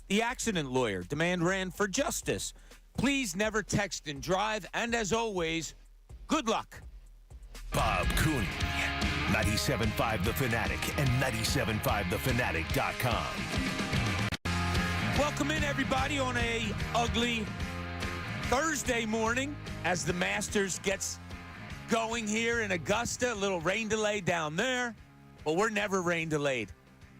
the accident lawyer. Demand ran for justice. Please never text and drive. And as always, good luck. Bob Cooney, 97.5 The Fanatic and 97.5thefanatic.com. Welcome in, everybody, on a ugly Thursday morning as the Masters gets going here in Augusta. A little rain delay down there, but we're never rain delayed.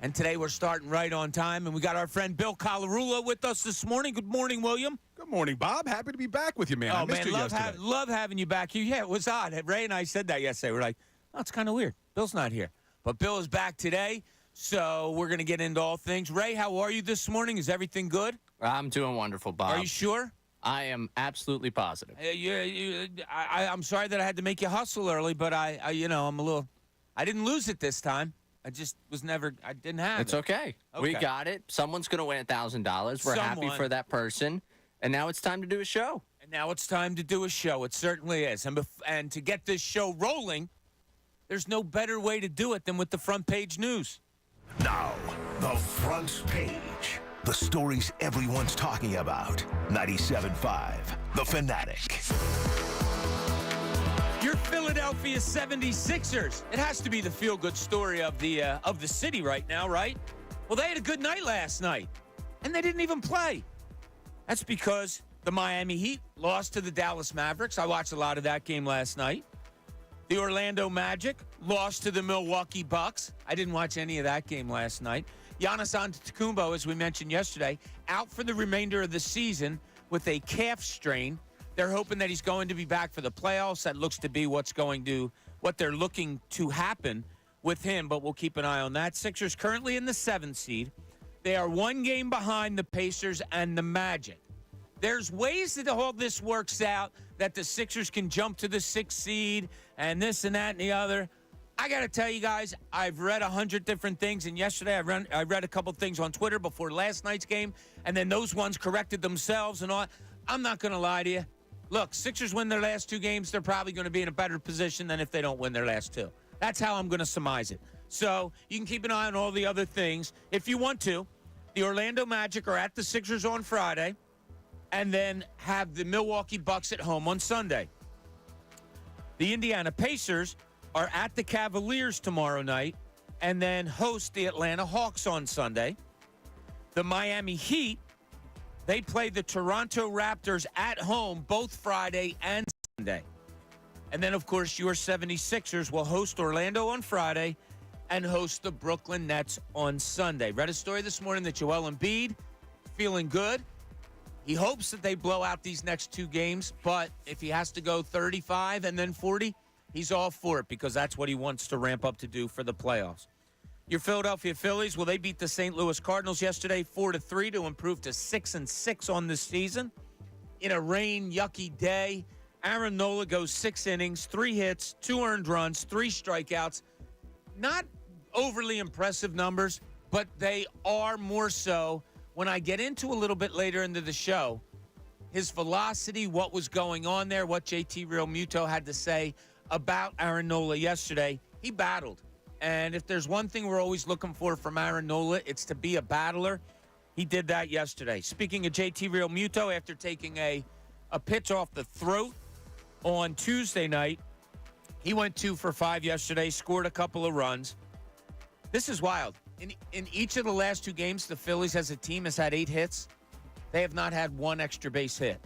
And today we're starting right on time, and we got our friend Bill Colarulo with us this morning. Good morning, William. Good morning, Bob. Happy to be back with you, man. I missed you yesterday. Love having you back here. Yeah, it was odd. Ray and I said that yesterday. We're like, oh, it's kind of weird. Bill's not here. But Bill is back today, so we're going to get into all things. Ray, how are you this morning? Is everything good? I'm doing wonderful, Bob. Are you sure? I am absolutely positive. I'm sorry that I had to make you hustle early, but I'm a little. I didn't lose it this time. I just was never. I didn't have It's it. okay. We got it. Someone's going to win $1,000. We're happy for that person. And now it's time to do a show. It certainly is. And to get this show rolling, there's no better way to do it than with the front page news. Now, the front page. The stories everyone's talking about. 97.5 The Fanatic. Your Philadelphia 76ers. It has to be the feel-good story of the city right now, right? Well, they had a good night last night, and they didn't even play. That's because the Miami Heat lost to the Dallas Mavericks. I watched a lot of that game last night. The Orlando Magic lost to the Milwaukee Bucks. I didn't watch any of that game last night. Giannis Antetokounmpo, as we mentioned yesterday, out for the remainder of the season with a calf strain. They're hoping that he's going to be back for the playoffs. That looks to be what they're looking to happen with him, but we'll keep an eye on that. Sixers currently in the 7th seed. They are one game behind the Pacers and the Magic. There's ways that all this works out, that the Sixers can jump to the 6th seed and this and that and the other. I got to tell you guys, I've read 100 different things, and yesterday I read a couple things on Twitter before last night's game, and then those ones corrected themselves and all. I'm not going to lie to you. Look, Sixers win their last 2 games, they're probably going to be in a better position than if they don't win their last 2. That's how I'm going to surmise it. So you can keep an eye on all the other things. If you want to, the Orlando Magic are at the Sixers on Friday and then have the Milwaukee Bucks at home on Sunday. The Indiana Pacers are at the Cavaliers tomorrow night and then host the Atlanta Hawks on Sunday. The Miami Heat, they play the Toronto Raptors at home both Friday and Sunday. And then, of course, your 76ers will host Orlando on Friday and host the Brooklyn Nets on Sunday. Read a story this morning that Joel Embiid feeling good. He hopes that they blow out these next 2 games, but if he has to go 35 and then 40, he's all for it because that's what he wants to ramp up to do for the playoffs. Your Philadelphia Phillies, well, they beat the St. Louis Cardinals yesterday 4-3 to improve to 6-6 on this season. In a rain, yucky day, Aaron Nola goes 6 innings, 3 hits, 2 earned runs, 3 strikeouts. Not overly impressive numbers, but they are more so when I get into a little bit later into the show. His velocity, what was going on there, what JT Realmuto had to say about Aaron Nola yesterday, he battled. And if there's one thing we're always looking for from Aaron Nola, it's to be a battler. He did that yesterday. Speaking of JT Realmuto, after taking a pitch off the throat on Tuesday night, he went 2 for 5 yesterday, scored a couple of runs. This is wild. In each of the last 2 games, the Phillies as a team has had 8 hits. They have not had 1 extra base hit.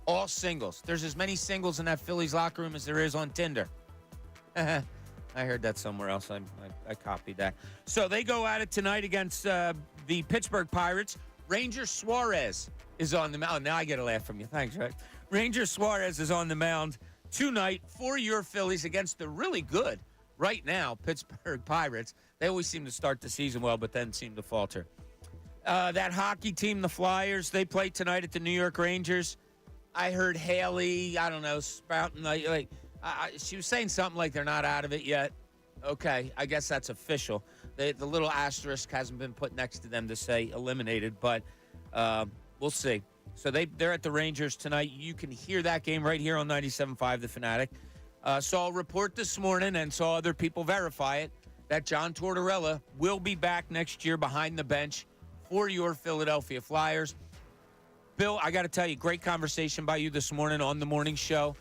All singles. There's as many singles in that Phillies locker room as there is on Tinder. I heard that somewhere else. I copied that. So they go at it tonight against the Pittsburgh Pirates. Ranger Suarez is on the mound. Now I get a laugh from you. Thanks, right? Ranger Suarez is on the mound tonight for your Phillies against the really good, right now, Pittsburgh Pirates. They always seem to start the season well, but then seem to falter. That hockey team, the Flyers, they play tonight at the New York Rangers. I heard Haley, I don't know, spouting she was saying something like they're not out of it yet. Okay, I guess that's official. The little asterisk hasn't been put next to them to say eliminated, but we'll see. So they're at the Rangers tonight. You can hear that game right here on 97.5 The Fanatic. Saw a report this morning and saw other people verify it that John Tortorella will be back next year behind the bench for your Philadelphia Flyers. Bill, I got to tell you, great conversation by you this morning on the morning show,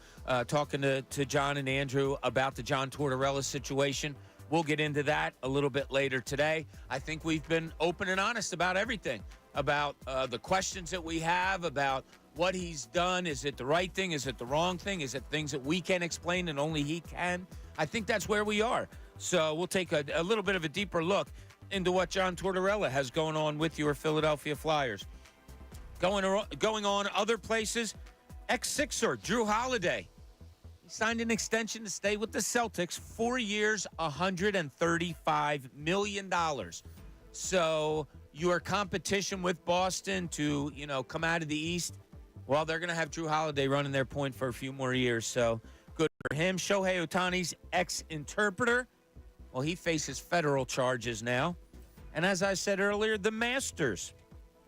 talking to John and Andrew about the John Tortorella situation. We'll get into that a little bit later today. I think we've been open and honest about everything, about the questions that we have, about what he's done. Is it the right thing? Is it the wrong thing? Is it things that we can explain and only he can? I think that's where we are. So we'll take a little bit of a deeper look into what John Tortorella has going on with your Philadelphia Flyers. Going on other places, ex-Sixer Drew Holiday. He signed an extension to stay with the Celtics, 4 years, $135 million. So your competition with Boston to, come out of the East, well, they're going to have Drew Holiday running their point for a few more years. So good for him. Shohei Ohtani's ex-interpreter, well, he faces federal charges now. And as I said earlier, the Masters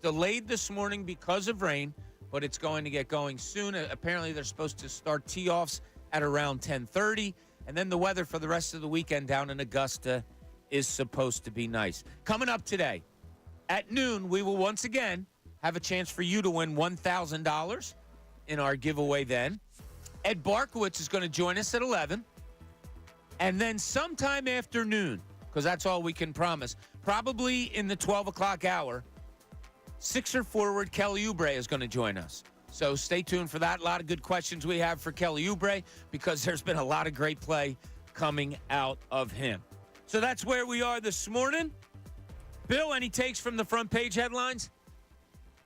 delayed this morning because of rain, but it's going to get going soon. Apparently, they're supposed to start tee-offs at around 10:30, and then the weather for the rest of the weekend down in Augusta is supposed to be nice. Coming up today, at noon, we will once again have a chance for you to win $1,000 in our giveaway then. Ed Barkowitz is going to join us at 11, and then sometime after noon, because that's all we can promise, probably in the 12 o'clock hour, Sixer forward Kelly Oubre is going to join us. So stay tuned for that. A lot of good questions we have for Kelly Oubre because there's been a lot of great play coming out of him. So that's where we are this morning. Bill, any takes from the front page headlines?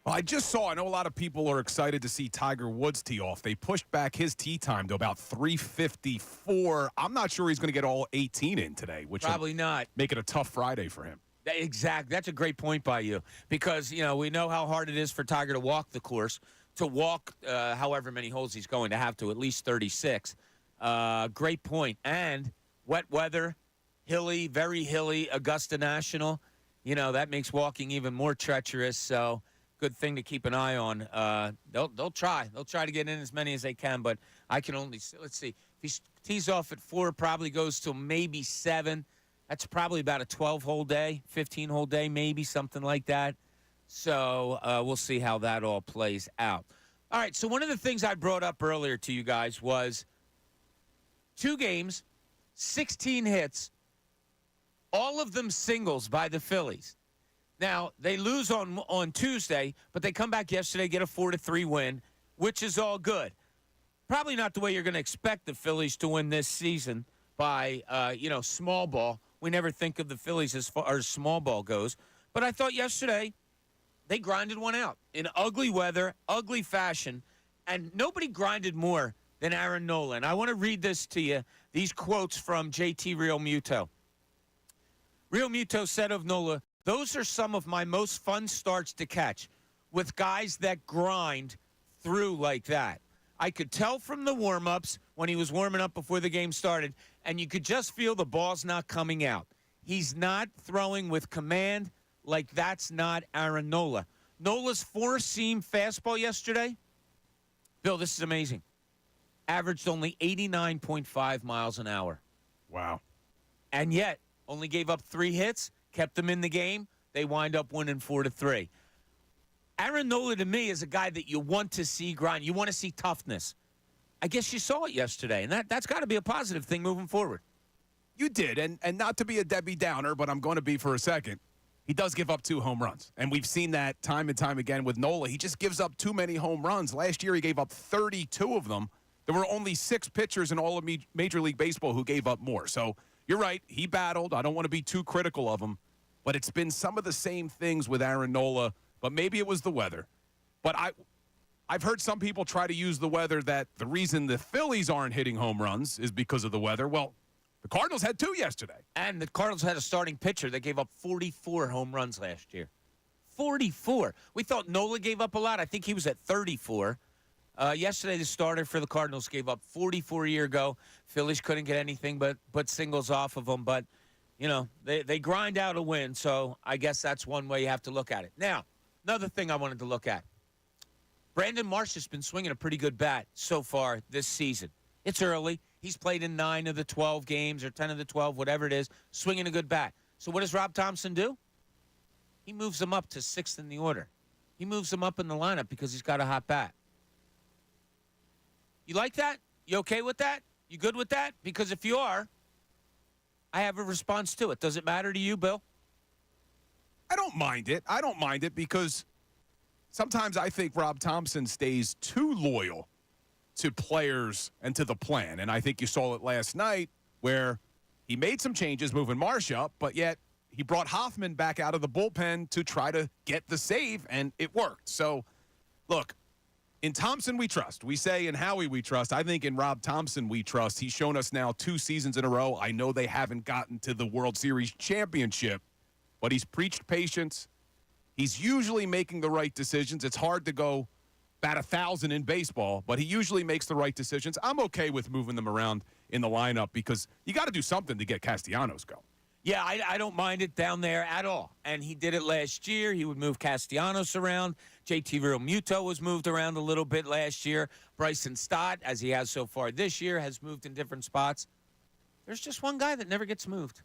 Well, I know a lot of people are excited to see Tiger Woods tee off. They pushed back his tee time to about 3:54. I'm not sure he's going to get all 18 in today, which probably not. Make it a tough Friday for him. Exactly. That's a great point by you because, we know how hard it is for Tiger to walk the course, to walk however many holes he's going to have to, at least 36. Great point. And wet weather, hilly, very hilly, Augusta National, that makes walking even more treacherous. So good thing to keep an eye on. They'll try. They'll try to get in as many as they can, but I can only, let's see. If he tees off at 4, probably goes till maybe 7. That's probably about a 12-hole day, 15-hole day, maybe, something like that. So we'll see how that all plays out. All right, so one of the things I brought up earlier to you guys was 2 games, 16 hits, all of them singles by the Phillies. Now, they lose on Tuesday, but they come back yesterday, get a 4-3 win, which is all good. Probably not the way you're going to expect the Phillies to win this season by, small ball. We never think of the Phillies as far as small ball goes. But I thought yesterday they grinded one out in ugly weather, ugly fashion, and nobody grinded more than Aaron Nola. And I want to read this to you, these quotes from JT Realmuto. Realmuto said of Nola, "Those are some of my most fun starts to catch, with guys that grind through like that. I could tell from the warm-ups when he was warming up before the game started, and you could just feel the ball's not coming out. He's not throwing with command. Like, that's not Aaron Nola." Nola's 4-seam fastball yesterday, Bill, this is amazing, averaged only 89.5 miles an hour. Wow. And yet only gave up 3 hits, kept them in the game. They wind up winning 4-3. Aaron Nola, to me, is a guy that you want to see grind. You want to see toughness. I guess you saw it yesterday, and that's got to be a positive thing moving forward. You did, and not to be a Debbie Downer, but I'm going to be for a second. He does give up 2 home runs, and we've seen that time and time again with Nola. He just gives up too many home runs. Last year, he gave up 32 of them. There were only 6 pitchers in all of Major League Baseball who gave up more. So you're right. He battled. I don't want to be too critical of him, but it's been some of the same things with Aaron Nola, but maybe it was the weather. But I've heard some people try to use the weather that the reason the Phillies aren't hitting home runs is because of the weather. Well, the Cardinals had 2 yesterday. And the Cardinals had a starting pitcher that gave up 44 home runs last year. 44. We thought Nola gave up a lot. I think he was at 34. Yesterday, the starter for the Cardinals gave up 44 a year ago. Phillies couldn't get anything but singles off of them. But, they grind out a win. So I guess that's one way you have to look at it. Now, another thing I wanted to look at. Brandon Marsh has been swinging a pretty good bat so far this season. It's early. He's played in 9 of the 12 games or 10 of the 12, whatever it is, swinging a good bat. So what does Rob Thompson do? he moves him up to 6th in the order. He moves him up in the lineup because he's got a hot bat. You like that? You okay with that? You good with that? Because if you are, I have a response to it. Does it matter to you, Bill? I don't mind it. I don't mind it because sometimes I think Rob Thompson stays too loyal to players and to the plan. And I think you saw it last night where he made some changes moving Marsh up, but yet he brought Hoffman back out of the bullpen to try to get the save, and it worked. So, look, in Thompson we trust. We say in Howie we trust. I think in Rob Thompson we trust. He's shown us now 2 seasons in a row. I know they haven't gotten to the World Series championship, but he's preached patience. He's usually making the right decisions. It's hard to go bat 1,000 in baseball, but he usually makes the right decisions. I'm okay with moving them around in the lineup because you got to do something to get Castellanos going. Yeah, I don't mind it down there at all. And he did it last year. He would move Castellanos around. JT Realmuto was moved around a little bit last year. Bryson Stott, as he has so far this year, has moved in different spots. There's just one guy that never gets moved.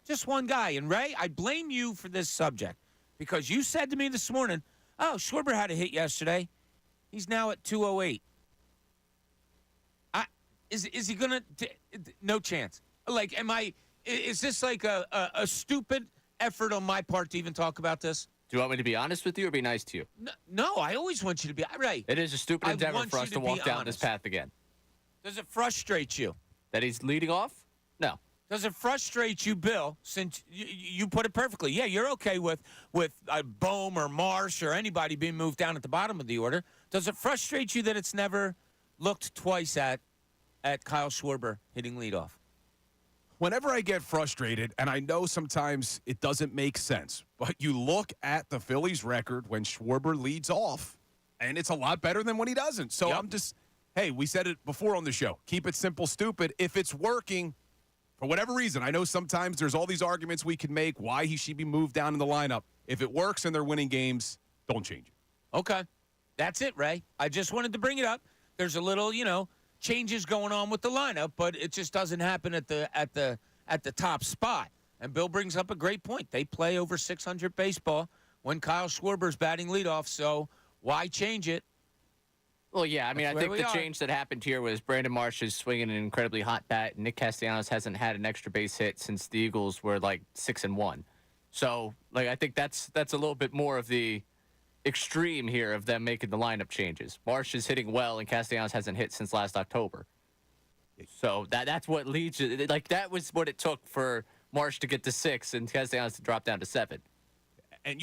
Just one guy. And, Ray, I blame you for this subject because you said to me this morning, oh, Schwarber had a hit yesterday. He's now at 208. Is he going to – no chance. Like, is this like a stupid effort on my part to even talk about this? Do you want me to be honest with you or be nice to you? No, I always want you to be – right. It is a stupid endeavor for us to walk down this path again. Does it frustrate you? That he's leading off? No. Does it frustrate you, Bill, since you put it perfectly? Yeah, you're okay with Bohm or Marsh or anybody being moved down at the bottom of the order. Does it frustrate you that it's never looked twice at Kyle Schwarber hitting leadoff? Whenever I get frustrated, and I know sometimes it doesn't make sense, but you look at the Phillies' record when Schwarber leads off, and it's a lot better than when he doesn't. So I'm just, hey, we said it before on the show. Keep it simple, stupid. If it's working, for whatever reason, I know sometimes there's all these arguments we can make why he should be moved down in the lineup. If it works and they're winning games, don't change it. Okay. That's it, Ray. I just wanted to bring it up. There's a little, changes going on with the lineup, but it just doesn't happen at the top spot. And Bill brings up a great point. They play over 600 baseball when Kyle Schwarber's batting leadoff, so why change it? Well, yeah, I mean, I think the change that happened here was Brandon Marsh is swinging an incredibly hot bat, and Nick Castellanos hasn't had an extra base hit since the Eagles were like 6-1. So, I think that's a little bit more of the extreme here of them making the lineup changes. Marsh is hitting well, and Castellanos hasn't hit since last October. So that's what leads you. That was what it took for Marsh to get to 6 and Castellanos to drop down to 7. And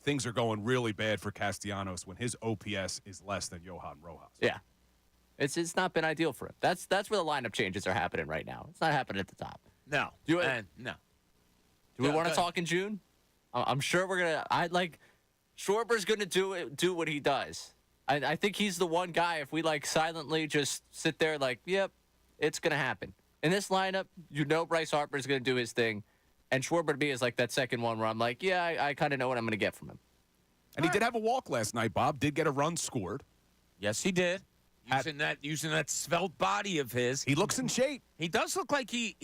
things are going really bad for Castellanos when his OPS is less than Johan Rojas. Yeah. It's not been ideal for him. That's where the lineup changes are happening right now. It's not happening at the top. No. No. Do we want to talk in June? I'm sure we're going to Schwarber's going to do what he does. I think he's the one guy, if we silently just sit there yep, it's going to happen. In this lineup, Bryce Harper's going to do his thing. And Schwarber to me is that second one where I'm I kind of know what I'm going to get from him. And he did have a walk last night, Bob. Did get a run scored. Yes, he did. Using that svelte body of his. He looks in shape. He does look like he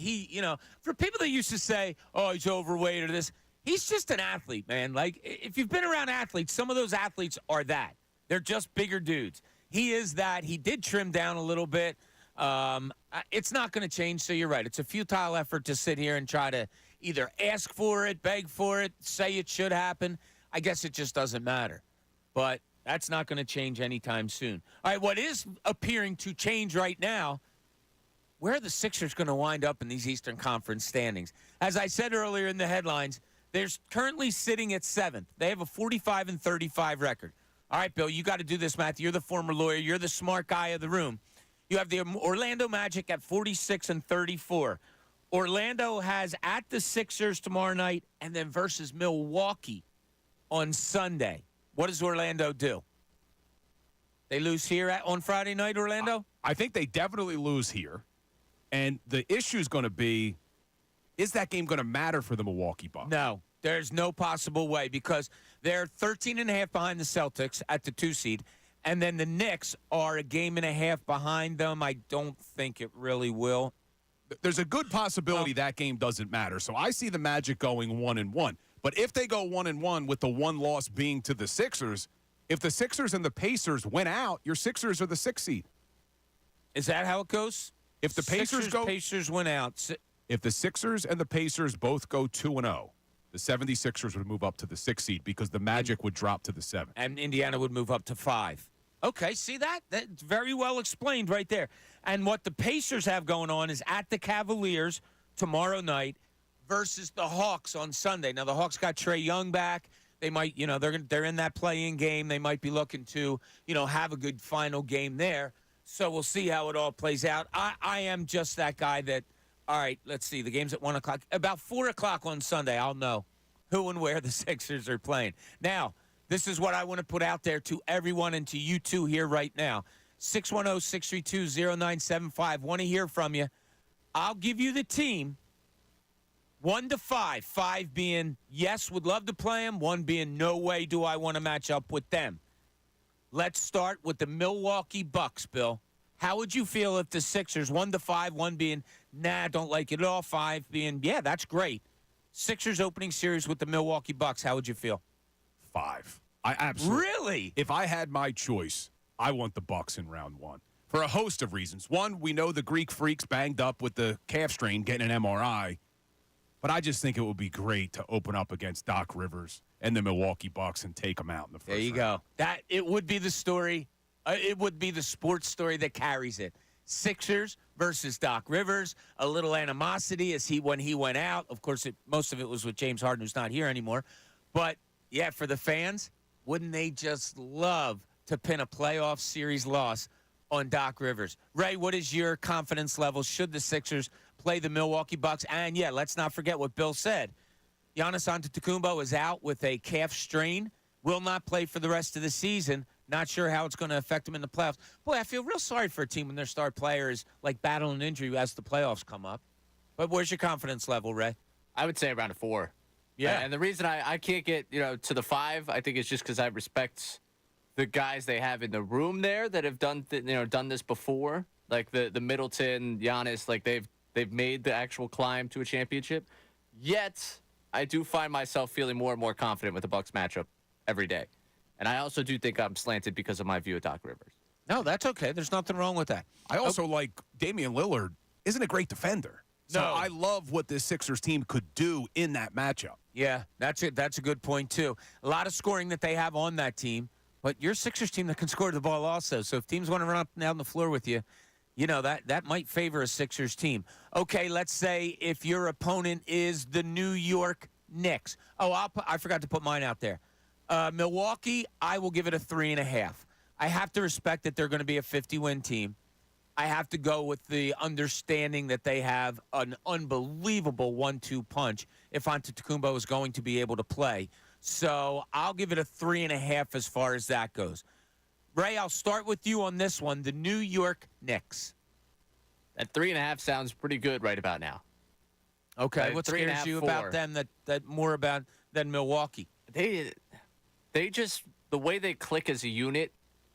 for people that used to say, oh, he's overweight or this, he's just an athlete, man. If you've been around athletes, some of those athletes are that. They're just bigger dudes. He is that. He did trim down a little bit. It's not going to change, so you're right. It's a futile effort to sit here and try to either ask for it, beg for it, say it should happen. I guess it just doesn't matter. But that's not going to change anytime soon. All right, what is appearing to change right now, where are the Sixers going to wind up in these Eastern Conference standings? As I said earlier in the headlines, they're currently sitting at 7th. They have a 45-35 record. All right, Bill, you got to do this, Matthew. You're the former lawyer. You're the smart guy of the room. You have the Orlando Magic at 46-34. Orlando has at the Sixers tomorrow night and then versus Milwaukee on Sunday. What does Orlando do? They lose here on Friday night, Orlando? I think they definitely lose here. And the issue is going to be, is that game going to matter for the Milwaukee Bucks? No, there's no possible way because they're 13.5 behind the Celtics at the 2 seed. And then the Knicks are a game and a half behind them. I don't think it really will. There's a good possibility that game doesn't matter. So I see the Magic going 1-1. But if they go 1-1 with the one loss being to the Sixers, if the Sixers and the Pacers win out, your Sixers are the 6th seed. Is that how it goes? If the Pacers win out. If the Sixers and the Pacers both go 2-0, the 76ers would move up to the 6th seed because the Magic would drop to the 7th. And Indiana would move up to 5. Okay, see that? That's very well explained right there. And what the Pacers have going on is at the Cavaliers tomorrow night versus the Hawks on Sunday. Now, the Hawks got Trae Young back. They might, they're in that play-in game. They might be looking to, have a good final game there. So we'll see how it all plays out. I am just that guy that, all right, let's see. The game's at 1 o'clock. About 4 o'clock on Sunday, I'll know who and where the Sixers are playing. Now, this is what I want to put out there to everyone and to you two here right now. 610-632-0975. Want to hear from you. I'll give you the team 1 to 5. 5 being yes, would love to play them. 1 being no way do I want to match up with them. Let's start with the Milwaukee Bucks, Bill. How would you feel if the Sixers 1 to 5, 1 being nah, don't like it at all, 5 being yeah, that's great. Sixers opening series with the Milwaukee Bucks. How would you feel? 5. I absolutely. Really? If I had my choice, I want the Bucks in round 1 for a host of reasons. One, we know the Greek Freak's banged up with the calf strain, getting an MRI. But I just think it would be great to open up against Doc Rivers and the Milwaukee Bucks and take them out in the first round. There you go. That it would be the story. It would be the sports story that carries it. Sixers versus Doc Rivers. A little animosity when he went out. Of course, most of it was with James Harden, who's not here anymore. But yeah, for the fans, wouldn't they just love to pin a playoff series loss on Doc Rivers? Ray, what is your confidence level? Should the Sixers play the Milwaukee Bucks? And yeah, let's not forget what Bill said. Giannis Antetokounmpo is out with a calf strain. Will not play for the rest of the season. Not sure how it's going to affect him in the playoffs. Boy, I feel real sorry for a team when their star player is like battling injury as the playoffs come up. But where's your confidence level, Ray? I would say around a 4. Yeah. And the reason I can't get, to the 5, I think it's just because I respect the guys they have in the room there that have done this before. Like the Middleton, Giannis, like they've made the actual climb to a championship. Yet, I do find myself feeling more and more confident with the Bucks matchup every day. And I also do think I'm slanted because of my view of Doc Rivers. No, that's okay. There's nothing wrong with that. I also like Damian Lillard isn't a great defender. So I love what this Sixers team could do in that matchup. Yeah, that's it. That's a good point, too. A lot of scoring that they have on that team. But your Sixers team that can score the ball also. So if teams want to run up and down the floor with you, that might favor a Sixers team. Okay, let's say if your opponent is the New York Knicks. Oh, I forgot to put mine out there. Milwaukee, I will give it a 3.5. I have to respect that they're going to be a 50-win team. I have to go with the understanding that they have an unbelievable 1-2 punch if Antetokounmpo is going to be able to play. So I'll give it a 3.5 as far as that goes. Ray, I'll start with you on this one, the New York Knicks. That 3.5 sounds pretty good right about now. Okay, what scares you about them that more about than Milwaukee? They just, the way they click as a unit,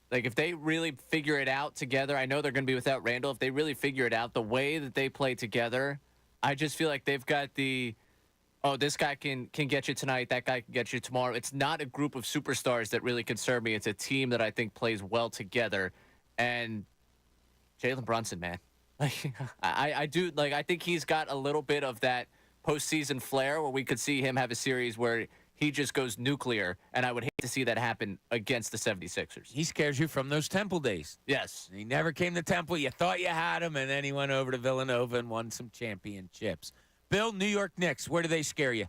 like if they really figure it out together, I know they're going to be without Randall. If they really figure it out, the way that they play together, I just feel like they've got this guy can get you tonight, that guy can get you tomorrow. It's not a group of superstars that really concern me. It's a team that I think plays well together. And Jalen Brunson, man. Like I think he's got a little bit of that postseason flair where we could see him have a series where he just goes nuclear, and I would hate to see that happen against the 76ers. He scares you from those Temple days. Yes. He never came to Temple. You thought you had him, and then he went over to Villanova and won some championships. Bill, New York Knicks, where do they scare you?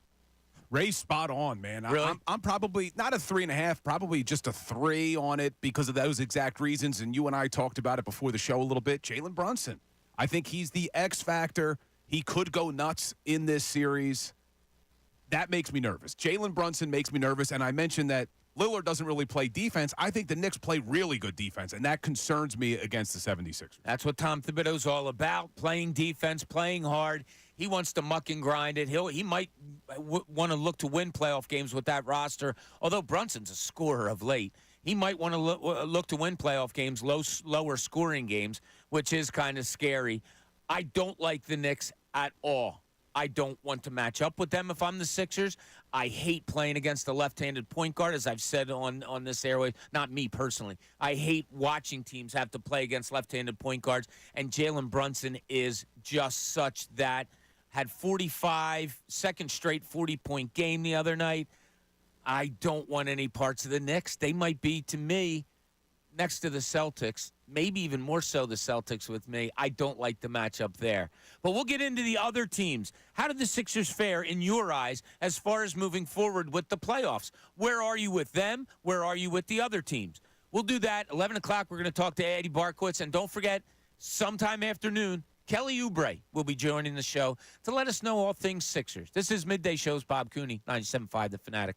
Ray's spot on, man. Really? I'm probably not a 3.5, probably just a 3 on it because of those exact reasons, and you and I talked about it before the show a little bit. Jalen Brunson. I think he's the X factor. He could go nuts in this series. That makes me nervous. Jalen Brunson makes me nervous, and I mentioned that Lillard doesn't really play defense. I think the Knicks play really good defense, and that concerns me against the 76ers. That's what Tom Thibodeau's all about, playing defense, playing hard. He wants to muck and grind it. He might want to look to win playoff games with that roster, although Brunson's a scorer of late. He might want to look to win playoff games, lower scoring games, which is kind of scary. I don't like the Knicks at all. I don't want to match up with them if I'm the Sixers. I hate playing against a left-handed point guard, as I've said on this airway. Not me personally. I hate watching teams have to play against left-handed point guards, and Jalen Brunson is just such that. Had 45, second straight 40-point game the other night. I don't want any parts of the Knicks. They might be, to me, next to the Celtics, maybe even more so the Celtics with me. I don't like the matchup there. But we'll get into the other teams. How did the Sixers fare in your eyes as far as moving forward with the playoffs? Where are you with them? Where are you with the other teams? We'll do that. 11 o'clock, we're going to talk to Eddie Barkowitz. And don't forget, sometime afternoon, Kelly Oubre will be joining the show to let us know all things Sixers. This is Midday Show's Bob Cooney, 97.5 The Fanatic.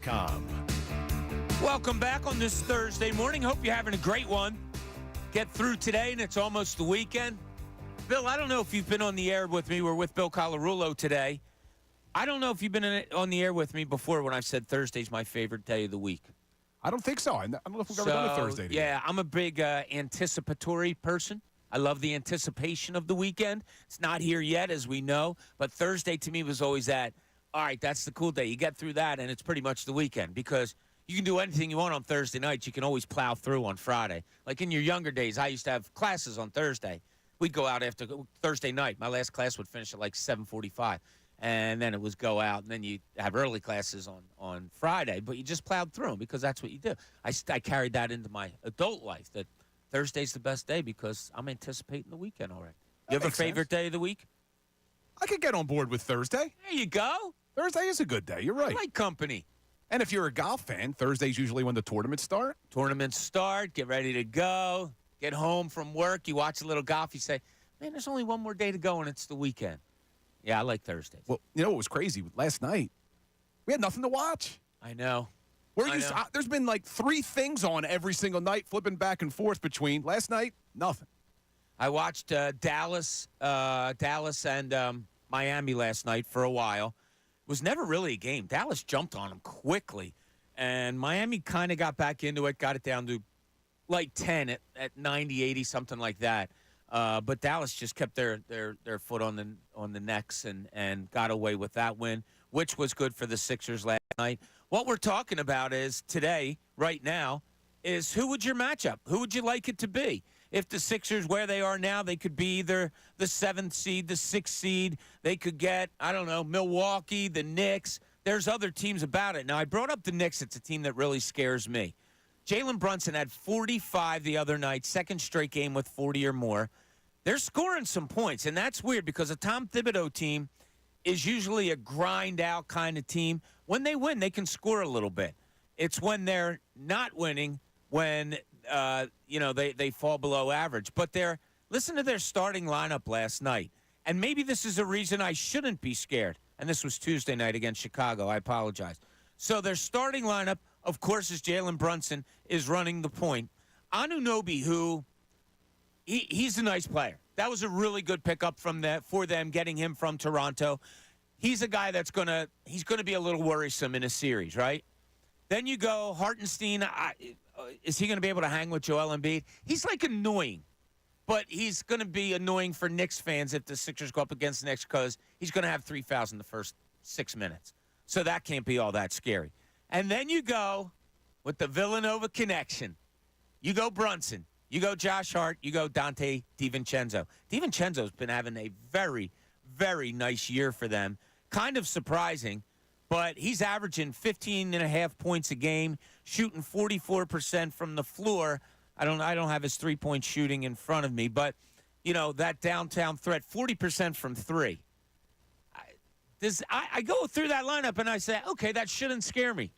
weekdays.com. Welcome back on this Thursday morning. Hope you're having a great one. Get through today, and it's almost the weekend. Bill, I don't know if you've been on the air with me. We're with Bill Colarulo today. I don't know if you've been on the air with me before when I've said Thursday's my favorite day of the week. I don't think so. I don't know if we've ever done a Thursday together. Yeah, I'm a big anticipatory person. I love the anticipation of the weekend. It's not here yet, as we know, but Thursday to me was always that, all right, that's the cool day. You get through that, and it's pretty much the weekend because you can do anything you want on Thursday nights. You can always plow through on Friday. Like in your younger days, I used to have classes on Thursday. We'd go out after Thursday night. My last class would finish at like 7:45. And then it was go out, and then you have early classes on Friday. But you just plowed through them because that's what you do. I carried that into my adult life, that Thursday's the best day because I'm anticipating the weekend already. You have a favorite day of the week? I could get on board with Thursday. There you go. Thursday is a good day. You're right. I like company. And if you're a golf fan, Thursday's usually when the tournaments start. Tournaments start. Get ready to go. Get home from work. You watch a little golf. You say, man, there's only one more day to go, and it's the weekend. Yeah, I like Thursdays. Well, you know what was crazy? Last night, we had nothing to watch. I know. There's been like 3 things on every single night, flipping back and forth between. Last night, nothing. I watched Dallas and Miami last night for a while. It was never really a game. Dallas jumped on them quickly, and Miami kind of got back into it, got it down to like 10 at 90, 80, something like that. But Dallas just kept their foot on the necks and got away with that win, which was good for the Sixers last night. What we're talking about is today, right now, is who would your matchup? Who would you like it to be? If the Sixers, where they are now, they could be either the 7th seed, the 6th seed. They could get, I don't know, Milwaukee, the Knicks. There's other teams about it. Now, I brought up the Knicks. It's a team that really scares me. Jalen Brunson had 45 the other night, second straight game with 40 or more. They're scoring some points, and that's weird because a Tom Thibodeau team is usually a grind-out kind of team. When they win, they can score a little bit. It's when they're not winning, when they fall below average. But listen to their starting lineup last night, and maybe this is a reason I shouldn't be scared. And this was Tuesday night against Chicago. I apologize. So their starting lineup, of course, is Jalen Brunson is running the point. Anunoby, who he's a nice player. That was a really good pickup for them, getting him from Toronto. He's a guy that's he's gonna be a little worrisome in a series, right? Then you go Hartenstein. Is he going to be able to hang with Joel Embiid? He's like annoying, but he's going to be annoying for Knicks fans if the Sixers go up against the Knicks because he's going to have 3 fouls in the first 6 minutes. So that can't be all that scary. And then you go with the Villanova connection. You go Brunson. You go Josh Hart. You go Dante DiVincenzo. DiVincenzo's been having a very, very nice year for them. Kind of surprising, but he's averaging 15.5 points a game, shooting 44% from the floor. I don't have his three-point shooting in front of me, but, that downtown threat, 40% from 3. I go through that lineup and I say, okay, that shouldn't scare me.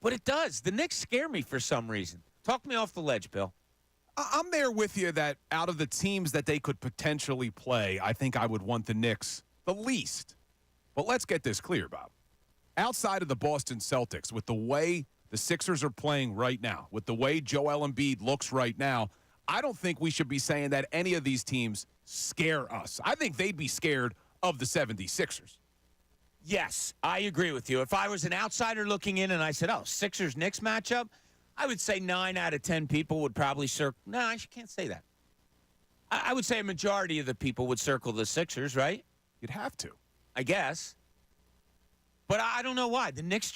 But it does. The Knicks scare me for some reason. Talk me off the ledge, Bill. I'm there with you that out of the teams that they could potentially play, I think I would want the Knicks the least. But let's get this clear, Bob. Outside of the Boston Celtics, with the way the Sixers are playing right now, with the way Joel Embiid looks right now, I don't think we should be saying that any of these teams scare us. I think they'd be scared of the 76ers. Yes, I agree with you. If I was an outsider looking in and I said, Sixers-Knicks matchup, I would say 9 out of 10 people would probably circle. No, I can't say that. I would say a majority of the people would circle the Sixers, right? You'd have to. I guess. But I don't know why. The Knicks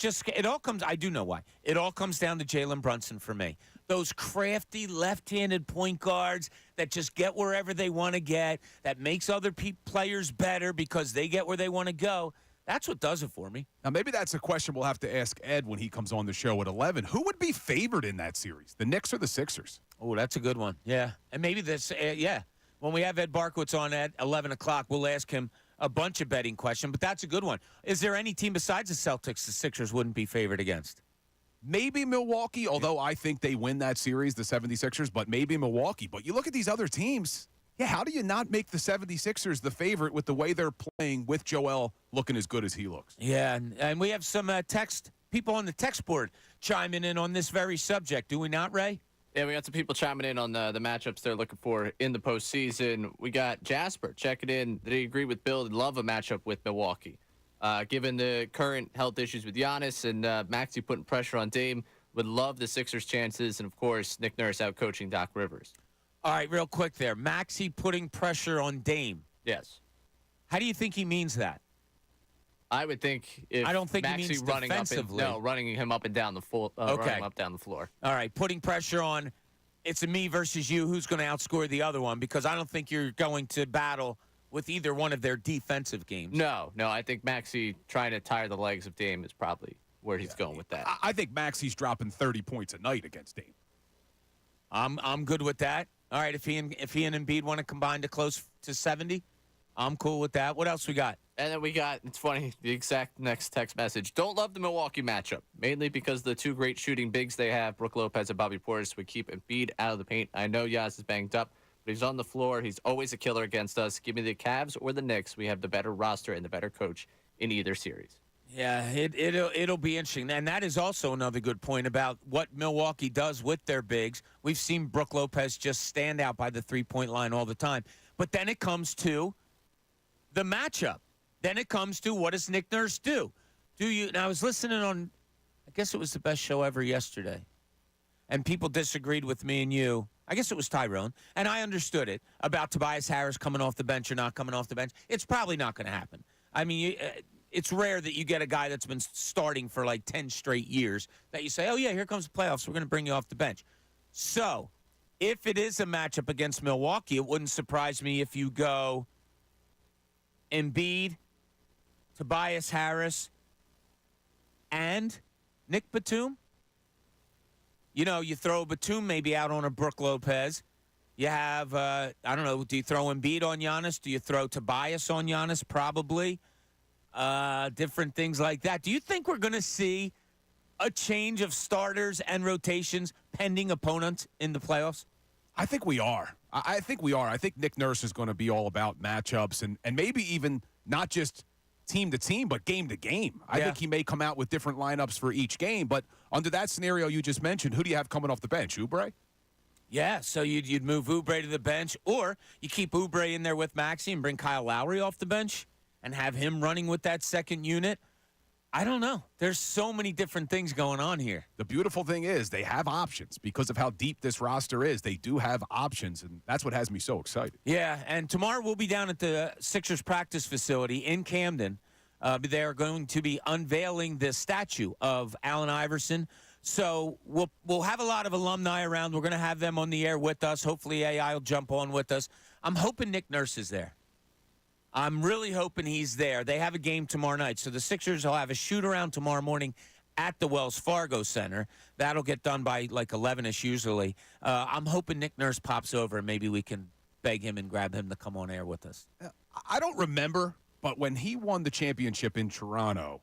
I do know why. It all comes down to Jalen Brunson for me. Those crafty left-handed point guards that just get wherever they want to get, that makes other players better because they get where they want to go. That's what does it for me. Now, maybe that's a question we'll have to ask Ed when he comes on the show at 11. Who would be favored in that series, the Knicks or the Sixers? Oh, that's a good one. Yeah. And maybe when we have Ed Barkowitz on at 11 o'clock, we'll ask him a bunch of betting questions, but that's a good one. Is there any team besides the Celtics the Sixers wouldn't be favored against? Maybe Milwaukee, although I think they win that series, the 76ers, but maybe Milwaukee. But you look at these other teams, how do you not make the 76ers the favorite with the way they're playing with Joel looking as good as he looks? Yeah, and we have some text people on the text board chiming in on this very subject, do we not, Ray? Yeah, we got some people chiming in on the matchups they're looking for in the postseason. We got Jasper checking in. Did he agree with Bill and love a matchup with Milwaukee? Given the current health issues with Giannis and Maxey putting pressure on Dame, would love the Sixers' chances. And, of course, Nick Nurse out coaching Doc Rivers. All right, real quick there. Maxey putting pressure on Dame. Yes. How do you think he means that? I would think if I don't think Maxey he means running defensively. running him up and down the running him up down the floor. All right, putting pressure on it's a me versus you. Who's going to outscore the other one? Because I don't think you're going to battle with either one of their defensive games. No. I think Maxey trying to tire the legs of Dame is probably where he's going with that. I think Maxey's dropping 30 points a night against Dame. I'm good with that. All right, if he and Embiid want to combine to close to 70, I'm cool with that. What else we got? And then we got, it's funny, the exact next text message. Don't love the Milwaukee matchup, mainly because the two great shooting bigs they have, Brook Lopez and Bobby Portis, would keep Embiid out of the paint. I know Giannis is banged up, but he's on the floor. He's always a killer against us. Give me the Cavs or the Knicks. We have the better roster and the better coach in either series. Yeah, it'll be interesting. And that is also another good point about what Milwaukee does with their bigs. We've seen Brook Lopez just stand out by the three-point line all the time. But then it comes to the matchup. Then it comes to what does Nick Nurse do? Now, I was listening on, I guess it was the best show ever yesterday, and people disagreed with me and you. I guess it was Tyrone, and I understood it about Tobias Harris coming off the bench or not coming off the bench. It's probably not going to happen. I mean, it's rare that you get a guy that's been starting for like 10 straight years that you say, oh, yeah, here comes the playoffs. We're going to bring you off the bench. So if it is a matchup against Milwaukee, it wouldn't surprise me if you go Embiid, Tobias Harris, and Nick Batum. You know, you throw Batum maybe out on a Brook Lopez. You have, I don't know, do you throw Embiid on Giannis? Do you throw Tobias on Giannis? Probably. Different things like that. Do you think we're going to see a change of starters and rotations pending opponents in the playoffs? I think we are. I think we are. I think Nick Nurse is going to be all about matchups and maybe even not just team to team, but game to game. I think he may come out with different lineups for each game. But under that scenario you just mentioned, who do you have coming off the bench? Oubre? Yeah, so you'd move Oubre to the bench, or you keep Oubre in there with Maxey and bring Kyle Lowry off the bench and have him running with that second unit. I don't know. There's so many different things going on here. The beautiful thing is they have options because of how deep this roster is. They do have options, and that's what has me so excited. Yeah, and tomorrow we'll be down at the Sixers practice facility in Camden. They are going to be unveiling the statue of Allen Iverson. So we'll have a lot of alumni around. We're going to have them on the air with us. Hopefully AI will jump on with us. I'm hoping Nick Nurse is there. I'm really hoping he's there. They have a game tomorrow night. So the Sixers will have a shoot-around tomorrow morning at the Wells Fargo Center. That'll get done by like 11-ish usually. I'm hoping Nick Nurse pops over and maybe we can beg him and grab him to come on air with us. I don't remember, but when he won the championship in Toronto,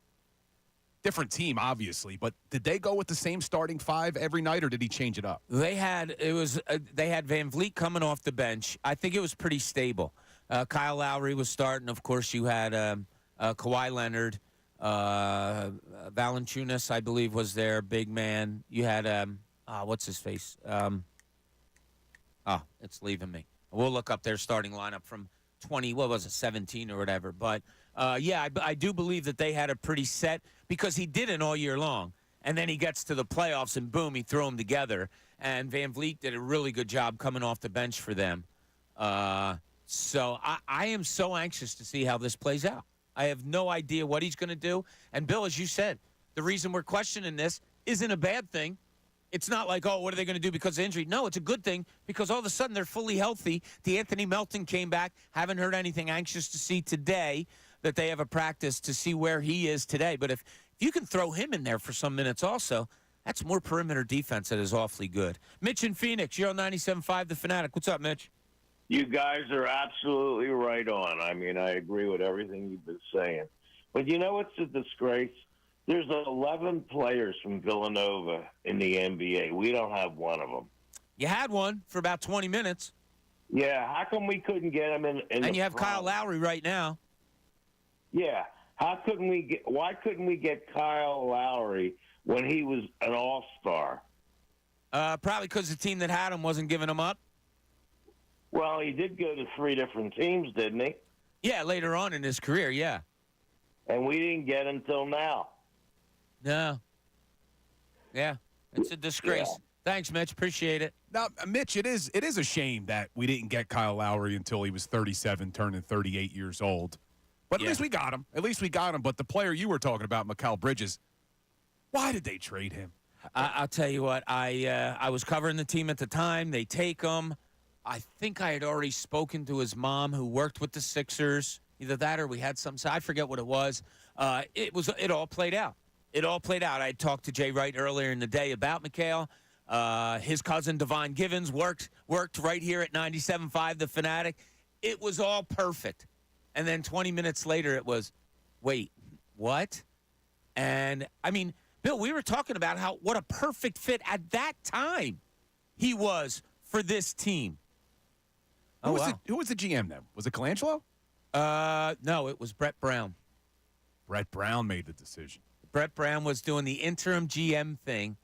different team, obviously, but did they go with the same starting five every night, or did he change it up? They had Van Vliet coming off the bench. I think it was pretty stable. Kyle Lowry was starting. Of course, you had Kawhi Leonard. Valanciunas, I believe, was their big man. You had, what's his face? It's leaving me. We'll look up their starting lineup from 17 or whatever. But, I do believe that they had a pretty set because he didn't all year long. And then he gets to the playoffs, and boom, he threw them together. And Van Vliet did a really good job coming off the bench for them. So I am so anxious to see how this plays out. I have no idea what he's going to do. And, Bill, as you said, the reason we're questioning this isn't a bad thing. It's not like, oh, what are they going to do because of injury? No, it's a good thing because all of a sudden they're fully healthy. DeAnthony Melton came back. Haven't heard anything. Anxious to see today that they have a practice to see where he is today. But if you can throw him in there for some minutes also, that's more perimeter defense that is awfully good. Mitch in Phoenix, you're on 97.5 The Fanatic. What's up, Mitch? You guys are absolutely right on. I mean, I agree with everything you've been saying. But you know what's a disgrace? There's 11 players from Villanova in the NBA. We don't have one of them. You had one for about 20 minutes. Yeah, how come we couldn't get him in and you have Kyle Lowry right now. Yeah, Why couldn't we get Kyle Lowry when he was an all-star? Probably because the team that had him wasn't giving him up. Well, he did go to 3 different teams, didn't he? Yeah, later on in his career, yeah. And we didn't get him until now. No. Yeah, it's a disgrace. Yeah. Thanks, Mitch. Appreciate it. Now, Mitch, it is a shame that we didn't get Kyle Lowry until he was 37, turning 38 years old. But at least we got him. At least we got him. But the player you were talking about, Mikal Bridges, why did they trade him? I'll tell you what. I was covering the team at the time. They take him. I think I had already spoken to his mom, who worked with the Sixers. Either that or we had some. I forget what it was. It all played out. It all played out. I had talked to Jay Wright earlier in the day about Mikal. His cousin Devon Givens worked right here at 97.5 The Fanatic. It was all perfect. And then 20 minutes later, it was, wait, what? And, I mean, Bill, we were talking about what a perfect fit at that time he was for this team. Who was the GM then? Was it Colangelo? No, it was Brett Brown. Brett Brown made the decision. Brett Brown was doing the interim GM thing,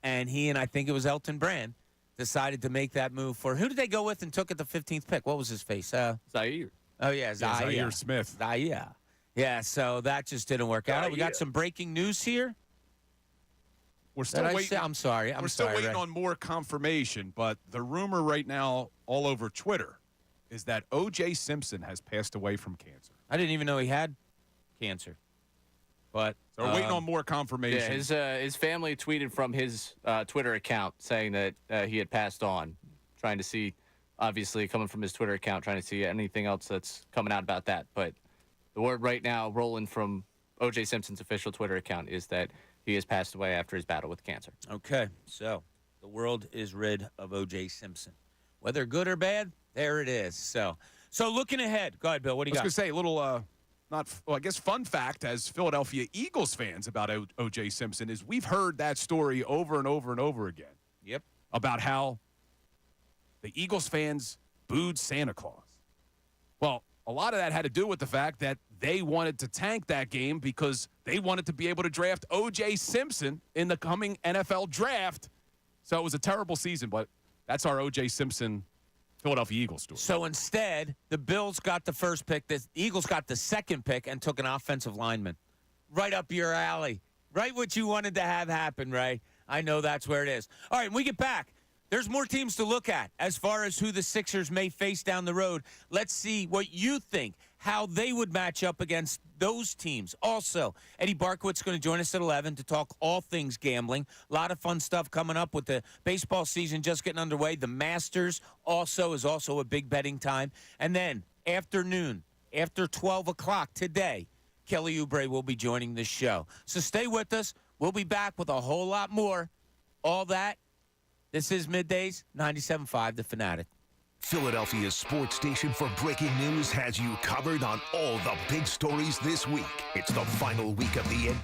and he and I think it was Elton Brand decided to make that move for who did they go with and took at the 15th pick? What was his face? Zaire. Oh, yeah, Zaire Smith. Zaire. Yeah, so that just didn't work out. We got some breaking news here. We're still waiting. I'm sorry. We're still waiting on more confirmation, but the rumor right now all over Twitter is that O.J. Simpson has passed away from cancer. I didn't even know he had cancer. But so we're waiting on more confirmation. Yeah, his family tweeted from his Twitter account saying that he had passed on, trying to see, obviously coming from his Twitter account, trying to see anything else that's coming out about that. But the word right now rolling from O.J. Simpson's official Twitter account is that he has passed away after his battle with cancer. Okay, so the world is rid of O.J. Simpson. Whether good or bad, there it is. So looking ahead. Go ahead, Bill. What do you got? I was going to say a little, I guess fun fact as Philadelphia Eagles fans about O.J. Simpson is we've heard that story over and over and over again. Yep. About how the Eagles fans booed Santa Claus. Well, a lot of that had to do with the fact that they wanted to tank that game because they wanted to be able to draft O.J. Simpson in the coming NFL draft. So it was a terrible season, but that's our O.J. Simpson Philadelphia Eagles story. So instead, the Bills got the first pick. The Eagles got the second pick and took an offensive lineman. Right up your alley. Right what you wanted to have happen, Ray. I know that's where it is. All right, when we get back, there's more teams to look at as far as who the Sixers may face down the road. Let's see what you think, how they would match up against those teams. Also, Eddie Barkowitz is going to join us at 11 to talk all things gambling. A lot of fun stuff coming up with the baseball season just getting underway. The Masters is also a big betting time. And then afternoon, after 12 o'clock today, Kelly Oubre will be joining the show. So stay with us. We'll be back with a whole lot more. All that. This is Middays, 97.5 The Fanatic. Philadelphia's sports station for breaking news has you covered on all the big stories this week. It's the final week of the NBA.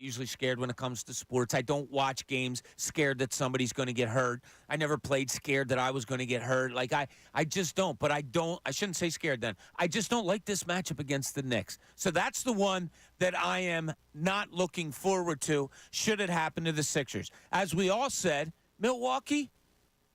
usually scared when it comes to sports. I don't watch games scared that somebody's going to get hurt. I never played scared that I was going to get hurt. Like, I just don't. But I shouldn't say scared then. I just don't like this matchup against the Knicks. So that's the one that I am not looking forward to should it happen to the Sixers. As we all said, Milwaukee,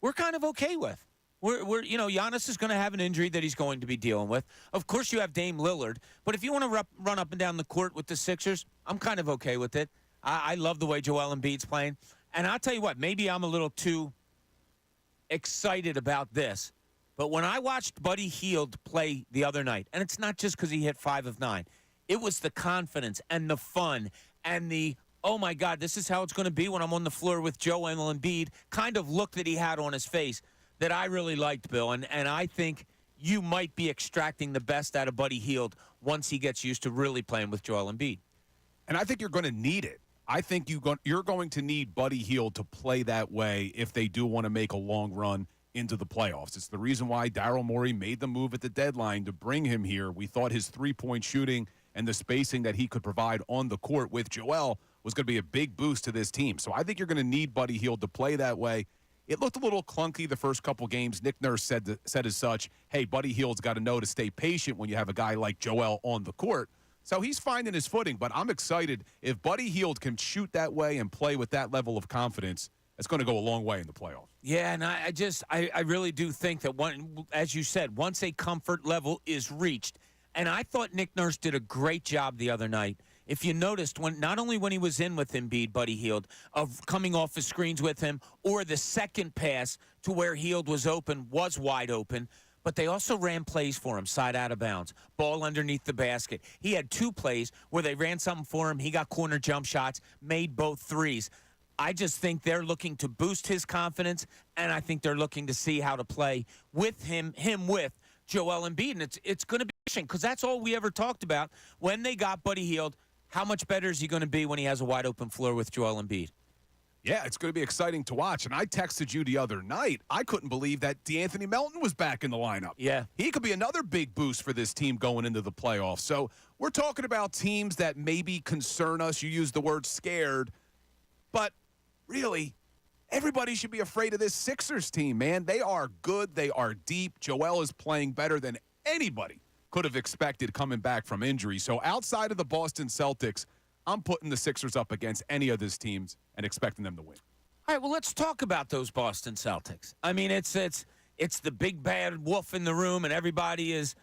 we're kind of okay with. We're Giannis is going to have an injury that he's going to be dealing with. Of course, you have Dame Lillard. But if you want to run up and down the court with the Sixers, I'm kind of okay with it. I love the way Joel Embiid's playing. And I'll tell you what, maybe I'm a little too excited about this. But when I watched Buddy Hield play the other night, and it's not just because he hit 5 of 9, it was the confidence and the fun and the, oh, my God, this is how it's going to be when I'm on the floor with Joel Embiid kind of look that he had on his face that I really liked, Bill. And I think you might be extracting the best out of Buddy Hield once he gets used to really playing with Joel Embiid. And I think you're going to need it. I think you're going to need Buddy Hield to play that way if they do want to make a long run into the playoffs. It's the reason why Daryl Morey made the move at the deadline to bring him here. We thought his three-point shooting and the spacing that he could provide on the court with Joel was going to be a big boost to this team. So I think you're going to need Buddy Hield to play that way. It looked a little clunky the first couple games. Nick Nurse said as such, hey, Buddy Hield's got to know to stay patient when you have a guy like Joel on the court. So he's finding his footing, but I'm excited. If Buddy Hield can shoot that way and play with that level of confidence, it's going to go a long way in the playoffs. Yeah, and I really do think that, as you said, once a comfort level is reached, and I thought Nick Nurse did a great job the other night. If you noticed, not only when he was in with Embiid, Buddy Hield, of coming off the screens with him, or the second pass to where Hield was wide open, but they also ran plays for him, side out of bounds, ball underneath the basket. He had 2 plays where they ran something for him. He got corner jump shots, made both threes. I just think they're looking to boost his confidence, and I think they're looking to see how to play with him with Joel Embiid. And it's going to be interesting because that's all we ever talked about when they got Buddy Hield. How much better is he going to be when he has a wide-open floor with Joel Embiid? Yeah, it's going to be exciting to watch. And I texted you the other night. I couldn't believe that DeAnthony Melton was back in the lineup. Yeah. He could be another big boost for this team going into the playoffs. So we're talking about teams that maybe concern us. You used the word scared. But really, everybody should be afraid of this Sixers team, man. They are good. They are deep. Joel is playing better than anybody could have expected coming back from injury. So outside of the Boston Celtics, I'm putting the Sixers up against any of these teams and expecting them to win. All right, well, let's talk about those Boston Celtics. I mean, it's the big bad wolf in the room, and everybody is,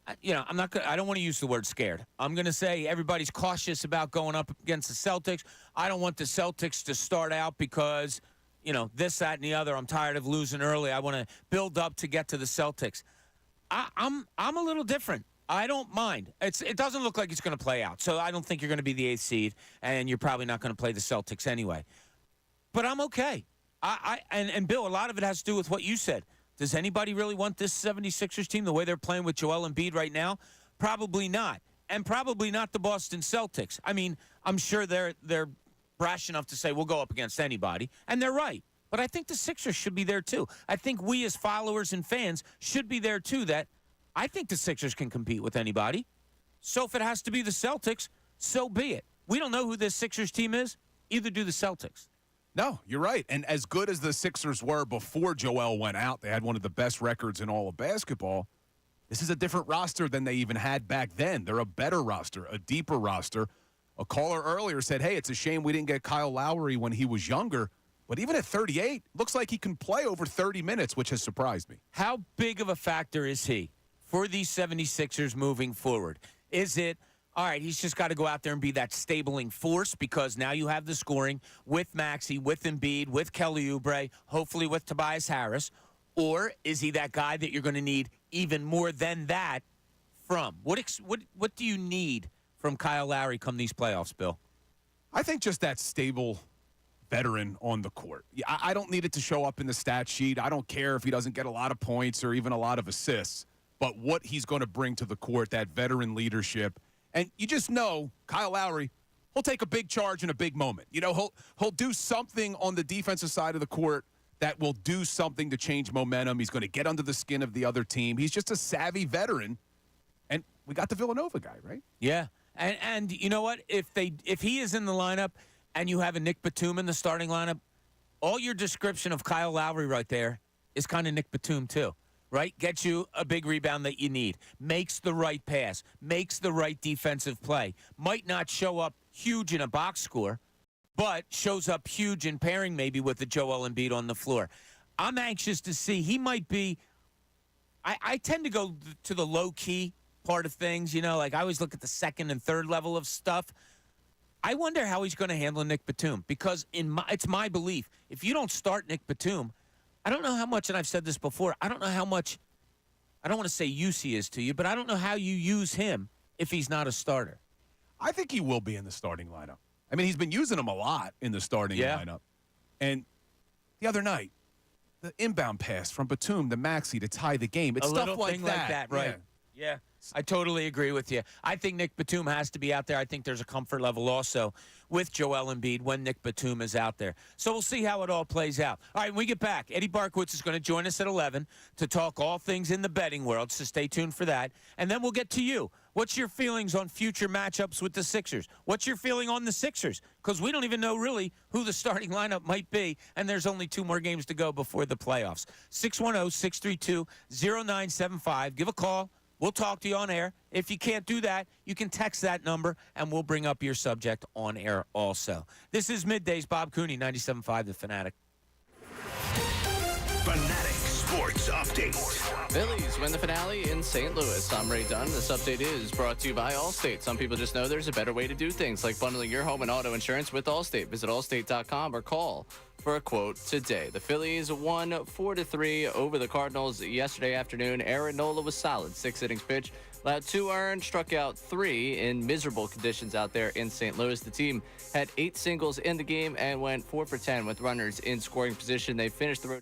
I don't want to use the word scared. I'm going to say everybody's cautious about going up against the Celtics. I don't want the Celtics to start out because, this, that, and the other. I'm tired of losing early. I want to build up to get to the Celtics. I'm a little different. I don't mind. It doesn't look like it's going to play out. So I don't think you're going to be the 8th seed, and you're probably not going to play the Celtics anyway. But I'm okay. And Bill, a lot of it has to do with what you said. Does anybody really want this 76ers team the way they're playing with Joel Embiid right now? Probably not. And probably not the Boston Celtics. I mean, I'm sure they're brash enough to say we'll go up against anybody, and they're right. But I think the Sixers should be there, too. I think we as followers and fans should be there, too, that I think the Sixers can compete with anybody. So if it has to be the Celtics, so be it. We don't know who this Sixers team is. Either do the Celtics. No, you're right. And as good as the Sixers were before Joel went out, they had one of the best records in all of basketball. This is a different roster than they even had back then. They're a better roster, a deeper roster. A caller earlier said, hey, it's a shame we didn't get Kyle Lowry when he was younger. But even at 38, looks like he can play over 30 minutes, which has surprised me. How big of a factor is he for these 76ers moving forward? Is it, all right, he's just got to go out there and be that stabling force because now you have the scoring with Maxey, with Embiid, with Kelly Oubre, hopefully with Tobias Harris? Or is he that guy that you're going to need even more than that from? What do you need from Kyle Lowry come these playoffs, Bill? I think just that stable veteran on the court. I don't need it to show up in the stat sheet. I don't care if he doesn't get a lot of points or even a lot of assists. But what he's going to bring to the court, that veteran leadership. And you just know Kyle Lowry, he'll take a big charge in a big moment. He'll do something on the defensive side of the court that will do something to change momentum. He's going to get under the skin of the other team. He's just a savvy veteran. And we got the Villanova guy, right? Yeah. And you know what? If he is in the lineup and you have a Nick Batum in the starting lineup, all your description of Kyle Lowry right there is kind of Nick Batum too, right? Gets you a big rebound that you need, makes the right pass, makes the right defensive play. Might not show up huge in a box score, but shows up huge in pairing maybe with the Joel Embiid on the floor. I'm anxious to see. He might be. I tend to go to the low key part of things, like I always look at the second and third level of stuff. I wonder how he's going to handle Nick Batum because it's my belief. If you don't start Nick Batum, I don't know how much, and I've said this before, I don't know how much, I don't want to say use he is to you, but I don't know how you use him if he's not a starter. I think he will be in the starting lineup. I mean, he's been using him a lot in the starting lineup. And the other night, the inbound pass from Batum to Maxey to tie the game. It's stuff like that. Right? Yeah, I totally agree with you. I think Nick Batum has to be out there. I think there's a comfort level also with Joel Embiid when Nick Batum is out there. So we'll see how it all plays out. All right, when we get back, Eddie Barkowitz is going to join us at 11 to talk all things in the betting world, so stay tuned for that. And then we'll get to you. What's your feelings on future matchups with the Sixers? What's your feeling on the Sixers? Because we don't even know really who the starting lineup might be, and there's only 2 more games to go before the playoffs. 610-632-0975. Give a call. We'll talk to you on air. If you can't do that, you can text that number, and we'll bring up your subject on air also. This is Middays. Bob Cooney, 97.5 The Fanatic. Fanatic Sports Update. Phillies win the finale in St. Louis. I'm Ray Dunn. This update is brought to you by Allstate. Some people just know there's a better way to do things, like bundling your home and auto insurance with Allstate. Visit allstate.com or call for a quote today. The Phillies won 4-3 over the Cardinals yesterday afternoon. Aaron Nola was solid. 6 innings pitched, allowed 2 earned, struck out 3 in miserable conditions out there in St. Louis. The team had 8 singles in the game and went 4 for 10 with runners in scoring position. They finished the road.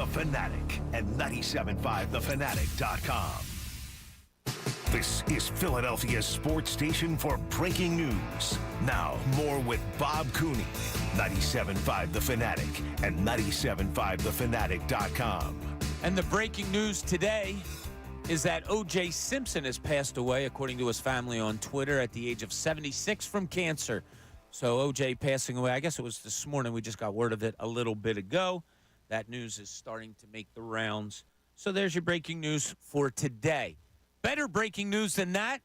The Fanatic and 97.5thefanatic.com. This is Philadelphia's sports station for breaking news. Now, more with Bob Cooney, 97.5 The Fanatic and 97.5thefanatic.com. And the breaking news today is that O.J. Simpson has passed away, according to his family on Twitter, at the age of 76 from cancer. So O.J. passing away, I guess it was this morning. We just got word of it a little bit ago. That news is starting to make the rounds. So there's your breaking news for today. Better breaking news than that,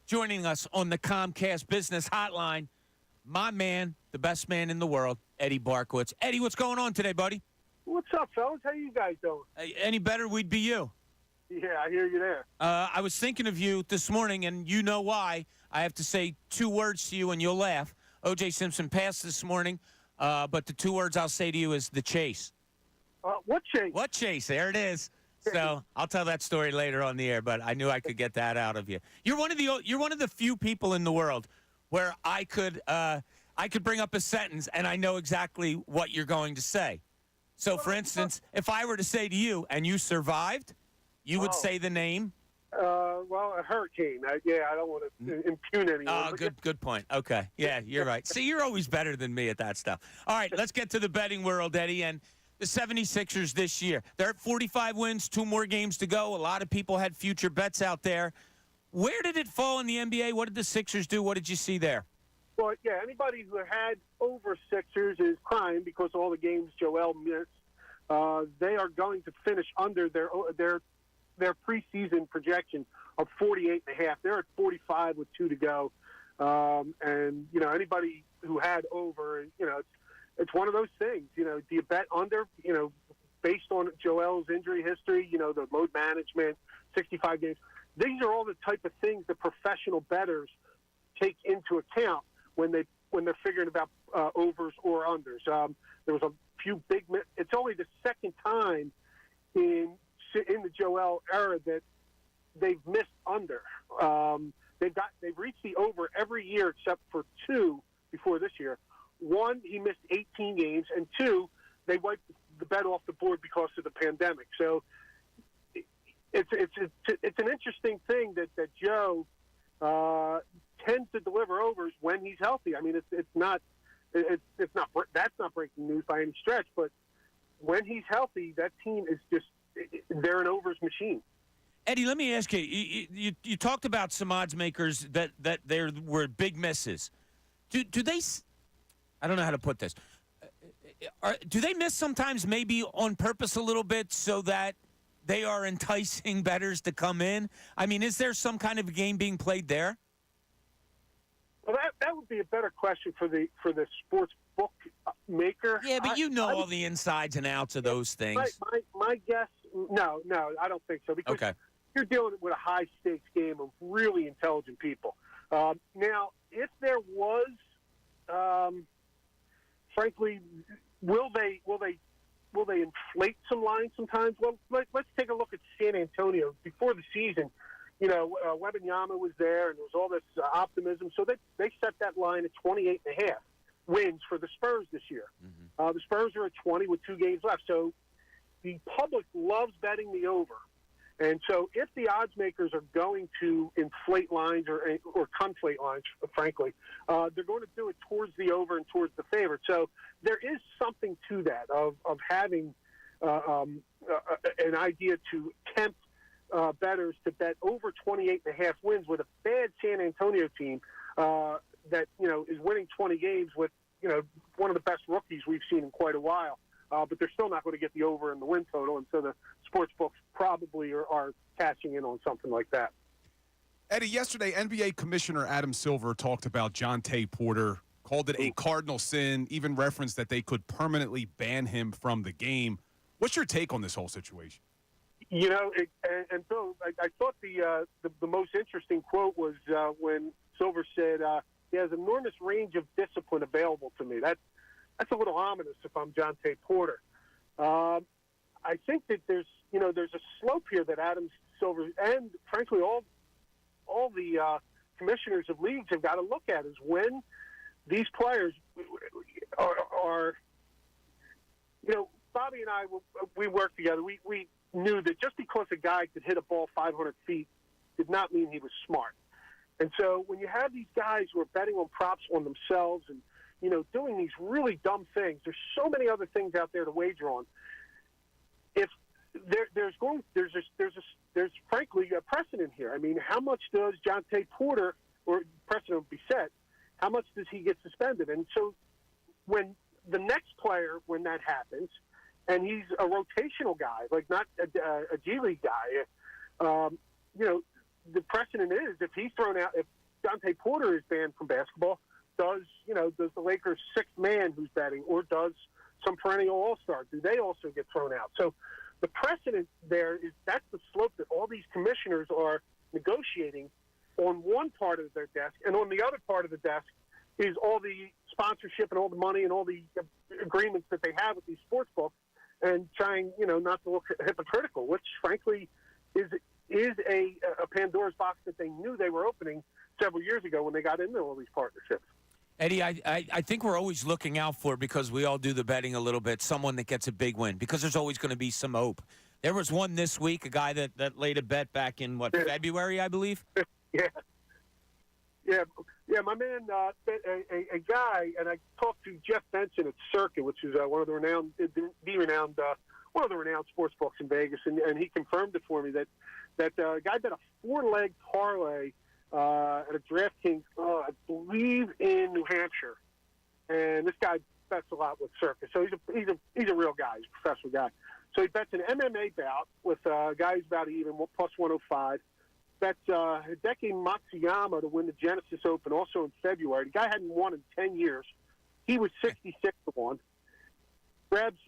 joining us on the Comcast Business Hotline, my man, the best man in the world, Eddie Barkowitz. Eddie, what's going on today, buddy? What's up, fellas? How you guys doing? Any better, we'd be you. Yeah, I hear you there. I was thinking of you this morning, and you know why. I have to say 2 words to you, and you'll laugh. O.J. Simpson passed this morning, but the 2 words I'll say to you is the chase. What chase? What chase? There it is. So I'll tell that story later on the air, but I knew I could get that out of you. You're one of the few people in the world where I could bring up a sentence and I know exactly what you're going to say. So, for instance, if I were to say to you, and you survived, you would say the name. Well, a hurricane. I don't want to impugn anyone. Oh, good point. Okay. Yeah, you're right. See, you're always better than me at that stuff. All right, let's get to the betting world, Eddie. And the 76ers this year, they're at 45 wins, 2 more games to go. A lot of people had future bets out there. Where did it fall in the NBA? What did the Sixers do? What did you see there? Well, yeah, anybody who had over Sixers is crying because all the games Joel missed. They are going to finish under their preseason projection of 48.5. They're at 45 with 2 to go. And, anybody who had over, it's one of those things. Do you bet under, based on Joel's injury history, the load management, 65 games. These are all the type of things that professional bettors take into account when they're figuring about overs or unders. There was a few big. It's only the second time in the Joel era that they've missed under. They've reached the over every year except for 2 before this year. 1, he missed 18 games, and 2, they wiped the bet off the board because of the pandemic. So it's an interesting thing that Joe tends to deliver overs when he's healthy. I mean, that's not breaking news by any stretch, but when he's healthy, that team is they're an overs machine. Eddie, let me ask you. You talked about some odds makers that there were big misses. Do they? I don't know how to put this. Do they miss sometimes, maybe on purpose, a little bit, so that they are enticing bettors to come in? I mean, is there some kind of game being played there? Well, that would be a better question for the sports book maker. Yeah, but all the insides and outs of those things. My guess, no, I don't think so, because you're dealing with a high stakes game of really intelligent people. Now, if there was, frankly, will they inflate some lines sometimes? Well, let's take a look at San Antonio before the season. Wembanyama was there, and there was all this optimism. So they set that line at 28.5 wins for the Spurs this year. Mm-hmm. The Spurs are at 20 with 2 games left. So the public loves betting the over. And so if the odds makers are going to inflate lines or conflate lines, frankly, they're going to do it towards the over and towards the favorite. So there is something to that of having an idea to tempt bettors to bet over 28.5 wins with a bad San Antonio team that is winning 20 games with one of the best rookies we've seen in quite a while. But they're still not going to get the over and the win total, and so the sports books probably are cashing in on something like that. Eddie, yesterday NBA Commissioner Adam Silver talked about Jonte Porter, called it a cardinal sin, even referenced that they could permanently ban him from the game. What's your take on this whole situation? And Bill, I thought the most interesting quote was when Silver said, he has enormous range of discipline available to me. That's a little ominous if I'm Jonte Porter. I think that there's a slope here that Adam Silver and, frankly, all the commissioners of leagues have got to look at is when these players are Bob Bobby and I, we worked together. We knew that just because a guy could hit a ball 500 feet did not mean he was smart. And so when you have these guys who are betting on props on themselves and, doing these really dumb things, there's so many other things out there to wager on. If there's frankly a precedent here. I mean, how much does Jonte Porter, or precedent would be set, how much does he get suspended? And so when the next player, when that happens, and he's a rotational guy, like not a G League guy, the precedent is if he's thrown out, if Jonte Porter is banned from basketball, does the Lakers' sixth man who's betting, or does some perennial all-star, do they also get thrown out? So the precedent there is that's the slope that all these commissioners are negotiating on one part of their desk, and on the other part of the desk is all the sponsorship and all the money and all the agreements that they have with these sports books, and trying, not to look hypocritical, which frankly is a Pandora's box that they knew they were opening several years ago when they got into all these partnerships. Eddie, I think we're always looking out for, because we all do the betting a little bit, someone that gets a big win, because there's always going to be some hope. There was one this week, a guy that laid a bet back in, February, I believe? Yeah, my man, a guy, and I talked to Jeff Benson at Circuit, which is one of the renowned sports books in Vegas, and he confirmed it for me that guy bet a 4-leg parlay at a DraftKings, I believe in New Hampshire, and this guy bets a lot with Circuit, so he's a real guy, he's a professional guy. So he bets an MMA bout with a guy who's about even plus 105. Bets Hideki Matsuyama to win the Genesis Open also in February. The guy hadn't won in 10 years. He was 66-1. Grabs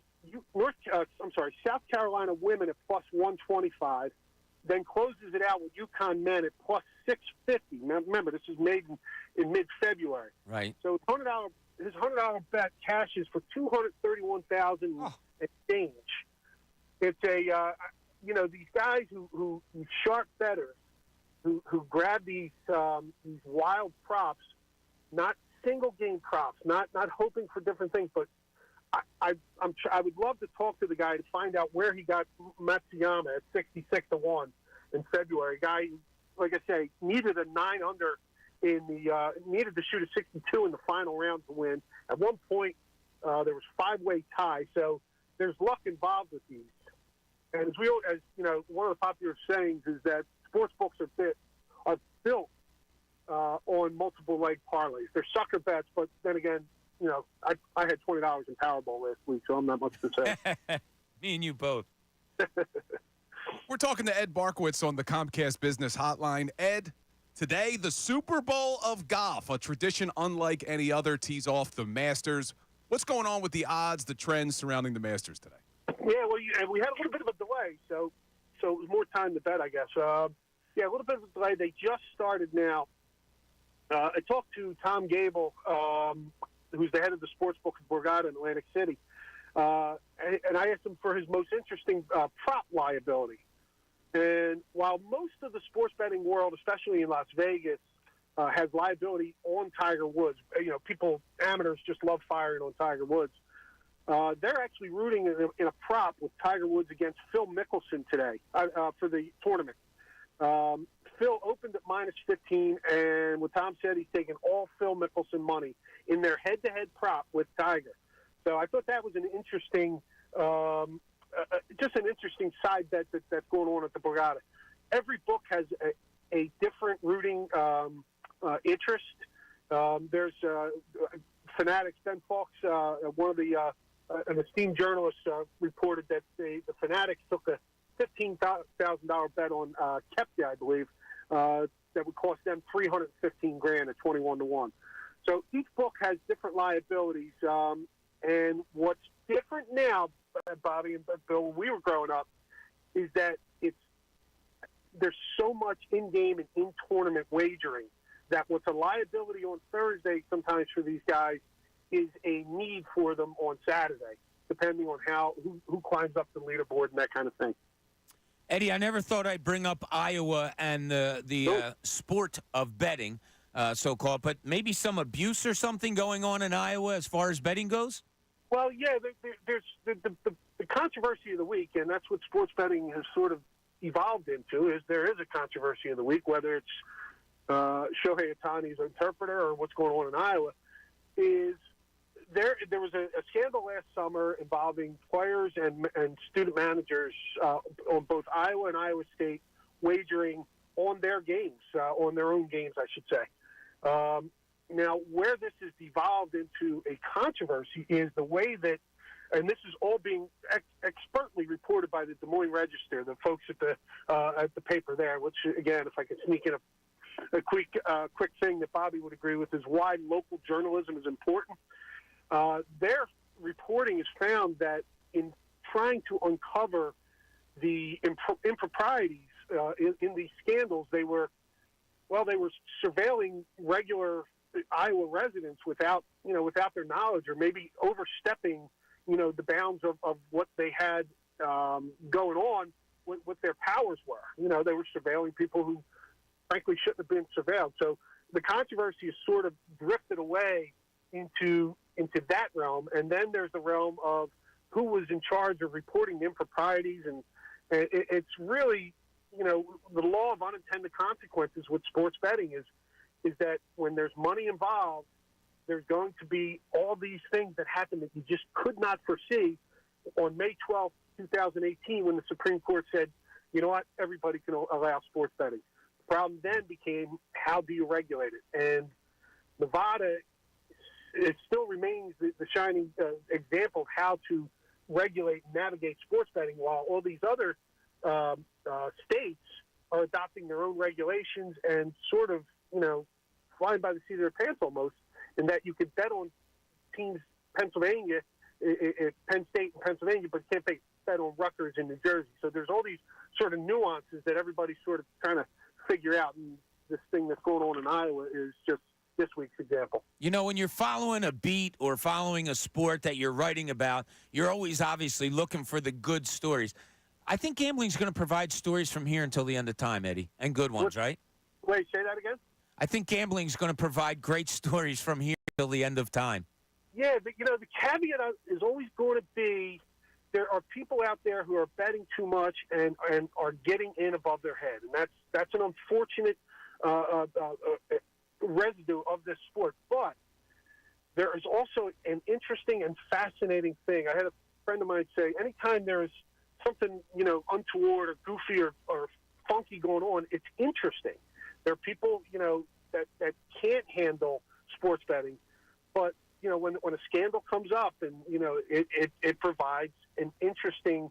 South Carolina women at plus 125. Then closes it out with UConn men at plus 650. Now remember, this is made in mid-February. Right. So his $100 bet cashes for $231,000 and change. It's these guys who sharp bettors who grab these wild props, not single game props, not hoping for different things, but I would love to talk to the guy to find out where he got Matsuyama at 66-1 in February. A guy, like I say, needed a 9-under needed to shoot a 62 in the final round to win. At one point, there was 5-way tie, so there's luck involved with these. And as one of the popular sayings is that sports books are built on multiple leg parlays. They're sucker bets, but then again, I had $20 in Powerball last week, so I'm not much to say. Me and you both. We're talking to Ed Barkowitz on the Comcast Business Hotline. Ed, today the Super Bowl of golf, a tradition unlike any other, tees off the Masters. What's going on with the odds, the trends surrounding the Masters today? Yeah, well, we had a little bit of a delay, so it was more time to bet, I guess. A little bit of a delay. They just started now. I talked to Tom Gable, who's the head of the sports book at Borgata in Atlantic City, and I asked him for his most interesting prop liability. And while most of the sports betting world, especially in Las Vegas, has liability on Tiger Woods, amateurs just love firing on Tiger Woods. They're actually rooting in a prop with Tiger Woods against Phil Mickelson today for the tournament. Phil opened at -15, and what Tom said, he's taking all Phil Mickelson money in their head-to-head prop with Tiger. So I thought that was an interesting, just an interesting side bet that's going on at the Borgata. Every book has a different rooting interest. There's Fanatics. Ben Fawkes, one of the an esteemed journalist, reported that the Fanatics took a $15,000 bet on Kepka, I believe, that would cost them $315,000 at 21-1. So each book has different liabilities, and what's different now, Bobby and Bill, when we were growing up, is that there's so much in-game and in-tournament wagering that what's a liability on Thursday sometimes for these guys is a need for them on Saturday, depending on who climbs up the leaderboard and that kind of thing. Eddie, I never thought I'd bring up Iowa and the sport of betting, so-called, but maybe some abuse or something going on in Iowa as far as betting goes? Well, yeah, there's the controversy of the week, and that's what sports betting has sort of evolved into, is there is a controversy of the week, whether it's Shohei Ohtani's interpreter or what's going on in Iowa, is there was a scandal last summer involving players and student managers on both Iowa and Iowa State wagering on their games, on their own games, I should say. Now, where this has devolved into a controversy is the way that, and this is all being expertly reported by the Des Moines Register, the folks at the paper there, which, again, if I could sneak in a quick thing that Bobby would agree with, is why local journalism is important. Their reporting has found that in trying to uncover the improprieties in these scandals, they were surveilling regular Iowa residents without their knowledge, or maybe overstepping, the bounds of what they had going on, what their powers were. They were surveilling people who, frankly, shouldn't have been surveilled. So the controversy has sort of drifted away into that realm, and then there's the realm of who was in charge of reporting improprieties, and it's really, the law of unintended consequences with sports betting is that when there's money involved, there's going to be all these things that happen that you just could not foresee. On May 12th, 2018, when the Supreme Court said, you know what, everybody can allow sports betting. The problem then became, how do you regulate it? And Nevada, it still remains the shining example of how to regulate and navigate sports betting, while all these other states are adopting their own regulations and sort of, flying by the seat of their pants almost, in that you could bet on teams, Pennsylvania, Penn State and Pennsylvania, but you can't bet on Rutgers in New Jersey. So there's all these sort of nuances that everybody's sort of trying to figure out. And this thing that's going on in Iowa is just this week's example. When you're following a beat or following a sport that you're writing about, you're always obviously looking for the good stories. I think gambling's going to provide stories from here until the end of time, Eddie, and good ones, right? Wait, say that again? I think gambling's going to provide great stories from here until the end of time. Yeah, the caveat is always going to be, there are people out there who are betting too much and are getting in above their head, and that's an unfortunate residue of this sport. But there is also an interesting and fascinating thing. I had a friend of mine say, anytime there is something untoward or goofy or funky going on, it's interesting. There are people that can't handle sports betting, but when a scandal comes up, and it provides an interesting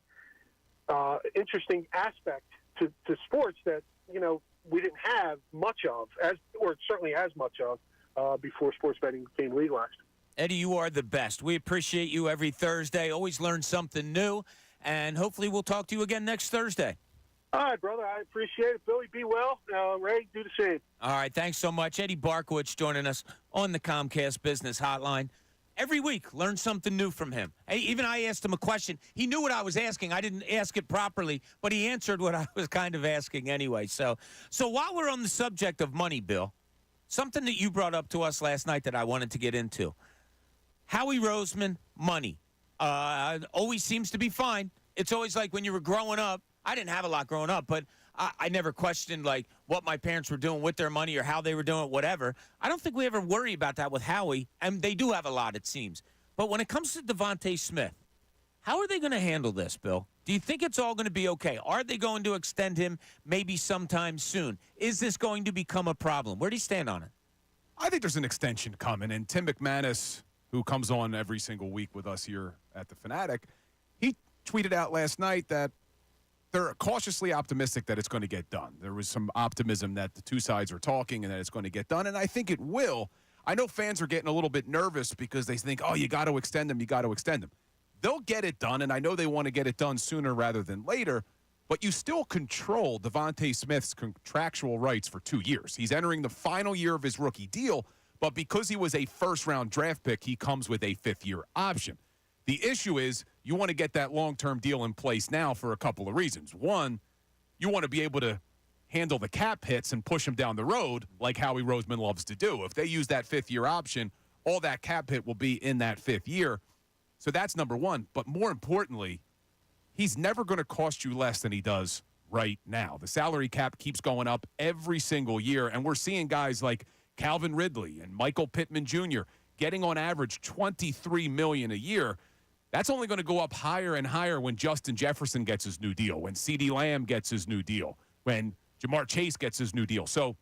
aspect to sports that we didn't have much of, or certainly as much of before sports betting became legalized. Eddie, you are the best. We appreciate you every Thursday. Always learn something new, and hopefully we'll talk to you again next Thursday. All right, brother. I appreciate it. Billy, be well. Ray, do the same. All right. Thanks so much. Eddie Barkowitz joining us on the Comcast Business Hotline. Every week, learn something new from him. Hey, even I asked him a question. He knew what I was asking. I didn't ask it properly, but he answered what I was kind of asking anyway. So while we're on the subject of money, Bill, something that you brought up to us last night that I wanted to get into. Howie Roseman, money. Always seems to be fine. It's always like when you were growing up. I didn't have a lot growing up, but I never questioned, like, what my parents were doing with their money or how they were doing it, whatever. I don't think we ever worry about that with Howie, and they do have a lot, it seems. But when it comes to Devontae Smith, how are they going to handle this, Bill? Do you think it's all going to be okay? Are they going to extend him maybe sometime soon? Is this going to become a problem? Where do you stand on it? I think there's an extension coming, and Tim McManus, who comes on every single week with us here at The Fanatic, he tweeted out last night that they're cautiously optimistic that it's going to get done. There was some optimism that the two sides are talking and that it's going to get done, and I think it will. I know fans are getting a little bit nervous because they think, you got to extend them, you got to extend them. They'll get it done, and I know they want to get it done sooner rather than later, but you still control Devontae Smith's contractual rights for 2 years. He's entering the final year of his rookie deal, but because he was a first-round draft pick, he comes with a fifth-year option. The issue is you want to get that long-term deal in place now for a couple of reasons. One, you want to be able to handle the cap hits and push him down the road like Howie Roseman loves to do. If they use that fifth-year option, all that cap hit will be in that fifth year. So that's number one. But more importantly, he's never going to cost you less than he does right now. The salary cap keeps going up every single year, and we're seeing guys like Calvin Ridley and Michael Pittman Jr. getting on average $23 million a year. That's only going to go up higher and higher when Justin Jefferson gets his new deal, when CeeDee Lamb gets his new deal, when Jamar Chase gets his new deal. So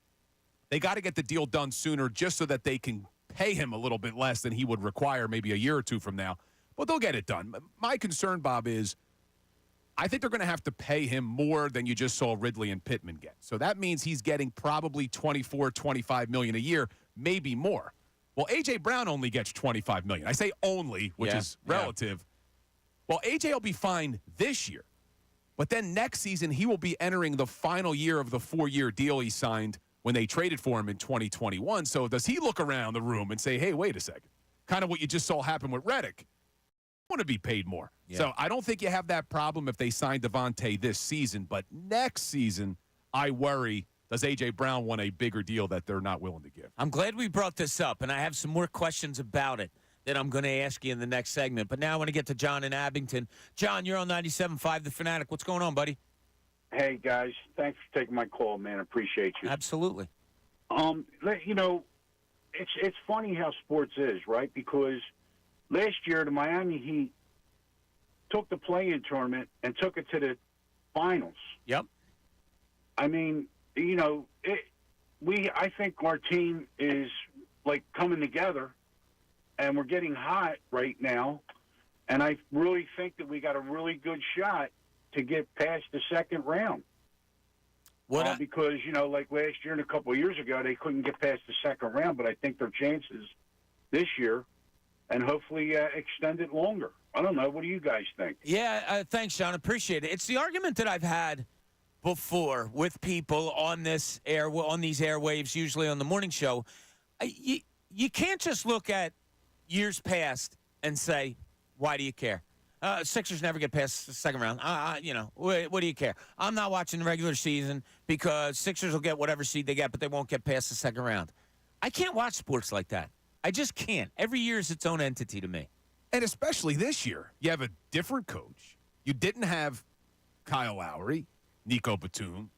they got to get the deal done sooner just so that they can pay him a little bit less than he would require maybe a year or two from now. But they'll get it done. My concern, Bob, is I think they're going to have to pay him more than you just saw Ridley and Pittman get. So that means he's getting probably $24, $25 million a year, maybe more. Well, A.J. Brown only gets $25 million. I say only, which is relative. Well, A.J. will be fine this year. But then next season, he will be entering the final year of the 4-year deal he signed when they traded for him in 2021. So does he look around the room and say, hey, wait a second, kind of what you just saw happen with Reddick? I want to be paid more. Yeah. So I don't think you have that problem if they sign Devontae this season. But next season, I worry, does A.J. Brown want a bigger deal that they're not willing to give? I'm glad we brought this up, and I have some more questions about it that I'm going to ask you in the next segment. But now I want to get to John in Abington. John, you're on 97.5 The Fanatic. What's going on, buddy? Hey, guys. Thanks for taking my call, man. I appreciate you. Absolutely. You know, it's funny how sports is, right? Because last year, the Miami Heat took the play-in tournament and took it to the finals. Yep. I mean, you know, I think our team is, like, coming together, and we're getting hot right now. And I really think that we got a really good shot to get past the second round. Because, you know, like last year and a couple of years ago, they couldn't get past the second round, but I think their chances this year and hopefully extend it longer. I don't know. What do you guys think? Yeah, thanks, Sean. Appreciate it. It's the argument that I've had before with people on these airwaves, usually on the morning show. You can't just look at years past and say, why do you care? Sixers never get past the second round. You know, what do you care? I'm not watching the regular season because Sixers will get whatever seed they get, but they won't get past the second round. I can't watch sports like that. I just can't. Every year is its own entity to me. And especially this year, you have a different coach. You didn't have Kyle Lowry, Nico Batum,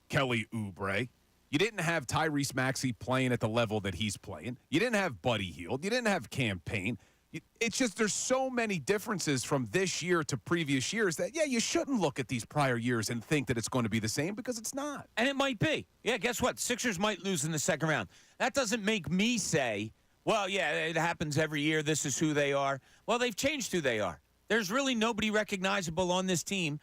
Kelly Oubre. You didn't have Tyrese Maxey playing at the level that he's playing. You didn't have Buddy Hield. You didn't have Cam Payne. It's just there's so many differences from this year to previous years that, yeah, you shouldn't look at these prior years and think that it's going to be the same because it's not. And it might be. Yeah, guess what? Sixers might lose in the second round. That doesn't make me say, well, yeah, it happens every year. This is who they are. Well, they've changed who they are. There's really nobody recognizable on this team,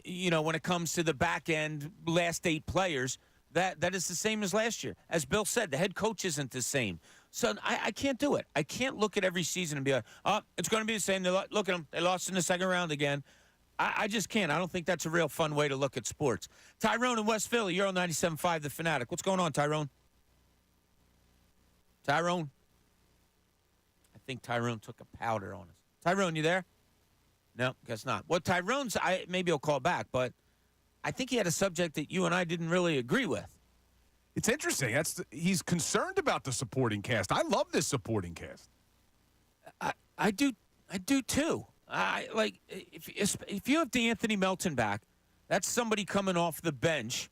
you know, when it comes to the back end, last 8 players. That is the same as last year. As Bill said, the head coach isn't the same. So I can't do it. I can't look at every season and be like, oh, it's going to be the same. Look at them. They lost in the second round again. I just can't. I don't think that's a real fun way to look at sports. Tyrone in West Philly, you're on 97.5 The Fanatic. What's going on, Tyrone? Tyrone? I think Tyrone took a powder on us. Tyrone, you there? No, guess not. Well, Tyrone's, maybe he'll call back, but I think he had a subject that you and I didn't really agree with. It's interesting. He's concerned about the supporting cast. I love this supporting cast. I do too. If you have DeAnthony Melton back, that's somebody coming off the bench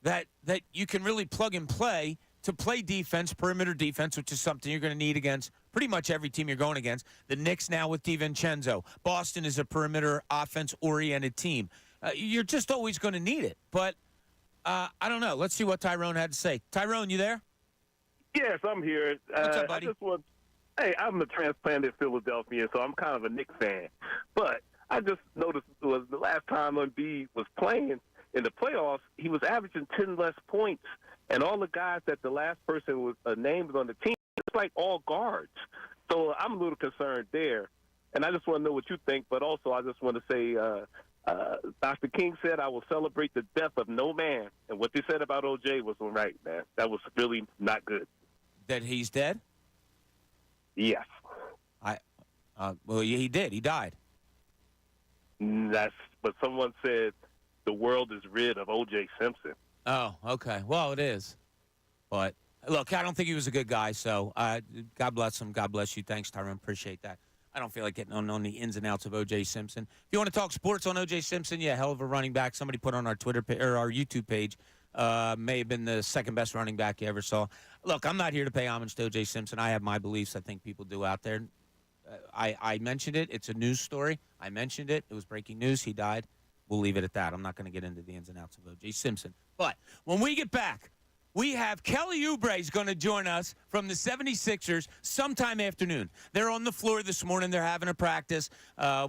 that you can really plug and play to play defense, perimeter defense, which is something you're going to need against pretty much every team you're going against. The Knicks now with DiVincenzo. Boston is a perimeter offense-oriented team. You're just always going to need it. But I don't know. Let's see what Tyrone had to say. Tyrone, you there? Yes, I'm here. What's up, buddy? I'm a transplanted Philadelphian, so I'm kind of a Knicks fan. But I just noticed it was the last time Embiid was playing in the playoffs, he was averaging 10 less points. And all the guys that the last person was named on the team, it's like all guards. So I'm a little concerned there. And I just want to know what you think. But also I just want to say Dr. King said, I will celebrate the death of no man. And what they said about O.J. was right, man. That was really not good. That he's dead? Yes. Well, he did. He died. But someone said the world is rid of O.J. Simpson. Oh, okay. Well, it is. But, look, I don't think he was a good guy, so God bless him. God bless you. Thanks, Tyrone. Appreciate that. I don't feel like getting on the ins and outs of O.J. Simpson. If you want to talk sports on O.J. Simpson, yeah, hell of a running back. Somebody put on our or our YouTube page, may have been the second best running back you ever saw. Look, I'm not here to pay homage to O.J. Simpson. I have my beliefs. I think people do out there. I mentioned it. It's a news story. I mentioned it. It was breaking news. He died. We'll leave it at that. I'm not going to get into the ins and outs of O.J. Simpson. But when we get back, we have Kelly Oubre is going to join us from the 76ers sometime afternoon. They're on the floor this morning. They're having a practice.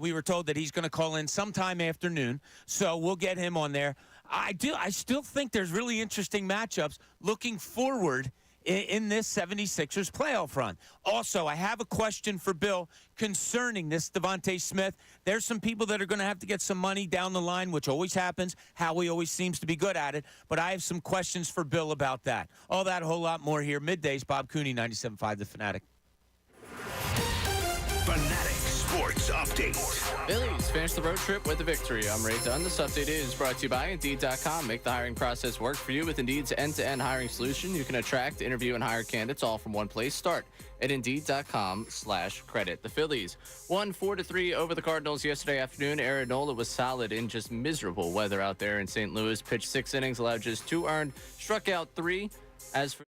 We were told that he's going to call in sometime afternoon, so we'll get him on there. I still think there's really interesting matchups looking forward in this 76ers playoff run. Also, I have a question for Bill concerning this Devontae Smith. There's some people that are going to have to get some money down the line, which always happens. Howie always seems to be good at it. But I have some questions for Bill about that. All that, a whole lot more here. Middays, Bob Cooney, 97.5 The Fanatic. Fanatic Sports Update. Phillies finished the road trip with a victory. I'm Ray Dunn. This update is brought to you by Indeed.com. Make the hiring process work for you with Indeed's end-to-end hiring solution. You can attract, interview, and hire candidates all from one place. Start at Indeed.com/credit. The Phillies won 4-3 over the Cardinals yesterday afternoon. Aaron Nola was solid in just miserable weather out there in St. Louis. Pitched 6 innings, allowed just 2 earned, struck out 3. As for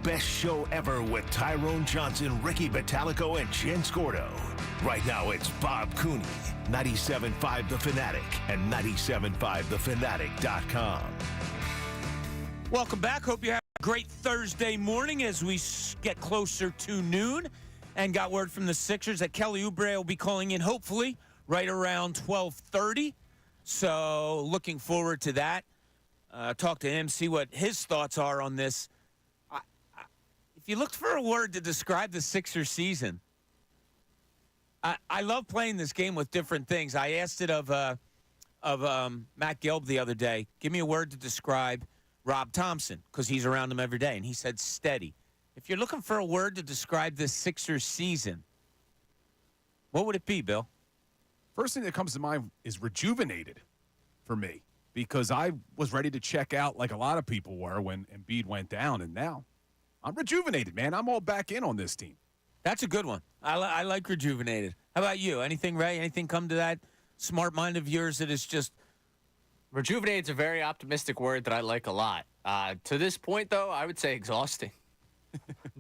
best show ever with Tyrone Johnson, Ricky Batalico, and Jen Scordo. Right now, it's Bob Cooney, 97.5 The Fanatic, and 97.5thefanatic.com. Welcome back. Hope you have a great Thursday morning as we get closer to noon. And got word from the Sixers that Kelly Oubre will be calling in, hopefully, right around 12:30. So looking forward to that. Talk to him, see what his thoughts are on this. If you looked for a word to describe the Sixers season, I love playing this game with different things. I asked it of Matt Gelb the other day. Give me a word to describe Rob Thompson, because he's around him every day, and he said steady. If you're looking for a word to describe this Sixers season, what would it be, Bill? First thing that comes to mind is rejuvenated for me, because I was ready to check out like a lot of people were when Embiid went down, and now I'm rejuvenated, man. I'm all back in on this team. That's a good one. I like rejuvenated. How about you? Anything, Ray? Anything come to that smart mind of yours that is just... Rejuvenated is a very optimistic word that I like a lot. To this point, though, I would say exhausting.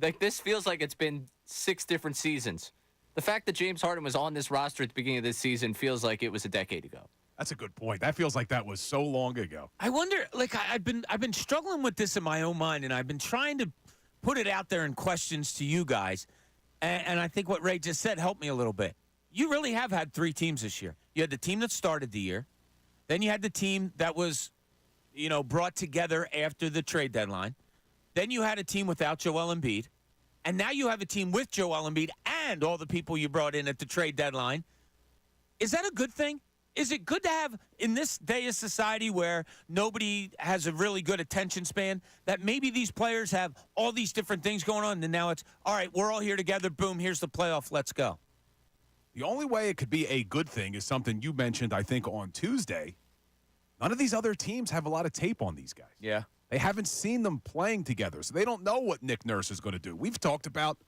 Like, this feels like it's been 6 different seasons. The fact that James Harden was on this roster at the beginning of this season feels like it was a decade ago. That's a good point. That feels like that was so long ago. I wonder, like, I've been struggling with this in my own mind, and I've been trying to put it out there in questions to you guys. And I think what Ray just said helped me a little bit. You really have had 3 teams this year. You had the team that started the year. Then you had the team that was, brought together after the trade deadline. Then you had a team without Joel Embiid. And now you have a team with Joel Embiid and all the people you brought in at the trade deadline. Is that a good thing? Is it good to have, in this day of society where nobody has a really good attention span, that maybe these players have all these different things going on, and now it's, all right, we're all here together, boom, here's the playoff, let's go? The only way it could be a good thing is something you mentioned, I think, on Tuesday. None of these other teams have a lot of tape on these guys. Yeah. They haven't seen them playing together, so they don't know what Nick Nurse is going to do. We've talked about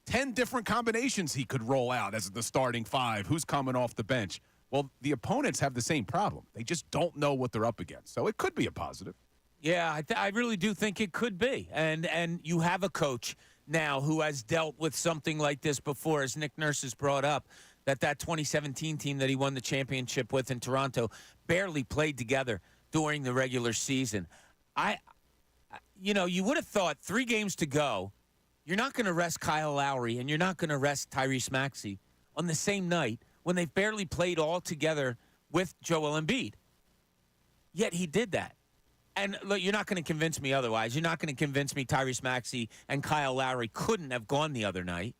10 different combinations he could roll out as the starting 5, who's coming off the bench. Well, the opponents have the same problem. They just don't know what they're up against. So it could be a positive. Yeah, I really do think it could be. And you have a coach now who has dealt with something like this before, as Nick Nurse has brought up, that 2017 team that he won the championship with in Toronto barely played together during the regular season. You would have thought 3 games to go, you're not going to rest Kyle Lowry and you're not going to rest Tyrese Maxey on the same night when they've barely played all together with Joel Embiid. Yet he did that. And look, you're not going to convince me otherwise. You're not going to convince me Tyrese Maxey and Kyle Lowry couldn't have gone the other night.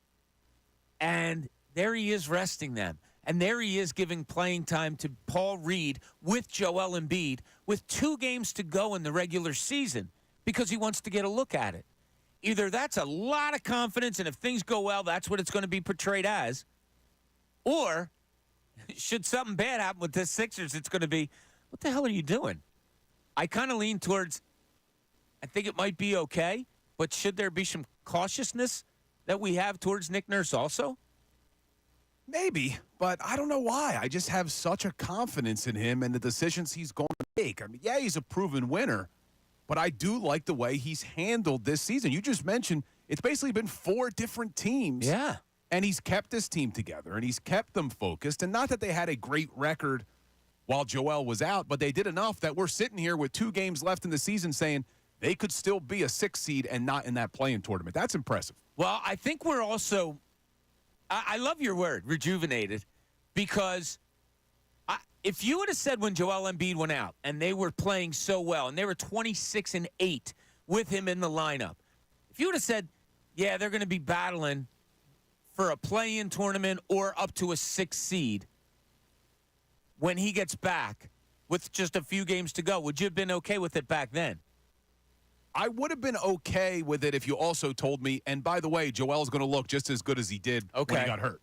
And there he is resting them. And there he is giving playing time to Paul Reed with Joel Embiid with 2 games to go in the regular season because he wants to get a look at it. Either that's a lot of confidence, and if things go well, that's what it's going to be portrayed as. Or, should something bad happen with the Sixers, it's going to be, what the hell are you doing? I kind of lean towards, I think it might be okay, but should there be some cautiousness that we have towards Nick Nurse also? Maybe, but I don't know why. I just have such a confidence in him and the decisions he's going to make. I mean, yeah, he's a proven winner, but I do like the way he's handled this season. You just mentioned it's basically been 4 different teams. Yeah. And he's kept this team together, and he's kept them focused. And not that they had a great record while Joel was out, but they did enough that we're sitting here with 2 games left in the season saying they could still be a 6 seed and not in that play-in tournament. That's impressive. Well, I think we're also – I love your word, rejuvenated, because if you would have said when Joel Embiid went out and they were playing so well and they were 26-8 with him in the lineup, if you would have said, yeah, they're going to be battling for a play-in tournament or up to a 6 seed when he gets back with just a few games to go, would you have been okay with it back then? I would have been okay with it if you also told me, and by the way, Joel's going to look just as good as he did when he got hurt.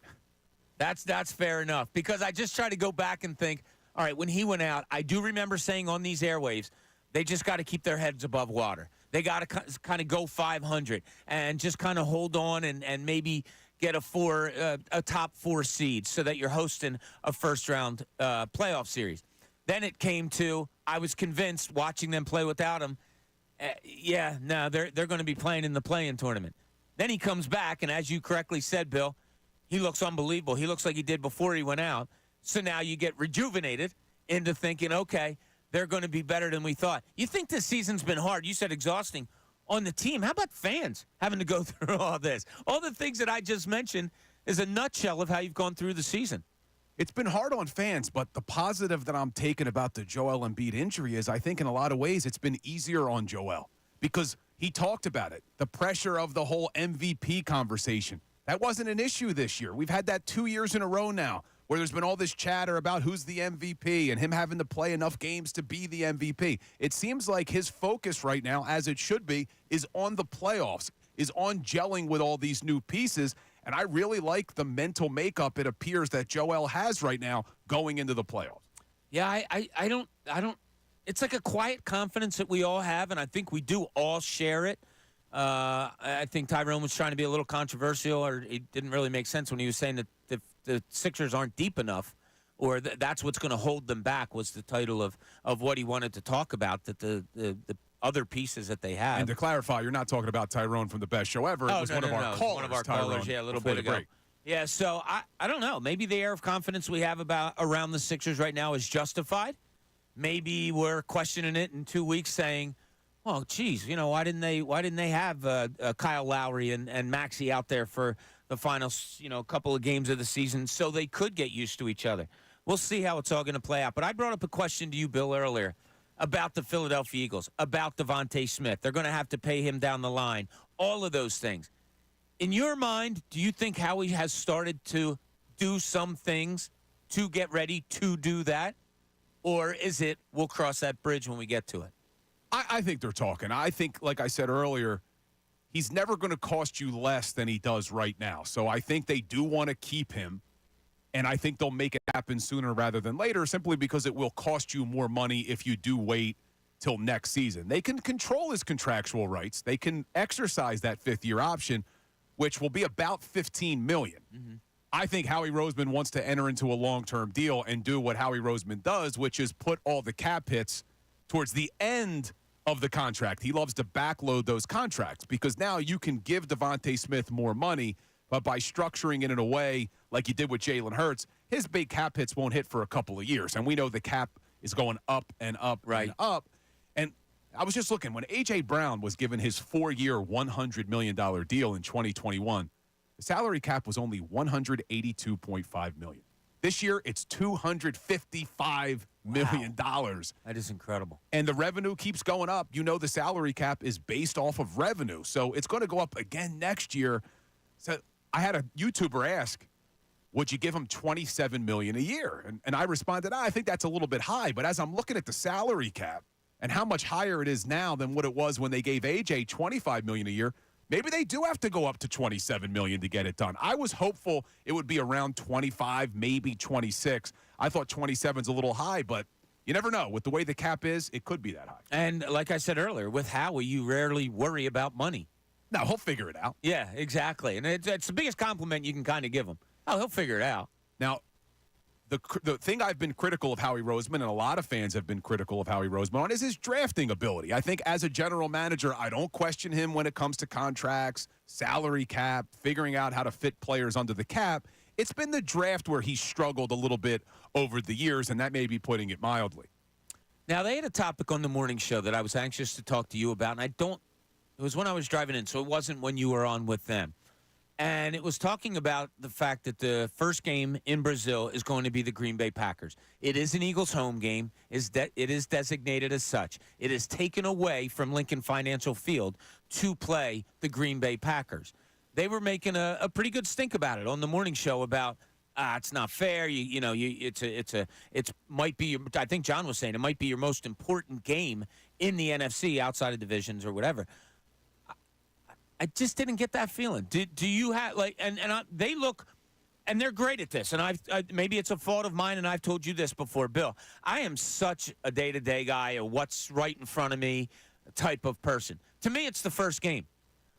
That's fair enough, because I just try to go back and think, all right, when he went out, I do remember saying on these airwaves, they just got to keep their heads above water. They got to kind of go 500 and just kind of hold on and maybe get a top 4 seed so that you're hosting a first-round playoff series. Then it came to, I was convinced, watching them play without him, Yeah, no, they're going to be playing in the play-in tournament. Then he comes back, and as you correctly said, Bill, he looks unbelievable. He looks like he did before he went out. So now you get rejuvenated into thinking, okay, they're going to be better than we thought. You think this season's been hard. You said exhausting on the team. How about fans having to go through all this? All the things that I just mentioned is a nutshell of how you've gone through the season. It's been hard on fans, but the positive that I'm taking about the Joel Embiid injury is I think in a lot of ways it's been easier on Joel because he talked about it. The pressure of the whole MVP conversation. That wasn't an issue this year. We've had that 2 years in a row now where there's been all this chatter about who's the MVP and him having to play enough games to be the MVP. It seems like his focus right now, as it should be, is on the playoffs, is on gelling with all these new pieces. And I really like the mental makeup it appears that Joel has right now going into the playoffs. Yeah, I don't. It's like a quiet confidence that we all have, and I think we do all share it. I think Tyrone was trying to be a little controversial, or it didn't really make sense when he was saying that the Sixers aren't deep enough, or that's what's going to hold them back, was the title of what he wanted to talk about, that the other pieces that they have. And to clarify, you're not talking about Tyrone from the Best Show Ever. It was one of our callers. One of our Tyrone, callers, yeah, a little bit ago. Break. Yeah, so I don't know. Maybe the air of confidence we have around the Sixers right now is justified. Maybe we're questioning it in 2 weeks, saying, "Well, geez, why didn't they have Kyle Lowry and Maxey out there for the final couple of games of the season so they could get used to each other?" We'll see how it's all going to play out. But I brought up a question to you, Bill, earlier about the Philadelphia Eagles, about Devontae Smith. They're going to have to pay him down the line. All of those things. In your mind, do you think Howie has started to do some things to get ready to do that? Or is it, we'll cross that bridge when we get to it? I think they're talking. I think, like I said earlier, he's never going to cost you less than he does right now. So I think they do want to keep him. And I think they'll make it happen sooner rather than later, simply because it will cost you more money if you do wait till next season. They can control his contractual rights. They can exercise that fifth-year option, which will be about $15 million. Mm-hmm. I think Howie Roseman wants to enter into a long-term deal and do what Howie Roseman does, which is put all the cap hits towards the end of the contract. He loves to backload those contracts because now you can give Devontae Smith more money, but by structuring it in a way like you did with Jalen Hurts, his big cap hits won't hit for a couple of years. And we know the cap is going up and up and up. And I was just looking, when A.J. Brown was given his 4-year, $100 million deal in 2021, the salary cap was only $182.5 million. This year, it's $255 million. That is incredible. And the revenue keeps going up. The salary cap is based off of revenue. So it's going to go up again next year. So I had a YouTuber ask, would you give him $27 million a year? And I responded, I think that's a little bit high. But as I'm looking at the salary cap and how much higher it is now than what it was when they gave AJ $25 million a year, maybe they do have to go up to $27 million to get it done. I was hopeful it would be around 25, maybe 26. I thought 27 is a little high, but you never know. With the way the cap is, it could be that high. And like I said earlier, with Howie, you rarely worry about money. No, he'll figure it out. Yeah, exactly. And it's the biggest compliment you can kind of give him. Oh, he'll figure it out. Now, the thing I've been critical of Howie Roseman, and a lot of fans have been critical of Howie Roseman on, is his drafting ability. I think as a general manager, I don't question him when it comes to contracts, salary cap, figuring out how to fit players under the cap. It's been the draft where he's struggled a little bit over the years, and that may be putting it mildly. Now, they had a topic on the morning show that I was anxious to talk to you about, and it was when I was driving in, so it wasn't when you were on with them. And it was talking about the fact that the first game in Brazil is going to be the Green Bay Packers. It is an Eagles home game. It is designated as such. It is taken away from Lincoln Financial Field to play the Green Bay Packers. They were making a pretty good stink about it on the morning show about it's not fair. It might be. I think John was saying it might be your most important game in the NFC outside of divisions or whatever. I just didn't get that feeling. Do you have they look, and they're great at this. And maybe it's a fault of mine, and I've told you this before, Bill. I am such a day-to-day guy, a what's right in front of me type of person. To me, it's the first game.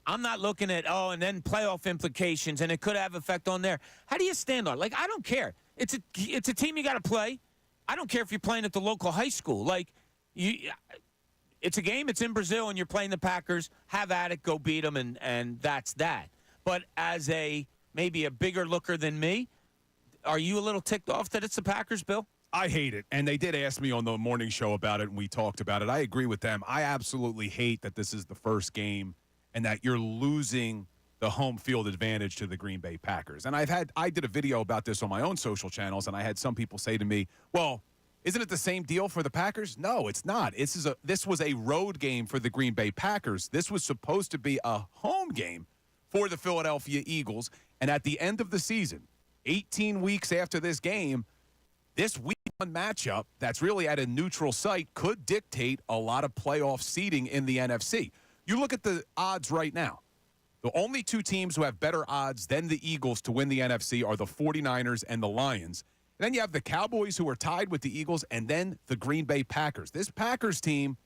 I'm not looking at and then playoff implications, and it could have effect on there. How do you stand on it? I don't care. It's a team you got to play. I don't care if you're playing at the local high school. it's a game. It's in Brazil, and you're playing the Packers. Have at it. Go beat them, and that's that. But as maybe a bigger looker than me, are you a little ticked off that it's the Packers, Bill? I hate it. And they did ask me on the morning show about it, and we talked about it. I agree with them. I absolutely hate that this is the first game and that you're losing the home field advantage to the Green Bay Packers. And I did a video about this on my own social channels, and I had some people say to me, well, isn't it the same deal for the Packers? No, it's not. This was a road game for the Green Bay Packers. This was supposed to be a home game for the Philadelphia Eagles. And at the end of the season, 18 weeks after this game, this week one matchup that's really at a neutral site could dictate a lot of playoff seeding in the NFC. You look at the odds right now. The only two teams who have better odds than the Eagles to win the NFC are the 49ers and the Lions. And then you have the Cowboys, who are tied with the Eagles, and then the Green Bay Packers. This Packers team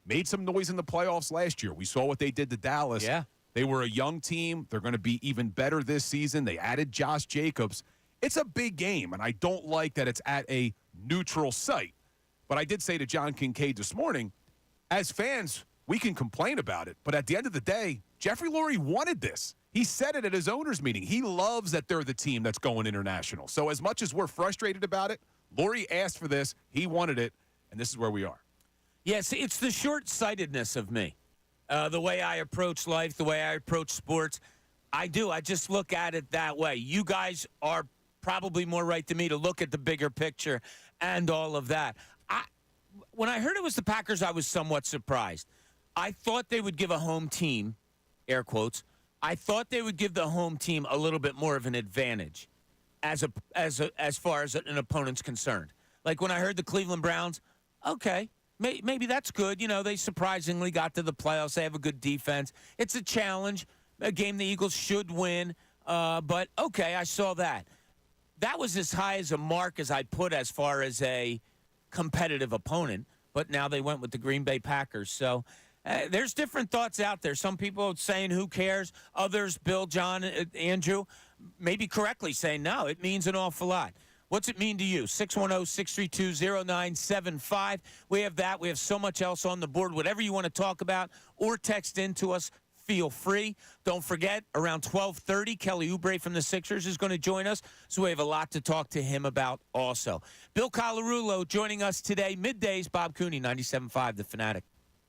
made some noise in the playoffs last year. We saw what they did to Dallas. Yeah. They were a young team. They're going to be even better this season. They added Josh Jacobs. It's a big game, and I don't like that it's at a neutral site. But I did say to John Kincade this morning, as fans, we can complain about it. But at the end of the day, Jeffrey Lurie wanted this. He said it at his owners' meeting. He loves that they're the team that's going international. So as much as we're frustrated about it, Lurie asked for this. He wanted it, and this is where we are. Yes, it's the short-sightedness of me. The way I approach life, the way I approach sports. I do. I just look at it that way. You guys are probably more right than me to look at the bigger picture and all of that. When I heard it was the Packers, I was somewhat surprised. I thought they would give a home team, air quotes, I thought they would give the home team a little bit more of an advantage as far as an opponent's concerned. Like when I heard the Cleveland Browns, okay, maybe that's good. You know, they surprisingly got to the playoffs. They have a good defense. It's a challenge, a game the Eagles should win. But, okay, I saw that. That was as high as a mark as I put as far as a competitive opponent. But now they went with the Green Bay Packers. So there's different thoughts out there. Some people saying, who cares? Others, Bill, John, Andrew, maybe correctly saying, no, it means an awful lot. What's it mean to you? 610-632-0975. We have that. We have so much else on the board. Whatever you want to talk about or text in to us, feel free. Don't forget, around 12:30, Kelly Oubre from the Sixers is going to join us, so we have a lot to talk to him about also. Bill Colarulo joining us today, middays, Bob Cooney, 97.5, The Fanatic.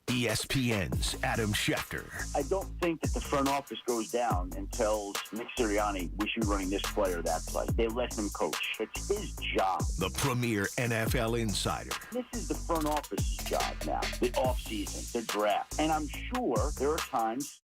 ESPN's Adam Schefter. I don't think that the front office goes down and tells Nick Sirianni, we should be running this play or that play. They let him coach. It's his job. The premier NFL insider. This is the front office's job now, the offseason, the draft. And I'm sure there are times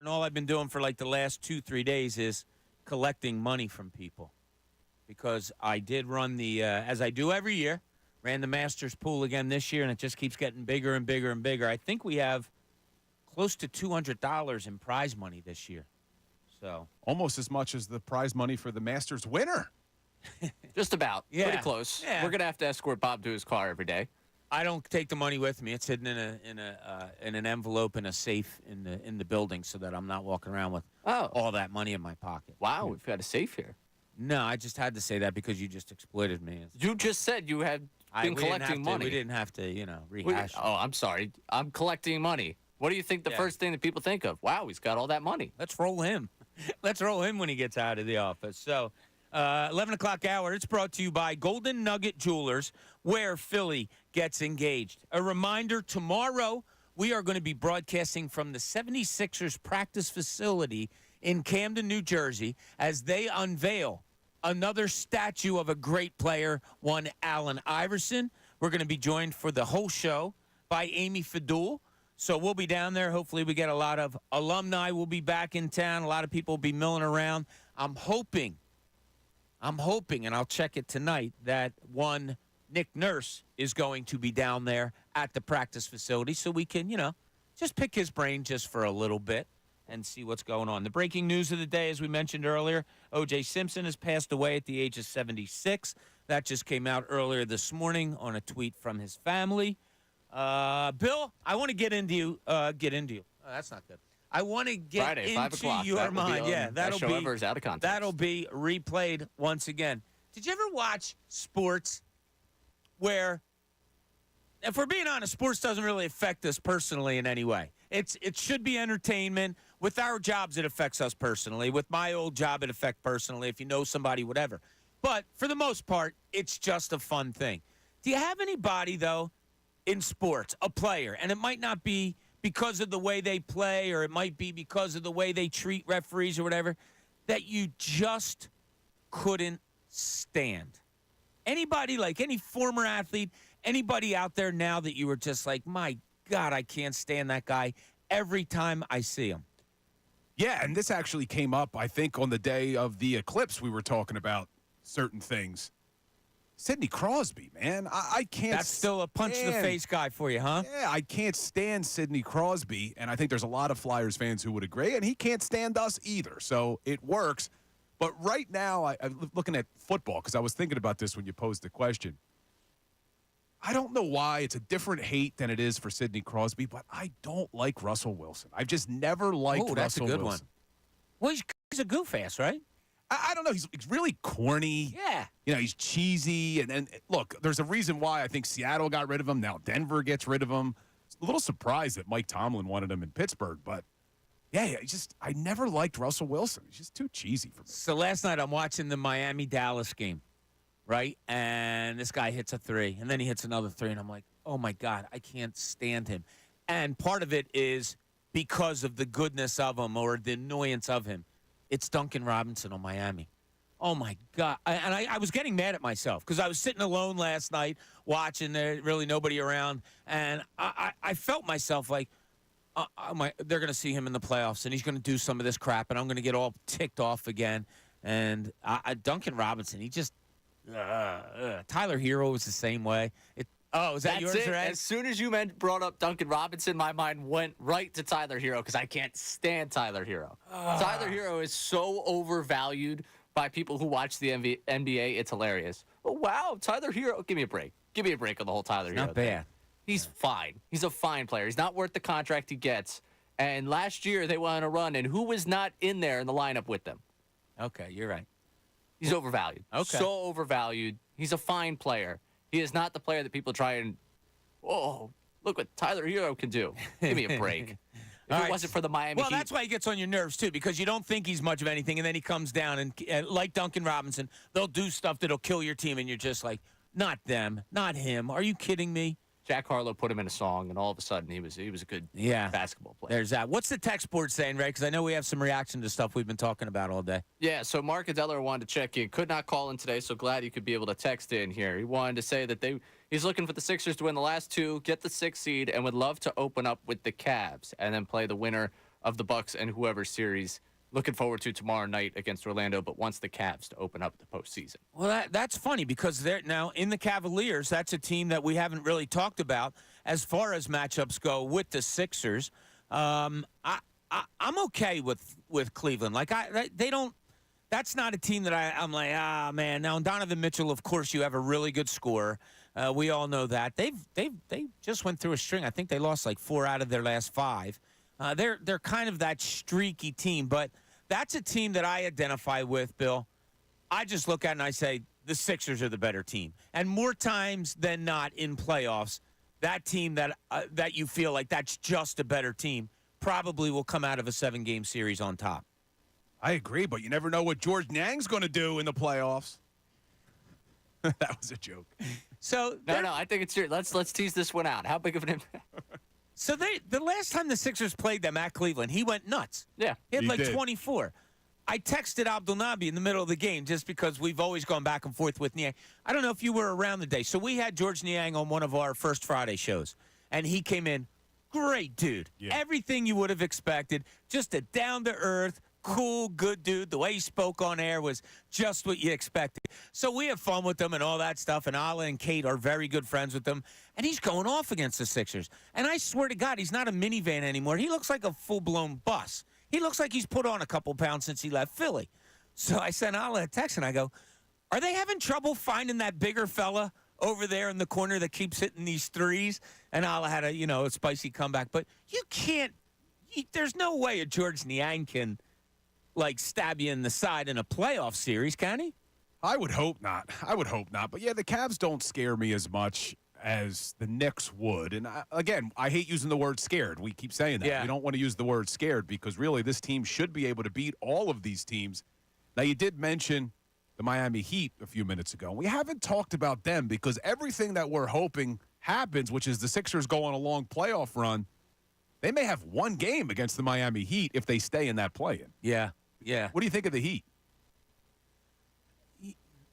all I've been doing for like the last 2-3 days is collecting money from people. Because I did run the, as I do every year, ran the Masters pool again this year, and it just keeps getting bigger and bigger and bigger. I think we have close to $200 in prize money this year. So almost as much as the prize money for the Masters winner. Just about. Yeah. Pretty close. Yeah. We're going to have to escort Bob to his car every day. I don't take the money with me. It's hidden in an envelope in a safe in the building, so that I'm not walking around with all that money in my pocket. Wow, we've got a safe here. No, I just had to say that because you just exploited me. You just said you had been collecting money. We didn't have to, rehash. I'm sorry. I'm collecting money. What do you think the first thing that people think of? Wow, he's got all that money. Let's roll him. Let's roll him when he gets out of the office. So, 11 o'clock hour, it's brought to you by Golden Nugget Jewelers, where Philly gets engaged. A reminder, tomorrow we are going to be broadcasting from the 76ers practice facility in Camden, New Jersey, as they unveil another statue of a great player, one Allen Iverson. We're going to be joined for the whole show by Amy Fadul. So we'll be down there. Hopefully we get a lot of alumni will be back in town. A lot of people will be milling around. I'm hoping, and I'll check it tonight, that one Nick Nurse is going to be down there at the practice facility so we can, just pick his brain just for a little bit and see what's going on. The breaking news of the day, as we mentioned earlier, O.J. Simpson has passed away at the age of 76. That just came out earlier this morning on a tweet from his family. Bill, I want to get into you. Oh, that's not good. I want to get Friday, 5 into o'clock. your mind. Yeah, that'll be is out of context. That'll be replayed once again. Did you ever watch sports where, if we're being honest, sports doesn't really affect us personally in any way? It should be entertainment. With our jobs, it affects us personally. With my old job, it affects personally. If you know somebody, whatever. But for the most part, it's just a fun thing. Do you have anybody, though, in sports, a player, and it might not be because of the way they play, or it might be because of the way they treat referees or whatever, that you just couldn't stand? Anybody, like any former athlete, anybody out there now that you were just like, my God, I can't stand that guy every time I see him? Yeah, and this actually came up, I think, on the day of the eclipse. We were talking about certain things. Sidney Crosby, man. I can't. That's still a punch-in-the-face guy for you, huh? Yeah, I can't stand Sidney Crosby, and I think there's a lot of Flyers fans who would agree, and he can't stand us either, so it works. But right now, I'm looking at football, because I was thinking about this when you posed the question. I don't know why it's a different hate than it is for Sidney Crosby, but I don't like Russell Wilson. I've just never liked Russell Wilson. That's a good one. Well, he's a goof-ass, right? I don't know. He's really corny. Yeah. He's cheesy. And look, there's a reason why I think Seattle got rid of him. Now Denver gets rid of him. A little surprised that Mike Tomlin wanted him in Pittsburgh. But, yeah, I never liked Russell Wilson. He's just too cheesy for me. So last night I'm watching the Miami-Dallas game, right? And this guy hits a three, and then he hits another three, and I'm like, oh, my God, I can't stand him. And part of it is because of the goodness of him or the annoyance of him. It's Duncan Robinson on Miami. Oh, my God. I was getting mad at myself because I was sitting alone last night watching. There really nobody around. And I felt myself like, they're going to see him in the playoffs, and he's going to do some of this crap, and I'm going to get all ticked off again. And Duncan Robinson, he just Tyler Hero was the same way. Is that yours, right? As soon as you brought up Duncan Robinson, my mind went right to Tyler Hero because I can't stand Tyler Hero. Tyler Hero is so overvalued by people who watch the NBA. It's hilarious. Oh, wow, Tyler Hero. Give me a break. Give me a break on the whole Tyler Hero Not bad. thing. He's fine. He's a fine player. He's not worth the contract he gets. And last year they went on a run, and who was not in there in the lineup with them? Okay, you're right. He's overvalued. Okay. So overvalued. He's a fine player. He is not the player that people try and, look what Tyler Hero can do. Give me a break. If it wasn't for the Miami Heat. That's why he gets on your nerves, too, because you don't think he's much of anything, and then he comes down, and like Duncan Robinson, they'll do stuff that'll kill your team, and you're just like, not them, not him. Are you kidding me? Jack Harlow put him in a song, and all of a sudden he was a good basketball player. There's that. What's the text board saying, Ray? Because I know we have some reaction to stuff we've been talking about all day. Yeah, so Mark Adeller wanted to check in. Could not call in today, so glad he could be able to text in here. He wanted to say that he's looking for the Sixers to win the last two, get the 6th seed, and would love to open up with the Cavs and then play the winner of the Bucks and whoever series. Looking forward to tomorrow night against Orlando, but wants the Cavs to open up the postseason. Well, that's funny because they're now in the Cavaliers. That's a team that we haven't really talked about as far as matchups go with the Sixers. I'm okay with Cleveland. Like they don't. That's not a team that I'm like, man. Now Donovan Mitchell, of course, you have a really good scorer. We all know that. They just went through a string. I think they lost like 4 out of their last 5. They're kind of that streaky team, but that's a team that I identify with, Bill. I just look at it and I say the Sixers are the better team. And more times than not in playoffs, that team that you feel like that's just a better team probably will come out of a 7-game series on top. I agree, but you never know what George Niang's going to do in the playoffs. That was a joke. So no, I think it's serious. Let's tease this one out. How big of an impact? So the last time the Sixers played them at Cleveland, he went nuts. Yeah. He had like 24. I texted Abdelnaby in the middle of the game just because we've always gone back and forth with Niang. I don't know if you were around the day. So we had George Niang on one of our First Friday shows, and he came in, great dude. Yeah. Everything you would have expected, just a down-to-earth, cool, good dude. The way he spoke on air was just what you expected. So we have fun with him and all that stuff, and Ala and Kate are very good friends with him, and he's going off against the Sixers. And I swear to God, he's not a minivan anymore. He looks like a full-blown bus. He looks like he's put on a couple pounds since he left Philly. So I sent Ala a text, and I go, are they having trouble finding that bigger fella over there in the corner that keeps hitting these threes? And Ala had a spicy comeback. But you can't – there's no way a George Niang can – like stab you in the side in a playoff series, can he? I would hope not. But, yeah, the Cavs don't scare me as much as the Knicks would. And, again, I hate using the word scared. We keep saying that. Yeah. We don't want to use the word scared because, really, this team should be able to beat all of these teams. Now, you did mention the Miami Heat a few minutes ago. We haven't talked about them because everything that we're hoping happens, which is the Sixers go on a long playoff run, they may have one game against the Miami Heat if they stay in that play-in. Yeah. Yeah. What do you think of the Heat?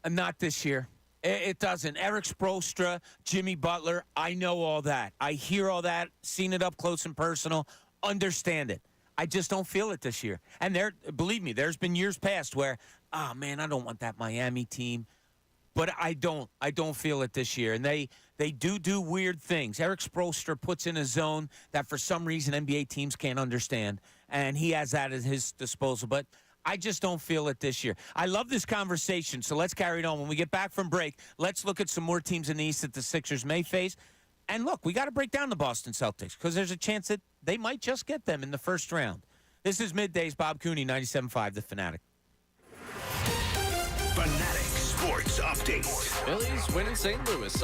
Not this year. It doesn't. Eric Spoelstra, Jimmy Butler, I know all that. I hear all that, seen it up close and personal, understand it. I just don't feel it this year. And believe me, there's been years past where, man, I don't want that Miami team. But I don't feel it this year. And they do weird things. Eric Spoelstra puts in a zone that for some reason NBA teams can't understand. And he has that at his disposal. But I just don't feel it this year. I love this conversation, so let's carry it on. When we get back from break, let's look at some more teams in the East that the Sixers may face. And look, we got to break down the Boston Celtics because there's a chance that they might just get them in the first round. This is Middays, Bob Cooney, 97.5 The Fanatic. Fanatic Sports Update. Phillies win in St. Louis.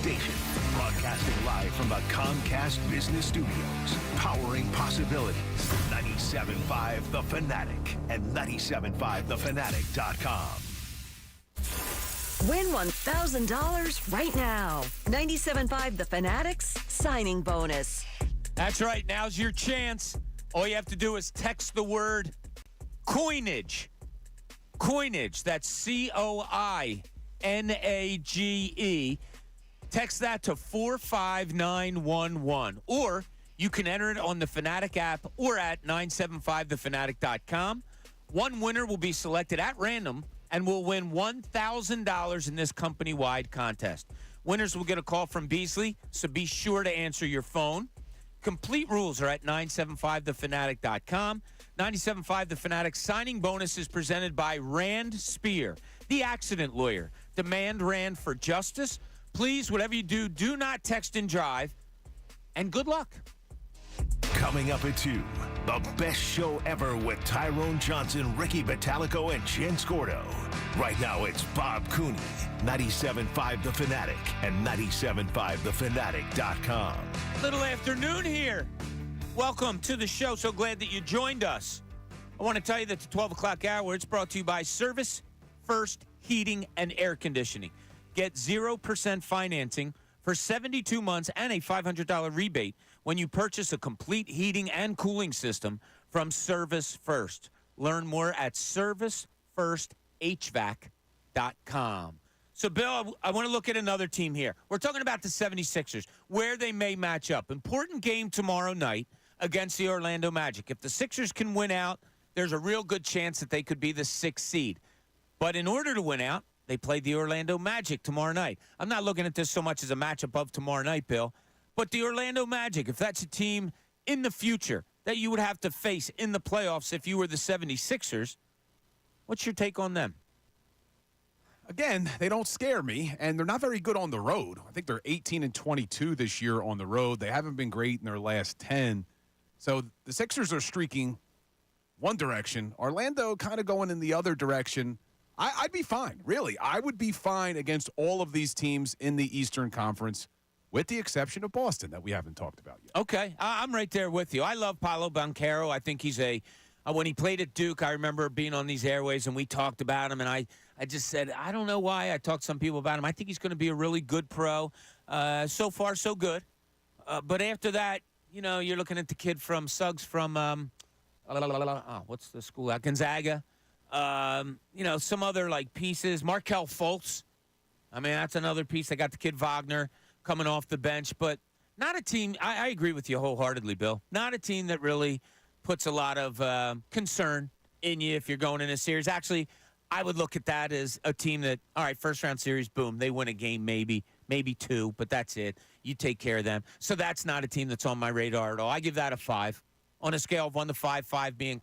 Station. Broadcasting live from the Comcast Business Studios. Powering possibilities. 97.5 The Fanatic and 97.5thefanatic.com. Win $1,000 right now. 97.5 The Fanatic's signing bonus. That's right. Now's your chance. All you have to do is text the word coinage. Coinage. That's COINAGE. Text that to 45911. Or you can enter it on the Fanatic app or at 975thefanatic.com. One winner will be selected at random and will win $1,000 in this company-wide contest. Winners will get a call from Beasley, so be sure to answer your phone. Complete rules are at 975thefanatic.com. 97.5 The Fanatic signing bonus is presented by Rand Spear, the accident lawyer. Demand Rand for justice. Please, whatever you do, do not text and drive. And good luck. Coming up at 2, the best show ever with Tyrone Johnson, Ricky Batalico, and Jen Scordo. Right now, it's Bob Cooney, 97.5 The Fanatic and 97.5thefanatic.com. Little afternoon here. Welcome to the show. So glad that you joined us. I want to tell you that the 12 o'clock hour, it's brought to you by Service First Heating and Air Conditioning. Get 0% financing for 72 months and a $500 rebate when you purchase a complete heating and cooling system from Service First. Learn more at servicefirsthvac.com. So, Bill, I want to look at another team here. We're talking about the 76ers, where they may match up. Important game tomorrow night against the Orlando Magic. If the Sixers can win out, there's a real good chance that they could be the 6th seed. But in order to win out, they played the Orlando Magic tomorrow night. I'm not looking at this so much as a matchup of tomorrow night, Bill. But the Orlando Magic, if that's a team in the future that you would have to face in the playoffs if you were the 76ers, what's your take on them? Again, they don't scare me, and they're not very good on the road. I think they're 18-22 this year on the road. They haven't been great in their last 10. So the Sixers are streaking one direction. Orlando kind of going in the other direction. I'd be fine, really. I would be fine against all of these teams in the Eastern Conference, with the exception of Boston that we haven't talked about yet. Okay, I'm right there with you. I love Paolo Banchero. I think he's when he played at Duke, I remember being on these airways and we talked about him, and I just said, I don't know why. I talked to some people about him. I think he's going to be a really good pro. So far, so good. But after that, you know, you're looking at the kid from Suggs from, what's the school? Gonzaga. You know, some other, like, pieces. Markelle Fultz. I mean, that's another piece. They got the kid Wagner coming off the bench. But not a team. I agree with you wholeheartedly, Bill. Not a team that really puts a lot of concern in you if you're going in a series. Actually, I would look at that as a team that, all right, first-round series, boom, they win a game maybe two, but that's it. You take care of them. So that's not a team that's on my radar at all. I give that a 5. On a scale of 1 to 5, 5 being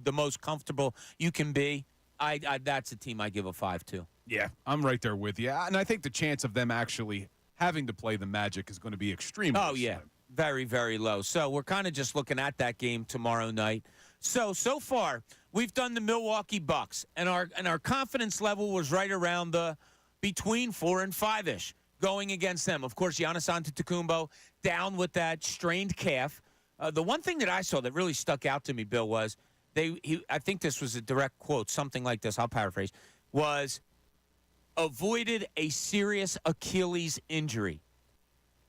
the most comfortable you can be, that's a team I give a 5 to. Yeah, I'm right there with you. And I think the chance of them actually having to play the Magic is going to be extremely yeah. slim. Very, very low. So we're kind of just looking at that game tomorrow night. So far, we've done the Milwaukee Bucks, and our confidence level was right around between 4 and 5-ish going against them. Of course, Giannis Antetokounmpo down with that strained calf. The one thing that I saw that really stuck out to me, Bill, was I think this was a direct quote, something like this, I'll paraphrase, was avoided a serious Achilles injury.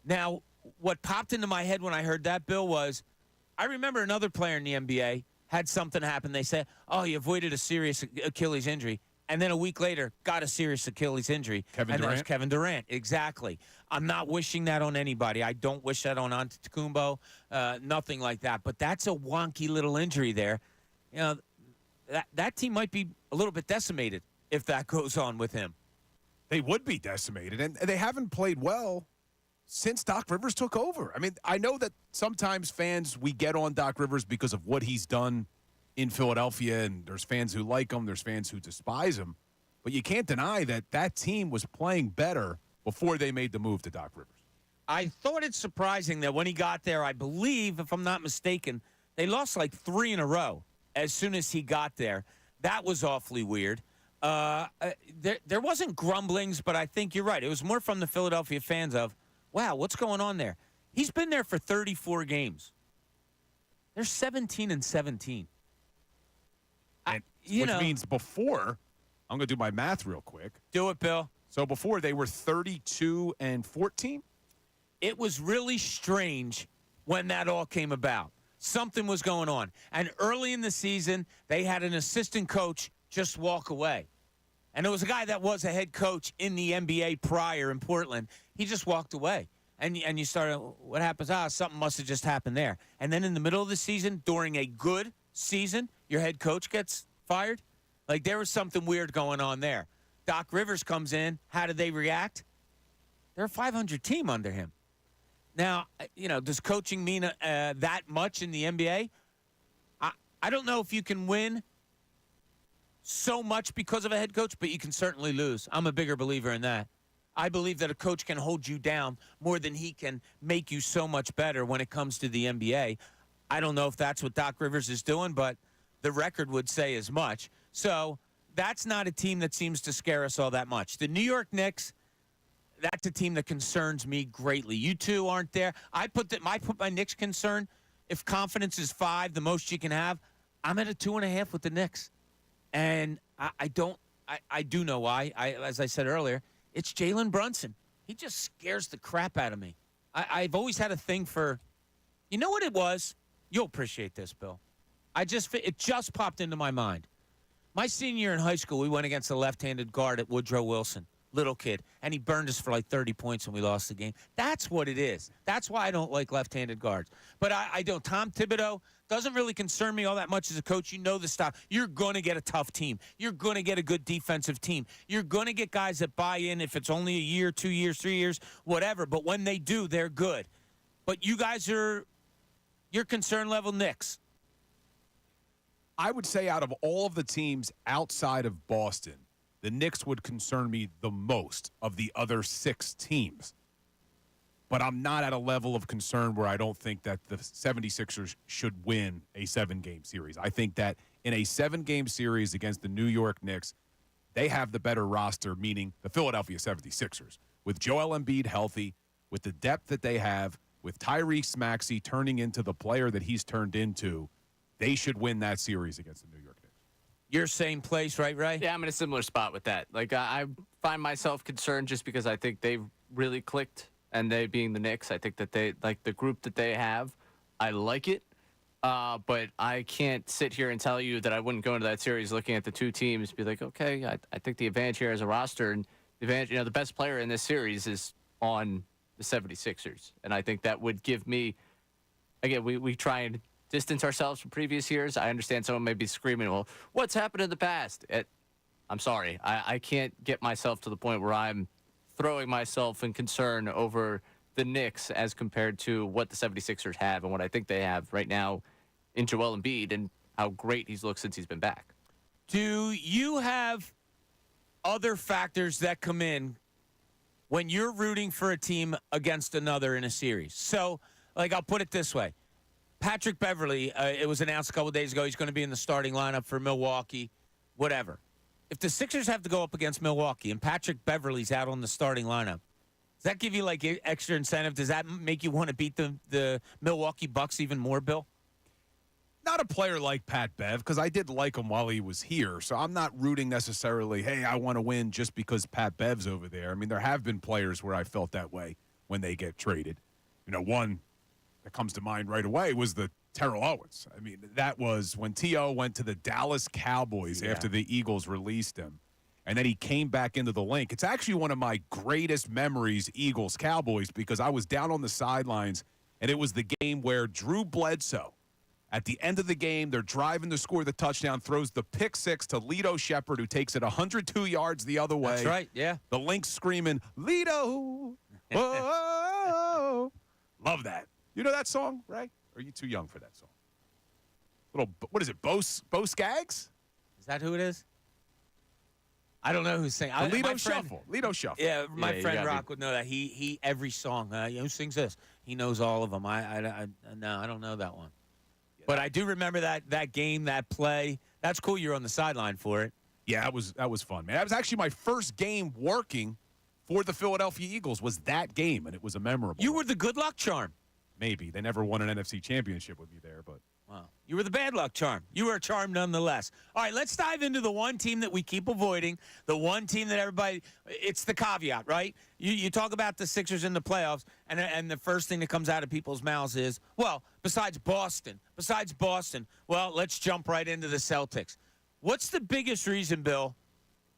Now, what popped into my head when I heard that, Bill, was I remember another player in the NBA had something happen. They said, oh, he avoided a serious Achilles injury. And then a week later, got a serious Achilles injury. Kevin Durant? That was Kevin Durant, exactly. I'm not wishing that on anybody. I don't wish that on Antetokounmpo, nothing like that. But that's a wonky little injury there. You know, that team might be a little bit decimated if that goes on with him. They would be decimated, and they haven't played well since Doc Rivers took over. I mean, I know that sometimes fans, we get on Doc Rivers because of what he's done in Philadelphia, and there's fans who like him, there's fans who despise him. But you can't deny that team was playing better before they made the move to Doc Rivers. I thought it surprising that when he got there, I believe, if I'm not mistaken, they lost like 3 in a row as soon as he got there. That was awfully weird. There wasn't grumblings, but I think you're right. It was more from the Philadelphia fans of, wow, what's going on there? He's been there for 34 games. They're 17-17. Which means before, I'm going to do my math real quick. Do it, Bill. So before they were 32-14? It was really strange when that all came about. Something was going on. And early in the season, they had an assistant coach just walk away. And it was a guy that was a head coach in the NBA prior in Portland. He just walked away. And you started, what happens? Something must have just happened there. And then in the middle of the season, during a good season, your head coach gets fired. Like, there was something weird going on there. Doc Rivers comes in. How did they react? They're a 500 team under him. Now, does coaching mean that much in the NBA? I don't know if you can win so much because of a head coach, but you can certainly lose. I'm a bigger believer in that. I believe that a coach can hold you down more than he can make you so much better when it comes to the NBA. I don't know if that's what Doc Rivers is doing, but the record would say as much. So that's not a team that seems to scare us all that much. The New York Knicks, that's a team that concerns me greatly. You two aren't there. I put my Knicks concern, if confidence is 5, the most you can have, I'm at a 2.5 with the Knicks. And I do know why. As I said earlier, it's Jalen Brunson. He just scares the crap out of me. I've always had a thing for, you know what it was? You'll appreciate this, Bill. It just popped into my mind. My senior year in high school, we went against a left-handed guard at Woodrow Wilson, little kid, and he burned us for like 30 points when we lost the game. That's what it is. That's why I don't like left-handed guards. But I don't. Tom Thibodeau doesn't really concern me all that much as a coach. You know the style. You're going to get a tough team. You're going to get a good defensive team. You're going to get guys that buy in if it's only a year, 2 years, 3 years, whatever. But when they do, they're good. But you guys are your concern level Knicks. I would say out of all of the teams outside of Boston, the Knicks would concern me the most of the other 6 teams. But I'm not at a level of concern where I don't think that the 76ers should win a 7-game series. I think that in a 7-game series against the New York Knicks, they have the better roster, meaning the Philadelphia 76ers. With Joel Embiid healthy, with the depth that they have, with Tyrese Maxey turning into the player that he's turned into, they should win that series against the New York Knicks. You're same place, right, Ray? Yeah, I'm in a similar spot with that. Like, I find myself concerned just because I think they've really clicked, and they being the Knicks, I think that they, like the group that they have, I like it. But I can't sit here and tell you that I wouldn't go into that series looking at the two teams and be like, okay, I think the advantage here as a roster, and the advantage, the best player in this series is on the 76ers. And I think that would give me, again, we try and distance ourselves from previous years. I understand someone may be screaming, well, what's happened in the past? I'm sorry. I can't get myself to the point where I'm throwing myself in concern over the Knicks as compared to what the 76ers have and what I think they have right now in Joel Embiid and how great he's looked since he's been back. Do you have other factors that come in when you're rooting for a team against another in a series? So, like, I'll put it this way. Patrick Beverley, it was announced a couple of days ago, he's going to be in the starting lineup for Milwaukee, whatever. If the Sixers have to go up against Milwaukee and Patrick Beverley's out on the starting lineup, does that give you, like, extra incentive? Does that make you want to beat the Milwaukee Bucks even more, Bill? Not a player like Pat Bev, because I did like him while he was here, so I'm not rooting necessarily, hey, I want to win just because Pat Bev's over there. I mean, there have been players where I felt that way when they get traded. One that comes to mind right away was the Terrell Owens. I mean, that was when T.O. went to the Dallas Cowboys after the Eagles released him, and then he came back into the link. It's actually one of my greatest memories, Eagles-Cowboys, because I was down on the sidelines, and it was the game where Drew Bledsoe, at the end of the game, they're driving to score the touchdown, throws the pick six to Lito Shepherd, who takes it 102 yards the other way. That's right, yeah. The Lynx screaming, Lito! Whoa! Love that. You know that song, Ray? Or are you too young for that song? What is it, Bo Skaggs? Is that who it is? I don't know who's singing. Lito Shuffle. Lito Shuffle. Yeah, my friend Rock would know that. He every song. Who sings this? He knows all of them. No, I don't know that one. But I do remember that game, that play. That's cool. You're on the sideline for it. Yeah, that was fun, man. That was actually my first game working for the Philadelphia Eagles was that game, and it was a memorable You one. were the good luck charm. Maybe. They never won an NFC championship with me there, but. Wow. You were the bad luck charm. You were a charm nonetheless. All right, let's dive into the one team that we keep avoiding, the one team that everybody – it's the caveat, right? You talk about the Sixers in the playoffs, and the first thing that comes out of people's mouths is, well, besides Boston, well, let's jump right into the Celtics. What's the biggest reason, Bill,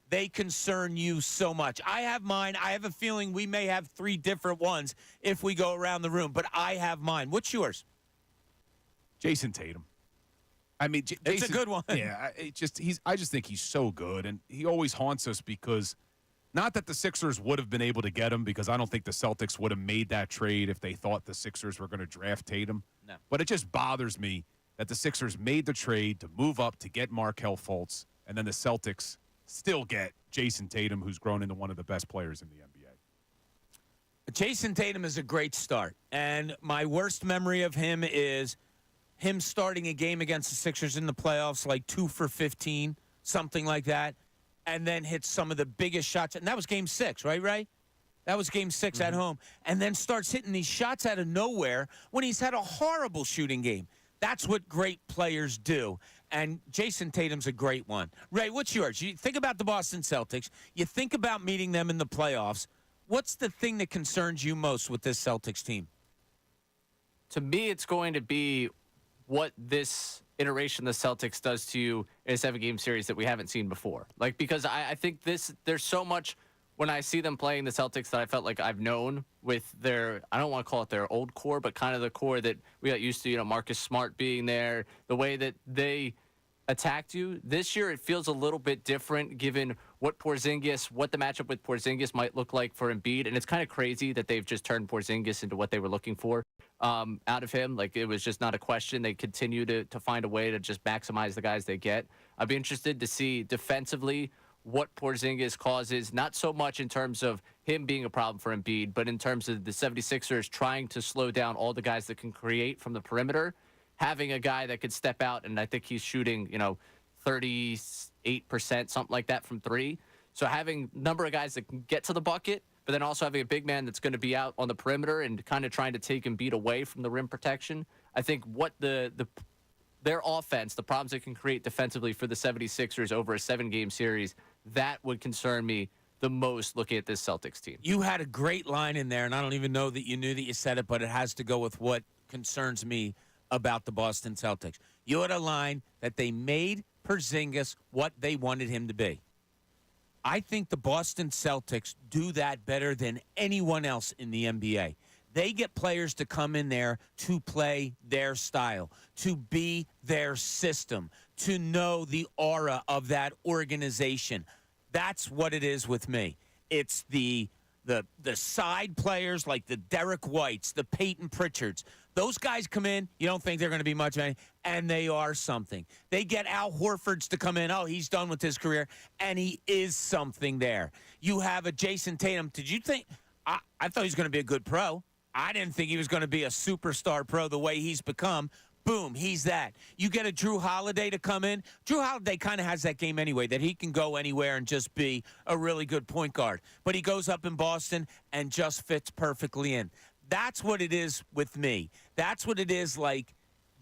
they concern you so much? I have mine. I have a feeling we may have three different ones if we go around the room, but I have mine. What's yours? Jason Tatum. I mean, Jason, it's a good one. Yeah, I just think he's so good, and he always haunts us because not that the Sixers would have been able to get him, because I don't think the Celtics would have made that trade if they thought the Sixers were going to draft Tatum. No. But it just bothers me that the Sixers made the trade to move up to get Markelle Fultz, and then the Celtics still get Jason Tatum, who's grown into one of the best players in the NBA. Jason Tatum is a great start, and my worst memory of him is him starting a game against the Sixers in the playoffs, like 2 for 15, something like that, and then hits some of the biggest shots. And that was game 6, right, Ray? That was game 6 at home. And then starts hitting these shots out of nowhere when he's had a horrible shooting game. That's what great players do. And Jason Tatum's a great one. Ray, what's yours? You think about the Boston Celtics. You think about meeting them in the playoffs. What's the thing that concerns you most with this Celtics team? To me, it's going to be what this iteration of the Celtics does to you in a 7-game series that we haven't seen before. Like, because I think there's so much when I see them playing the Celtics that I felt like I've known with their, I don't want to call it their old core, but kind of the core that we got used to, you know, Marcus Smart being there, the way that they attacked you. This year, it feels a little bit different given what the matchup with Porzingis might look like for Embiid. And it's kind of crazy that they've just turned Porzingis into what they were looking for out of him. Like, it was just not a question. They continue to find a way to just maximize the guys they get. I'd be interested to see defensively what Porzingis causes, not so much in terms of him being a problem for Embiid, but in terms of the 76ers trying to slow down all the guys that can create from the perimeter, having a guy that could step out, and I think he's shooting, 38%, something like that from 3. So having a number of guys that can get to the bucket, but then also having a big man that's going to be out on the perimeter and kind of trying to take Embiid away from the rim protection. I think what their offense, the problems it can create defensively for the 76ers over a 7-game series, that would concern me the most looking at this Celtics team. You had a great line in there, and I don't even know that you knew that you said it, but it has to go with what concerns me about the Boston Celtics. You had a line that they made Porzingis what they wanted him to be. I think the Boston Celtics do that better than anyone else in the NBA. They get players to come in there to play their style, to be their system, to know the aura of that organization. That's what it is with me. It's the side players like the Derek Whites, the Peyton Pritchards. Those guys come in, you don't think they're going to be much of anything, and they are something. They get Al Horford's to come in, oh, he's done with his career, and he is something there. You have a Jason Tatum. Did you think – I thought he was going to be a good pro. I didn't think he was going to be a superstar pro the way he's become. Boom, he's that. You get a Drew Holiday to come in. Drew Holiday kind of has that game anyway, that he can go anywhere and just be a really good point guard. But he goes up in Boston and just fits perfectly in. That's what it is with me. That's what it is like.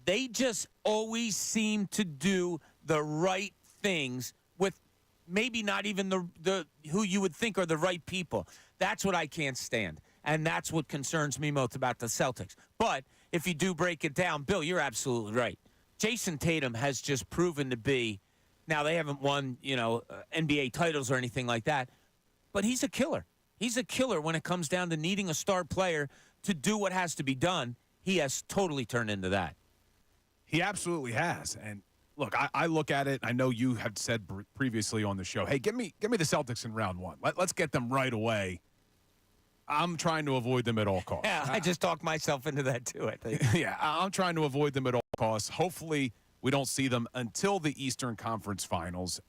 They just always seem to do the right things with maybe not even the who you would think are the right people. That's what I can't stand. And that's what concerns me most about the Celtics. But if you do break it down, Bill, you're absolutely right. Jason Tatum has just proven to be, now they haven't won, NBA titles or anything like that, but he's a killer. He's a killer when it comes down to needing a star player to do what has to be done. He has totally turned into that. He absolutely has. And look, I look at it. I know you have said previously on the show, hey, give me the Celtics in round 1. Let's get them right away. I'm trying to avoid them at all costs. Yeah, I just talked myself into that too, I think. Yeah, I'm trying to avoid them at all costs. Hopefully, we don't see them until the Eastern Conference Finals.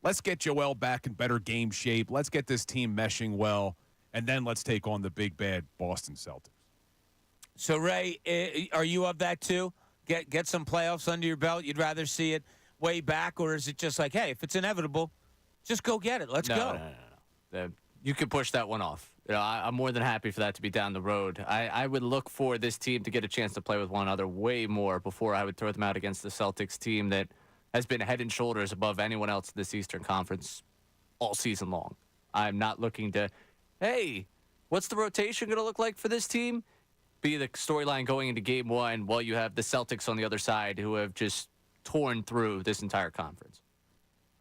Let's get Joel back in better game shape. Let's get this team meshing well, and then let's take on the big, bad Boston Celtics. So, Ray, are you of that too? Get some playoffs under your belt. You'd rather see it way back, or is it just like, hey, if it's inevitable, just go get it. Let's go. No. You could push that one off. I'm more than happy for that to be down the road. I would look for this team to get a chance to play with one another way more before I would throw them out against the Celtics team that has been head and shoulders above anyone else in this Eastern Conference all season long. I'm not looking to, hey, what's the rotation going to look like for this team? Be the storyline going into game one while you have the Celtics on the other side who have just torn through this entire conference.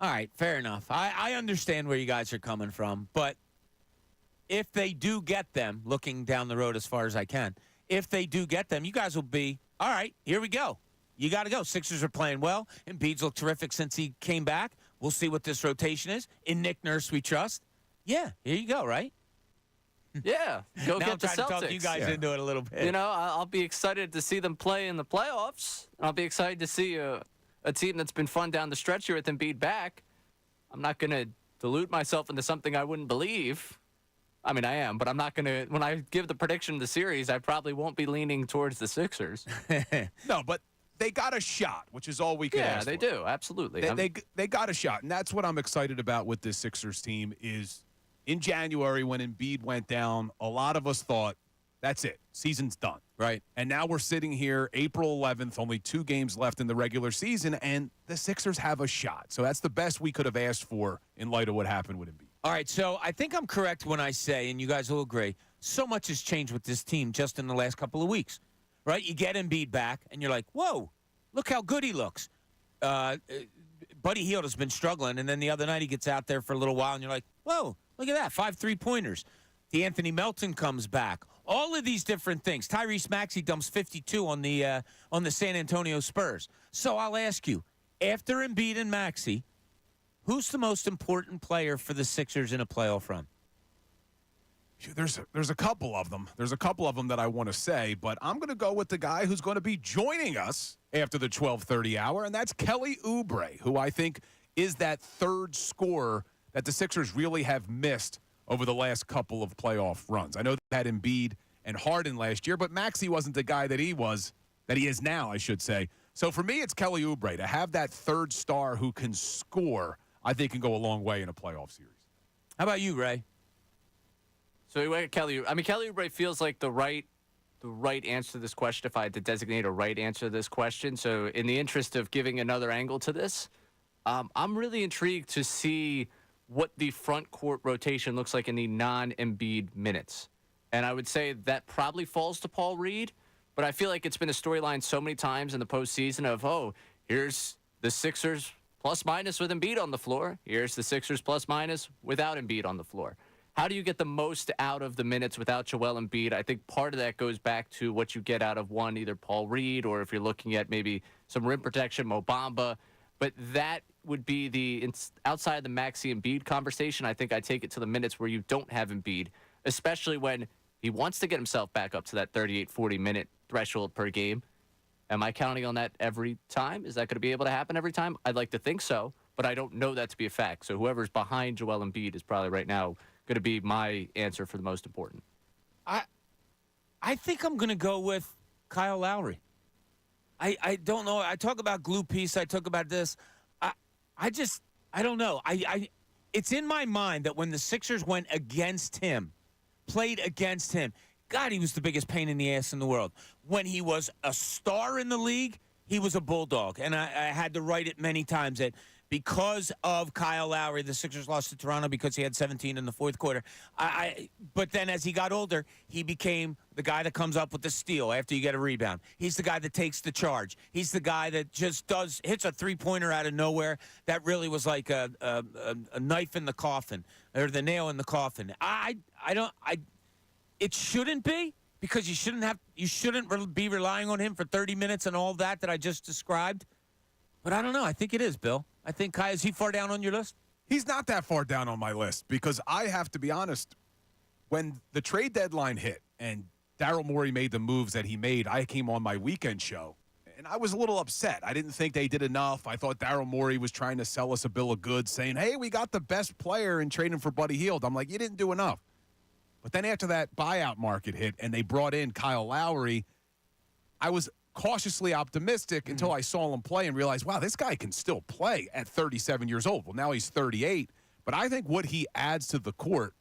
All right, fair enough. I understand where you guys are coming from, but if they do get them, looking down the road as far as I can, if they do get them, you guys will be, all right, here we go. You got to go. Sixers are playing well. Embiid's looked terrific since he came back. We'll see what this rotation is. In Nick Nurse, we trust. Yeah, here you go, right? Yeah, go get the Celtics. To talk you guys into it a little bit. You know, I'll be excited to see them play in the playoffs. I'll be excited to see a team that's been fun down the stretch here with Embiid back. I'm not going to delude myself into something I wouldn't believe. I mean, I am, but I'm not going to. When I give the prediction of the series, I probably won't be leaning towards the Sixers. No, but they got a shot, which is all we can ask for. Yeah, they do. Absolutely. They got a shot, and that's what I'm excited about with this Sixers team is in January when Embiid went down, a lot of us thought, that's it. Season's done. Right. And now we're sitting here April 11th, only 2 games left in the regular season, and the Sixers have a shot. So that's the best we could have asked for in light of what happened with Embiid. All right, so I think I'm correct when I say, and you guys will agree, so much has changed with this team just in the last couple of weeks, right? You get Embiid back, and you're like, whoa, look how good he looks. Buddy Hield has been struggling, and then the other night he gets out there for a little while, and you're like, whoa, look at that, 5 3-pointers. DeAnthony Melton comes back. All of these different things. Tyrese Maxey dumps 52 on the San Antonio Spurs. So I'll ask you, after Embiid and Maxey, who's the most important player for the Sixers in a playoff run? There's a couple of them. There's a couple of them that I want to say, but I'm going to go with the guy who's going to be joining us after the 12:30 hour, and that's Kelly Oubre, who I think is that third scorer that the Sixers really have missed over the last couple of playoff runs. I know they had Embiid and Harden last year, but Maxey wasn't the guy that he is now, I should say. So for me, it's Kelly Oubre. To have that third star who can score, I think can go a long way in a playoff series. How about you, Ray? So we went at Kelly. I mean, Kelly Oubre feels like the right answer to this question if I had to designate a right answer to this question. So in the interest of giving another angle to this, I'm really intrigued to see what the front court rotation looks like in the non-Embiid minutes. And I would say that probably falls to Paul Reed, but I feel like it's been a storyline so many times in the postseason of, here's the Sixers plus-minus with Embiid on the floor. Here's the Sixers plus-minus without Embiid on the floor. How do you get the most out of the minutes without Joel Embiid? I think part of that goes back to what you get out of one, either Paul Reed, or if you're looking at maybe some rim protection, Mo Bamba. But that would be outside of the Maxey Embiid conversation. I think I take it to the minutes where you don't have Embiid, especially when he wants to get himself back up to that 38, 40-minute threshold per game. Am I counting on that every time? Is that going to be able to happen every time? I'd like to think so, but I don't know that to be a fact. So whoever's behind Joel Embiid is probably right now going to be my answer for the most important. I think I'm going to go with Kyle Lowry. I don't know. I talk about glue piece. I talk about this. I don't know. It's in my mind that when the Sixers went against him, played against him, God, he was the biggest pain in the ass in the world. When he was a star in the league, he was a bulldog. And I had to write it many times that because of Kyle Lowry, the Sixers lost to Toronto because he had 17 in the fourth quarter. But then as he got older, he became the guy that comes up with the steal after you get a rebound. He's the guy that takes the charge. He's the guy that just hits a three-pointer out of nowhere that really was like a knife in the coffin or the nail in the coffin. It shouldn't be, because you shouldn't be relying on him for 30 minutes and all that I just described. But I don't know. I think it is, Bill. I think Kai, is he far down on your list? He's not that far down on my list because I have to be honest. When the trade deadline hit and Daryl Morey made the moves that he made, I came on my weekend show, and I was a little upset. I didn't think they did enough. I thought Daryl Morey was trying to sell us a bill of goods, saying, hey, we got the best player in trading for Buddy Hield. I'm like, you didn't do enough. But then after that buyout market hit and they brought in Kyle Lowry, I was cautiously optimistic until I saw him play and realized, wow, this guy can still play at 37 years old. Well, now he's 38. But I think what he adds to the court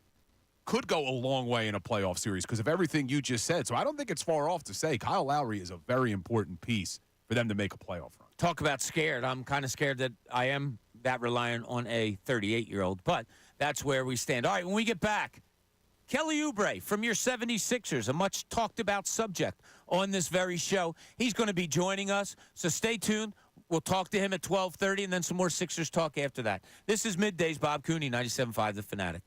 could go a long way in a playoff series because of everything you just said. So I don't think it's far off to say Kyle Lowry is a very important piece for them to make a playoff run. Talk about scared. I'm kind of scared that I am that reliant on a 38-year-old, but that's where we stand. All right, when we get back, Kelly Oubre from your 76ers, a much talked about subject on this very show. He's going to be joining us, so stay tuned. We'll talk to him at 12:30 and then some more Sixers talk after that. This is Middays, Bob Cooney, 97.5 The Fanatic.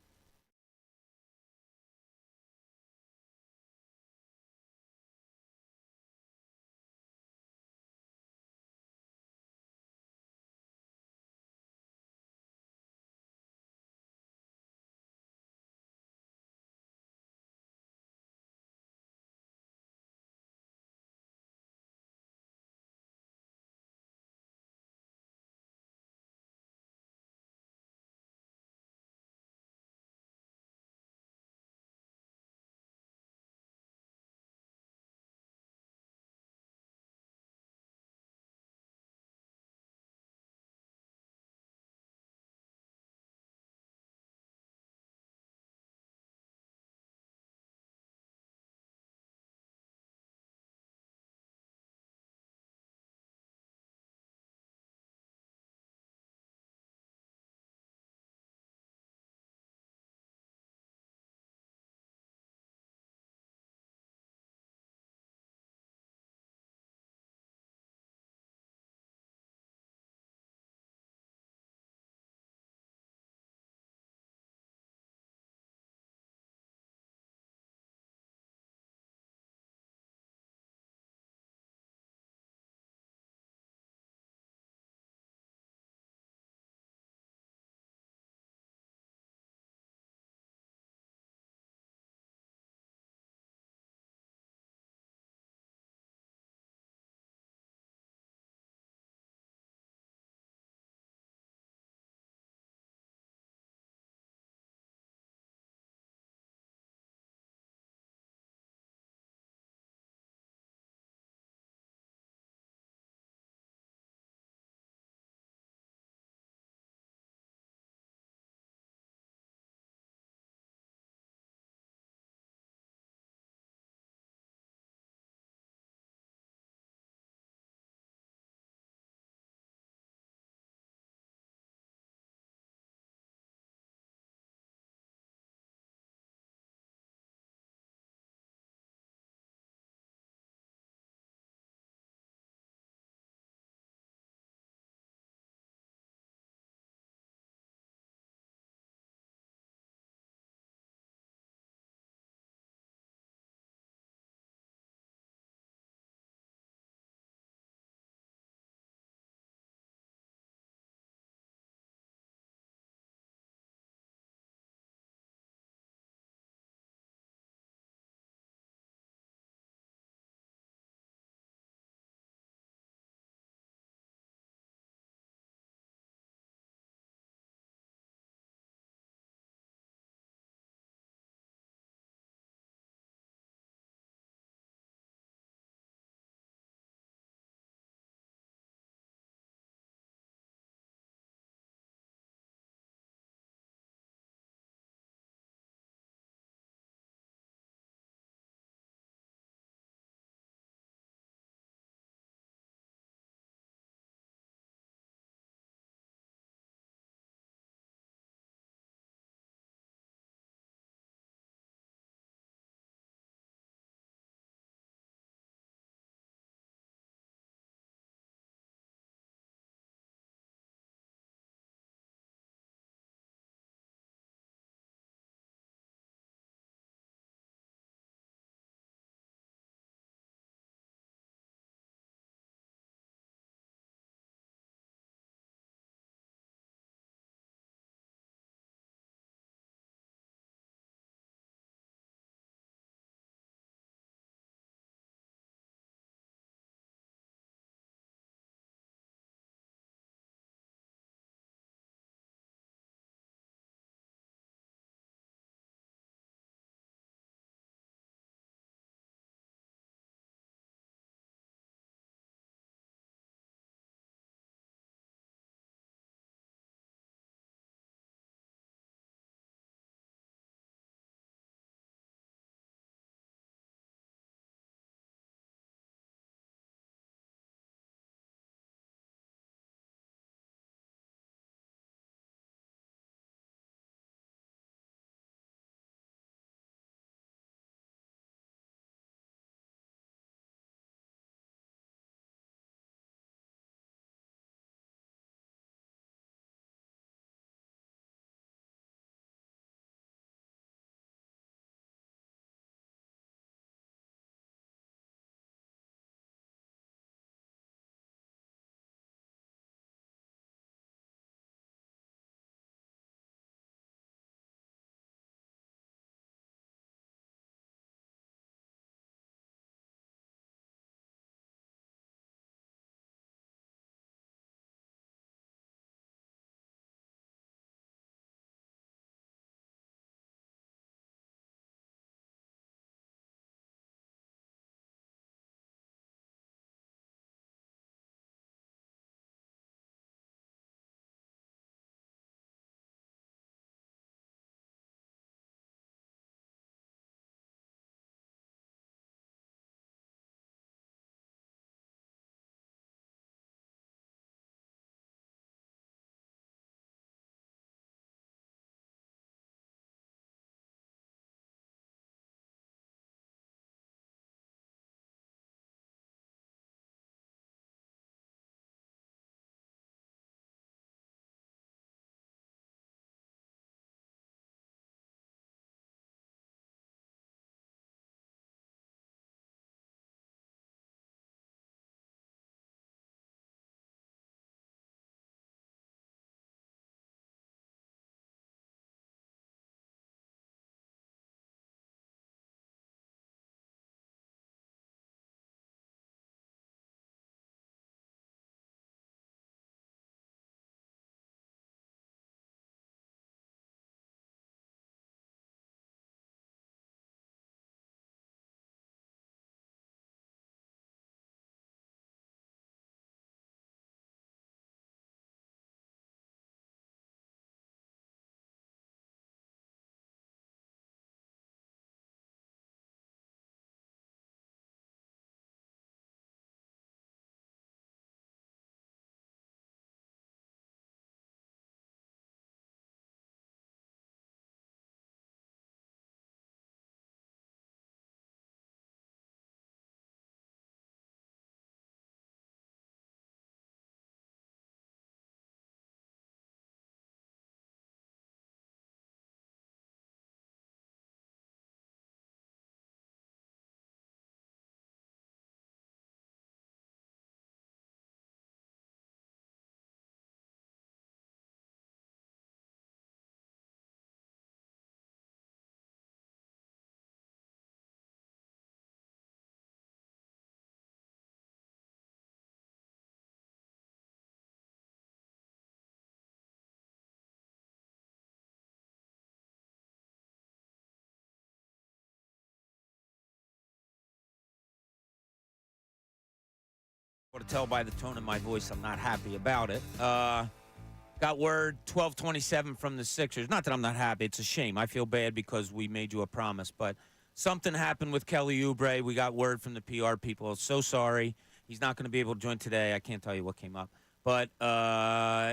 to tell by the tone of my voice, I'm not happy about it. Got word 12:27 from the Sixers. Not that I'm not happy. It's a shame. I feel bad because we made you a promise. But something happened with Kelly Oubre. We got word from the PR people. So sorry. He's not going to be able to join today. I can't tell you what came up. But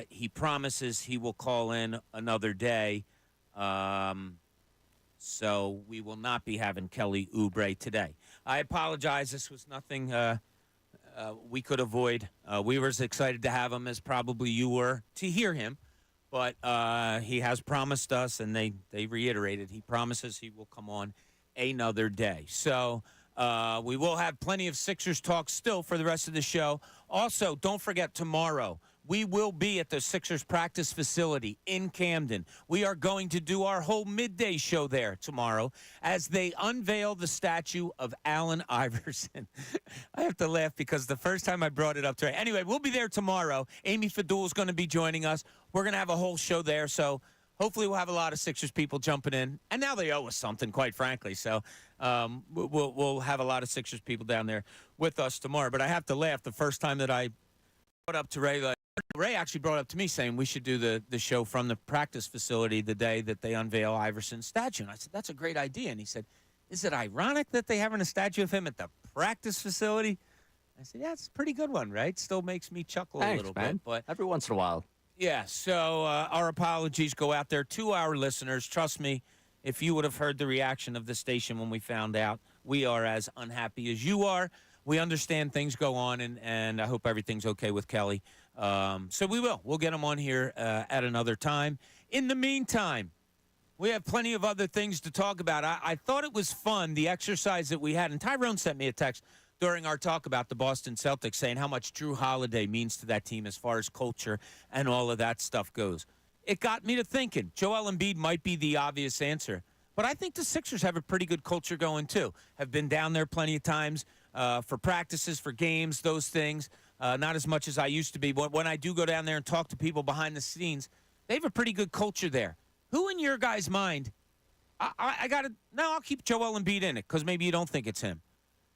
he promises he will call in another day. So we will not be having Kelly Oubre today. I apologize. This was nothing we could avoid. We were as excited to have him as probably you were to hear him. But he has promised us, and they reiterated, he promises he will come on another day. So we will have plenty of Sixers talk still for the rest of the show. Also, don't forget tomorrow, we will be at the Sixers practice facility in Camden. We are going to do our whole midday show there tomorrow as they unveil the statue of Allen Iverson. I have to laugh because the first time I brought it up today. Anyway, we'll be there tomorrow. Amy Fadul is going to be joining us. We're going to have a whole show there, so hopefully we'll have a lot of Sixers people jumping in. And now they owe us something, quite frankly. So we'll have a lot of Sixers people down there with us tomorrow. But I have to laugh the first time that I brought up to Ray, like, Ray actually brought up to me saying we should do the show from the practice facility the day that they unveil Iverson's statue. And I said, that's a great idea. And he said, is it ironic that they having a statue of him at the practice facility? I said, yeah, it's a pretty good one, right? Still makes me chuckle a little bit. But every once in a while. Yeah, so our apologies go out there to our listeners. Trust me, if you would have heard the reaction of the station when we found out, we are as unhappy as you are. We understand things go on, and I hope everything's okay with Kelly. So we will. We'll get him on here at another time. In the meantime, we have plenty of other things to talk about. I thought it was fun, the exercise that we had. And Tyrone sent me a text during our talk about the Boston Celtics saying how much Drew Holiday means to that team as far as culture and all of that stuff goes. It got me to thinking. Joel Embiid might be the obvious answer. But I think the Sixers have a pretty good culture going, too. Have been down there plenty of times for practices, for games, those things. Not as much as I used to be. But when I do go down there and talk to people behind the scenes, they have a pretty good culture there. Who in your guys' mind, I'll keep Joel Embiid in it because maybe you don't think it's him.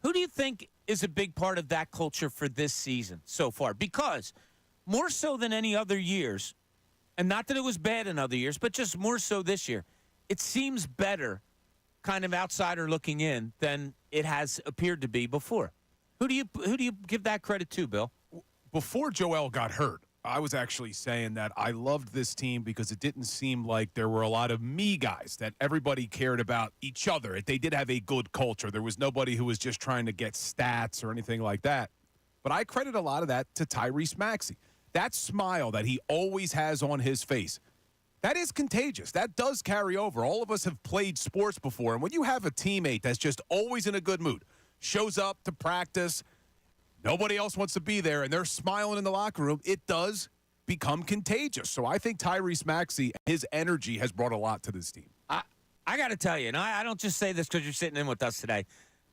Who do you think is a big part of that culture for this season so far? Because more so than any other years, and not that it was bad in other years, but just more so this year, it seems better, kind of outsider looking in, than it has appeared to be before. Who do you give that credit to, Bill? Before Joel got hurt, I was actually saying that I loved this team because it didn't seem like there were a lot of me guys, that everybody cared about each other. They did have a good culture. There was nobody who was just trying to get stats or anything like that. But I credit a lot of that to Tyrese Maxey. That smile that he always has on his face, that is contagious. That does carry over. All of us have played sports before, and when you have a teammate that's just always in a good mood, shows up to practice, nobody else wants to be there, and they're smiling in the locker room, it does become contagious. So I think Tyrese Maxey, his energy has brought a lot to this team. I got to tell you, and I don't just say this because you're sitting in with us today,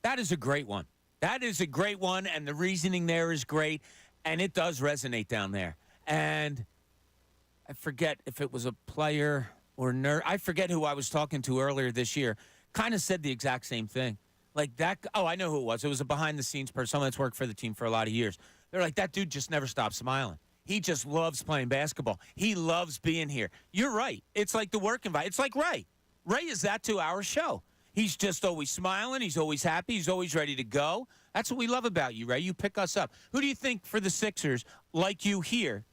that is a great one. That is a great one, and the reasoning there is great, and it does resonate down there. And I forget if it was a player or nerd. I forget who I was talking to earlier this year. Kind of said the exact same thing. Like that. Oh, I know who it was. It was a behind-the-scenes person, someone that's worked for the team for a lot of years. They're like, that dude just never stops smiling. He just loves playing basketball. He loves being here. You're right. It's like the work environment. It's like Ray. Ray is that to our show. He's just always smiling. He's always happy. He's always ready to go. That's what we love about you, Ray. You pick us up. Who do you think for the Sixers, like you here,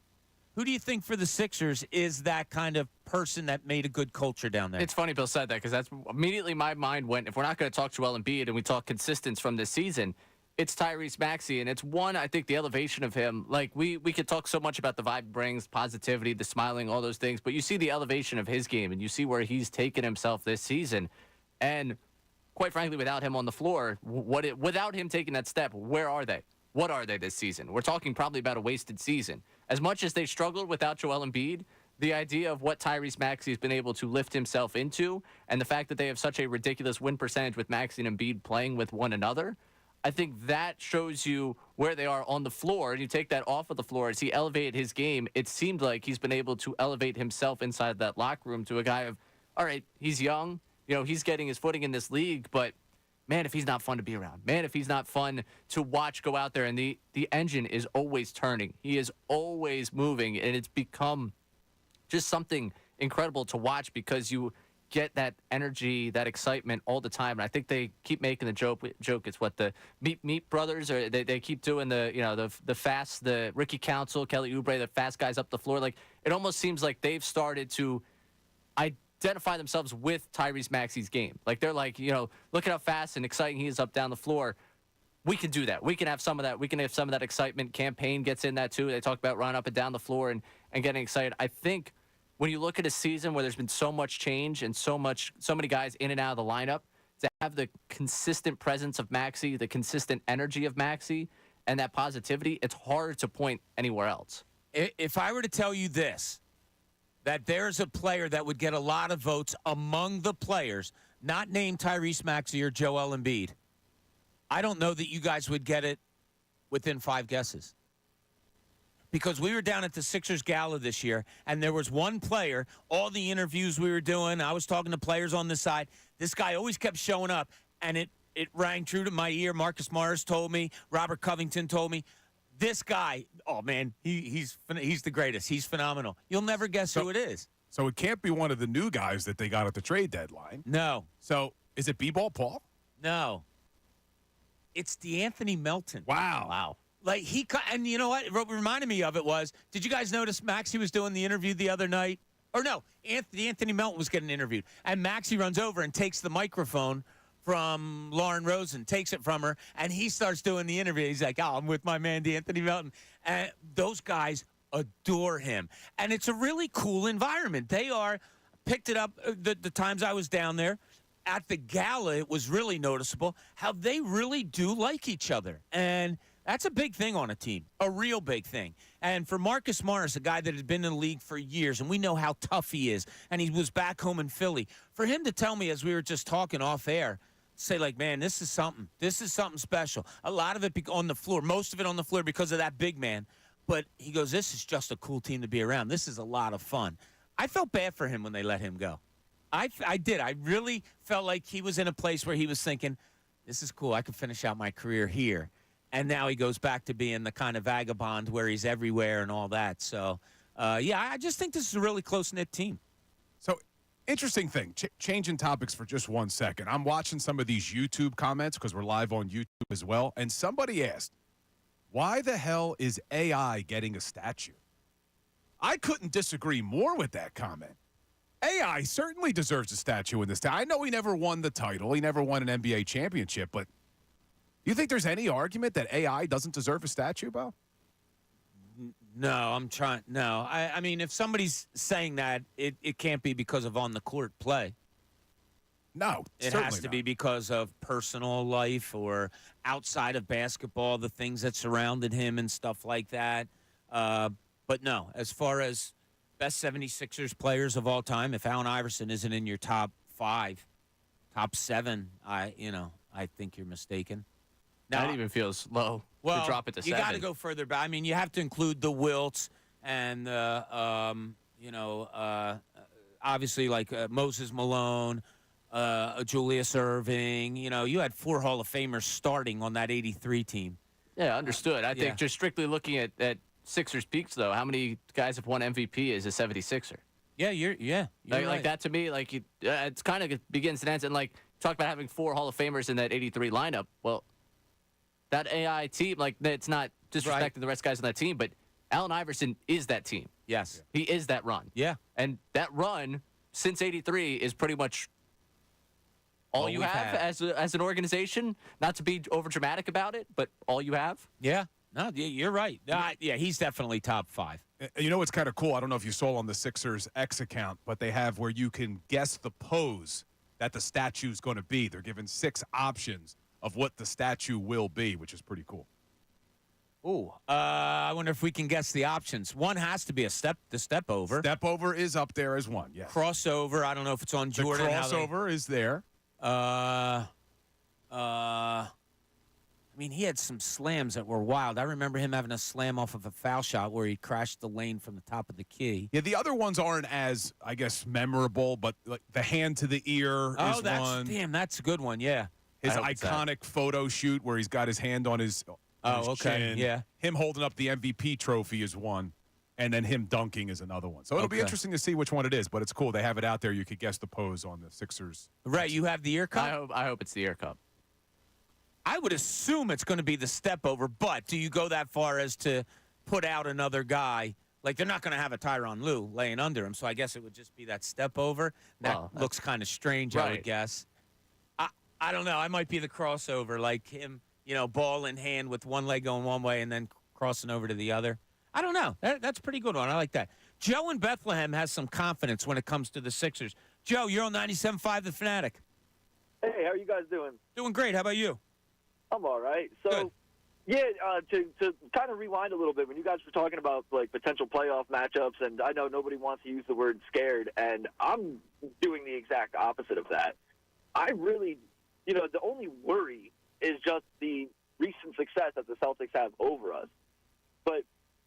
who do you think for the Sixers is that kind of person that made a good culture down there? It's funny Bill said that because that's immediately my mind went, if we're not going to talk Joel Embiid and we talk consistence from this season, it's Tyrese Maxey. And it's one, I think, the elevation of him. Like, we could talk so much about the vibe brings, positivity, the smiling, all those things. But you see the elevation of his game and you see where he's taken himself this season. And quite frankly, without him on the floor, without him taking that step, where are they? What are they this season? We're talking probably about a wasted season. As much as they struggled without Joel Embiid, the idea of what Tyrese Maxey has been able to lift himself into and the fact that they have such a ridiculous win percentage with Maxey and Embiid playing with one another, I think that shows you where they are on the floor. And you take that off of the floor. As he elevated his game, it seemed like he's been able to elevate himself inside that locker room to a guy of, all right, he's young. You know, he's getting his footing in this league, but man, if he's not fun to be around, man, if he's not fun to watch go out there, and the engine is always turning. He is always moving, and it's become just something incredible to watch because you get that energy, that excitement all the time. And I think they keep making the joke. It's what the Meat Brothers, or they keep doing the Ricky Council, Kelly Oubre, the fast guys up the floor. Like, it almost seems like they've started to identify themselves with Tyrese Maxey's game. Like, they're like, look at how fast and exciting he is up down the floor. We can do that. We can have some of that. We can have some of that excitement. Campaign gets in that too. They talk about running up and down the floor and getting excited. I think when you look at a season where there's been so much change and so many guys in and out of the lineup, to have the consistent presence of Maxey, the consistent energy of Maxey, and that positivity, it's hard to point anywhere else. If I were to tell you this, that there's a player that would get a lot of votes among the players, not named Tyrese Maxey or Joel Embiid, I don't know that you guys would get it within 5 guesses. Because we were down at the Sixers Gala this year, and there was one player, all the interviews we were doing, I was talking to players on the side. This guy always kept showing up, and it rang true to my ear. Marcus Morris told me. Robert Covington told me. This guy, oh, man, he's the greatest. He's phenomenal. You'll never guess who it is. So it can't be one of the new guys that they got at the trade deadline. No. So is it B-Ball Paul? No. It's DeAnthony Melton. Wow. Like, and you know what reminded me of it was, did you guys notice Maxey was doing the interview the other night? Or no, Anthony Melton was getting interviewed. And Maxey runs over and takes the microphone from Lauren Rosen, takes it from her, and he starts doing the interview. He's like, I'm with my man, Anthony Melton. And those guys adore him. And it's a really cool environment. They picked it up the times I was down there. At the gala, it was really noticeable how they really do like each other. And that's a big thing on a team, a real big thing. And for Marcus Morris, a guy that had been in the league for years, and we know how tough he is, and he was back home in Philly, for him to tell me as we were just talking off air, say, like, man, this is something. This is something special. A lot of it on the floor, most of it on the floor because of that big man. But he goes, this is just a cool team to be around. This is a lot of fun. I felt bad for him when they let him go. I did. I really felt like he was in a place where he was thinking, this is cool. I could finish out my career here. And now he goes back to being the kind of vagabond where he's everywhere and all that. So, I just think this is a really close-knit team. So, interesting thing, changing topics for just 1 second. I'm watching some of these YouTube comments because we're live on YouTube as well. And somebody asked, why the hell is AI getting a statue? I couldn't disagree more with that comment. AI certainly deserves a statue in this town. I know he never won the title. He never won an NBA championship, but you think there's any argument that AI doesn't deserve a statue, Bo? No, I'm trying. No, I mean, if somebody's saying that, it can't be because of on-the-court play. No, it has to be because of personal life or outside of basketball, the things that surrounded him and stuff like that. But no, as far as best 76ers players of all time, if Allen Iverson isn't in your top 5, top 7, I think you're mistaken. That even feels low to drop it to 7. You got to go further back. I mean, you have to include the Wilts and obviously like Moses Malone, Julius Erving. You had 4 Hall of Famers starting on that 83 team. Yeah, understood. I think just strictly looking at Sixers peaks, though, how many guys have won MVP as a 76er? Yeah, you're right. Like that to me, like it's kind of begins and ends. And like talk about having 4 Hall of Famers in that 83 lineup. Well, that AI team, like it's not disrespecting the rest of the guys on that team, but Allen Iverson is that team. Yes, he is that run. Yeah, and that run since '83 is pretty much all you have as an organization. Not to be overdramatic about it, but all you have. Yeah. No, you're right. He's definitely top 5. You know what's kind of cool? I don't know if you saw on the Sixers X account, but they have where you can guess the pose that the statue's going to be. They're given 6 options of what the statue will be, which is pretty cool. Ooh, I wonder if we can guess the options. One has to be the step over. Step over is up there as one, yes. Crossover, I don't know if it's on Jordan. The crossover is there. I mean, he had some slams that were wild. I remember him having a slam off of a foul shot where he crashed the lane from the top of the key. Yeah, the other ones aren't as, I guess, memorable, but like the hand to the ear is one. Damn, that's a good one, yeah. his iconic photo shoot where he's got his hand on his chin. Yeah. Him holding up the MVP trophy is one, and then him dunking is another one. So it'll be interesting to see which one it is, but it's cool. They have it out there. You could guess the pose on the Sixers. Right, you have the ear cup? I hope it's the ear cup. I would assume it's going to be the step over, but do you go that far as to put out another guy? Like, they're not going to have a Tyronn Lue laying under him, so I guess it would just be that step over. That looks kind of strange, I would guess. I don't know. I might be the crossover, like him, ball in hand with one leg going one way and then crossing over to the other. I don't know. That's a pretty good one. I like that. Joe in Bethlehem has some confidence when it comes to the Sixers. Joe, you're on 97.5 The Fanatic. Hey, how are you guys doing? Doing great. How about you? I'm all right. So, to kind of rewind a little bit, when you guys were talking about like potential playoff matchups, and I know nobody wants to use the word scared, and I'm doing the exact opposite of that. I really, the only worry is just the recent success that the Celtics have over us. But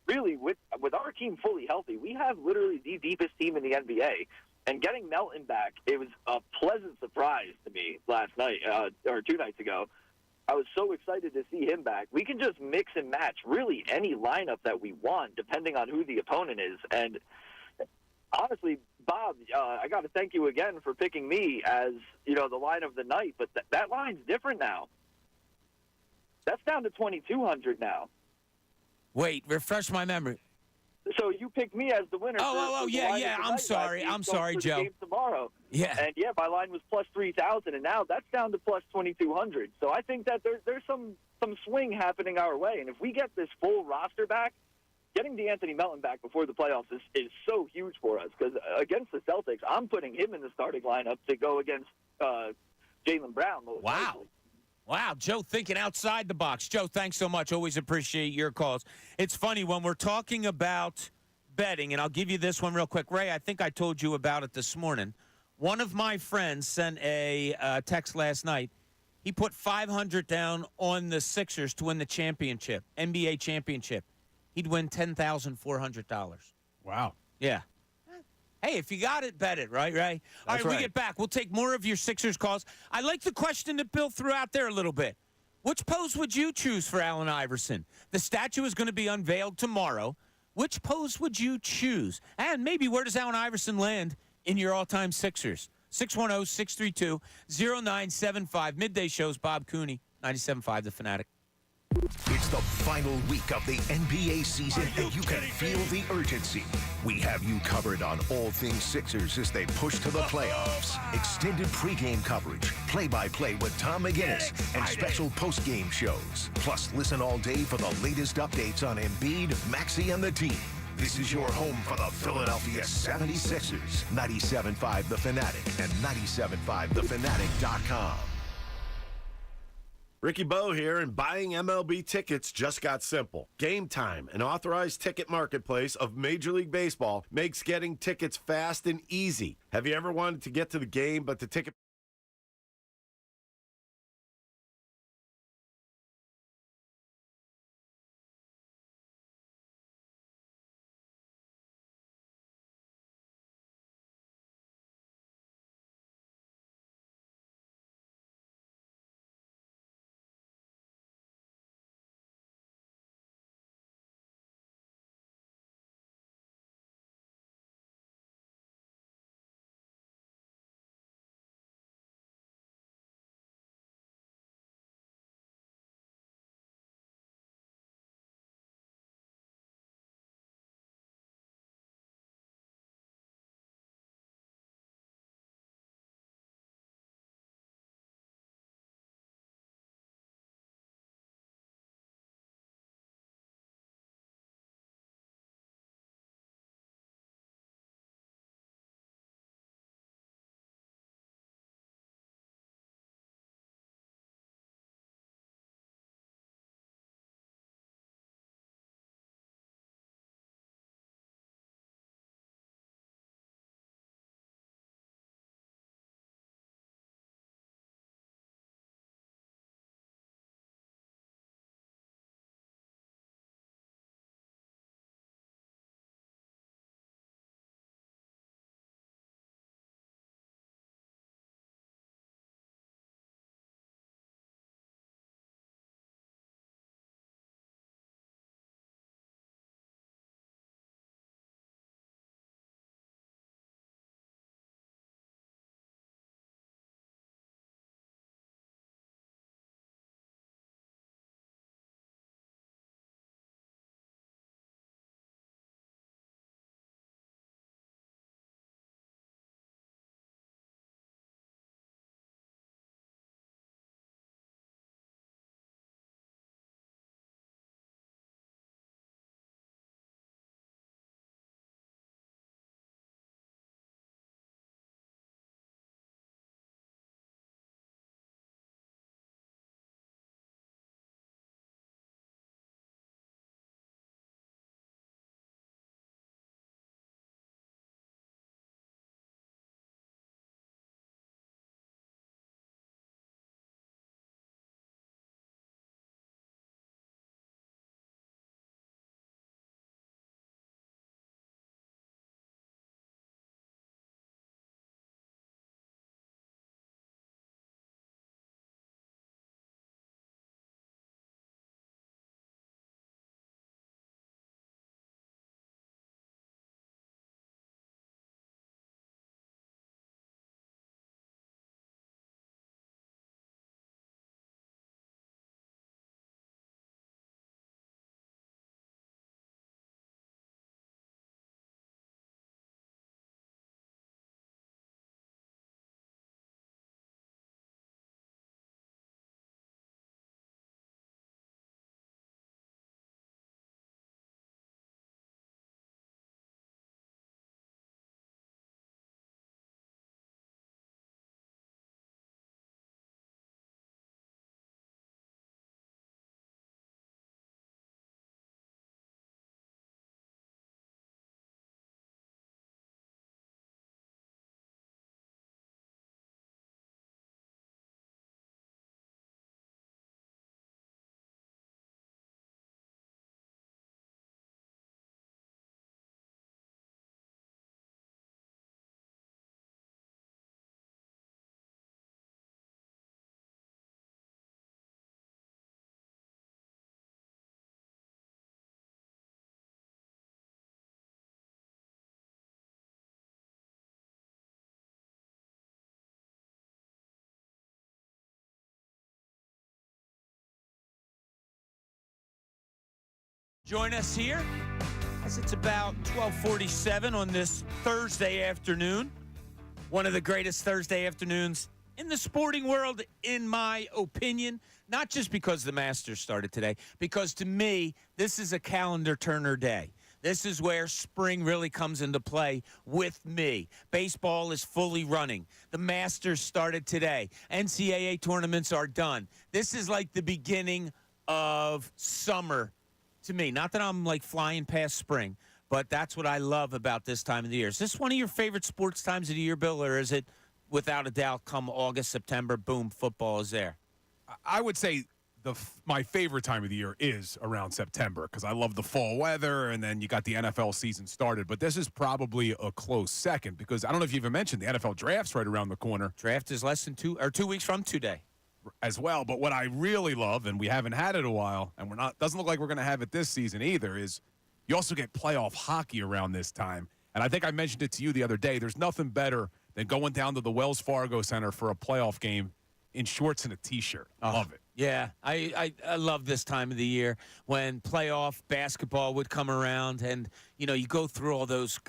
really, with our team fully healthy, we have literally the deepest team in the NBA. And getting Melton back, it was a pleasant surprise to me last night or 2 nights ago. I was so excited to see him back. We can just mix and match really any lineup that we want, depending on who the opponent is. And honestly, Bob, I got to thank you again for picking me as, the line of the night. But that line's different now. That's down to 2,200 now. Wait, refresh my memory. So you picked me as the winner. Yeah. I'm sorry, Joe. Game tomorrow. Yeah. And my line was plus 3,000, and now that's down to plus 2,200. So I think that there's some swing happening our way, and if we get this full roster back, getting DeAnthony Melton back before the playoffs is so huge for us. Because against the Celtics, I'm putting him in the starting lineup to go against Jaylen Brown. Wow, Joe thinking outside the box. Joe, thanks so much. Always appreciate your calls. It's funny when we're talking about betting, and I'll give you this one real quick. Ray, I think I told you about it this morning. One of my friends sent a text last night. He put $500 down on the Sixers to win the championship, NBA championship. He'd win $10,400. Wow. Yeah. Hey, if you got it, bet it, right, Ray? All right, we get back. We'll take more of your Sixers calls. I like the question that Bill threw out there a little bit. Which pose would you choose for Allen Iverson? The statue is going to be unveiled tomorrow. Which pose would you choose? And maybe where does Allen Iverson land in your all-time Sixers? 610-632-0975. Midday shows, Bob Cooney, 97.5 The Fanatic. It's the final week of the NBA season, and you can feel the urgency. We have you covered on all things Sixers as they push to the playoffs. Extended pregame coverage, play-by-play with Tom McGinnis, and special postgame shows. Plus, listen all day for the latest updates on Embiid, Maxey, and the team. This is your home for the Philadelphia 76ers. 97.5 The Fanatic and 97.5thefanatic.com. Ricky Bo here, and buying MLB tickets just got simple. Game Time, an authorized ticket marketplace of Major League Baseball, makes getting tickets fast and easy. Have you ever wanted to get to the game, but the ticket Join us here as it's about 12:47 on this Thursday afternoon. One of the greatest Thursday afternoons in the sporting world, in my opinion. Not just because the Masters started today, because to me, this is a calendar turner day. This is where spring really comes into play with me. Baseball is fully running. The Masters started today. NCAA tournaments are done. This is like the beginning of summer to me. Not that I'm like flying past spring, but that's what I love about this time of the year. Is this one of your favorite sports times of the year, Bill, or is it without a doubt come August, September, boom, football is there? I would say my favorite time of the year is around September because I love the fall weather, and then you got the NFL season started. But this is probably a close second because I don't know if you even mentioned the NFL draft's right around the corner. Draft is less than 2 weeks from today. As well. But what I really love, and we haven't had it a while, and doesn't look like we're going to have it this season either, is you also get playoff hockey around this time. And I think I mentioned it to you the other day. There's nothing better than going down to the Wells Fargo Center for a playoff game in shorts and a T-shirt. I love it. Yeah, I love this time of the year when playoff basketball would come around and, you go through all those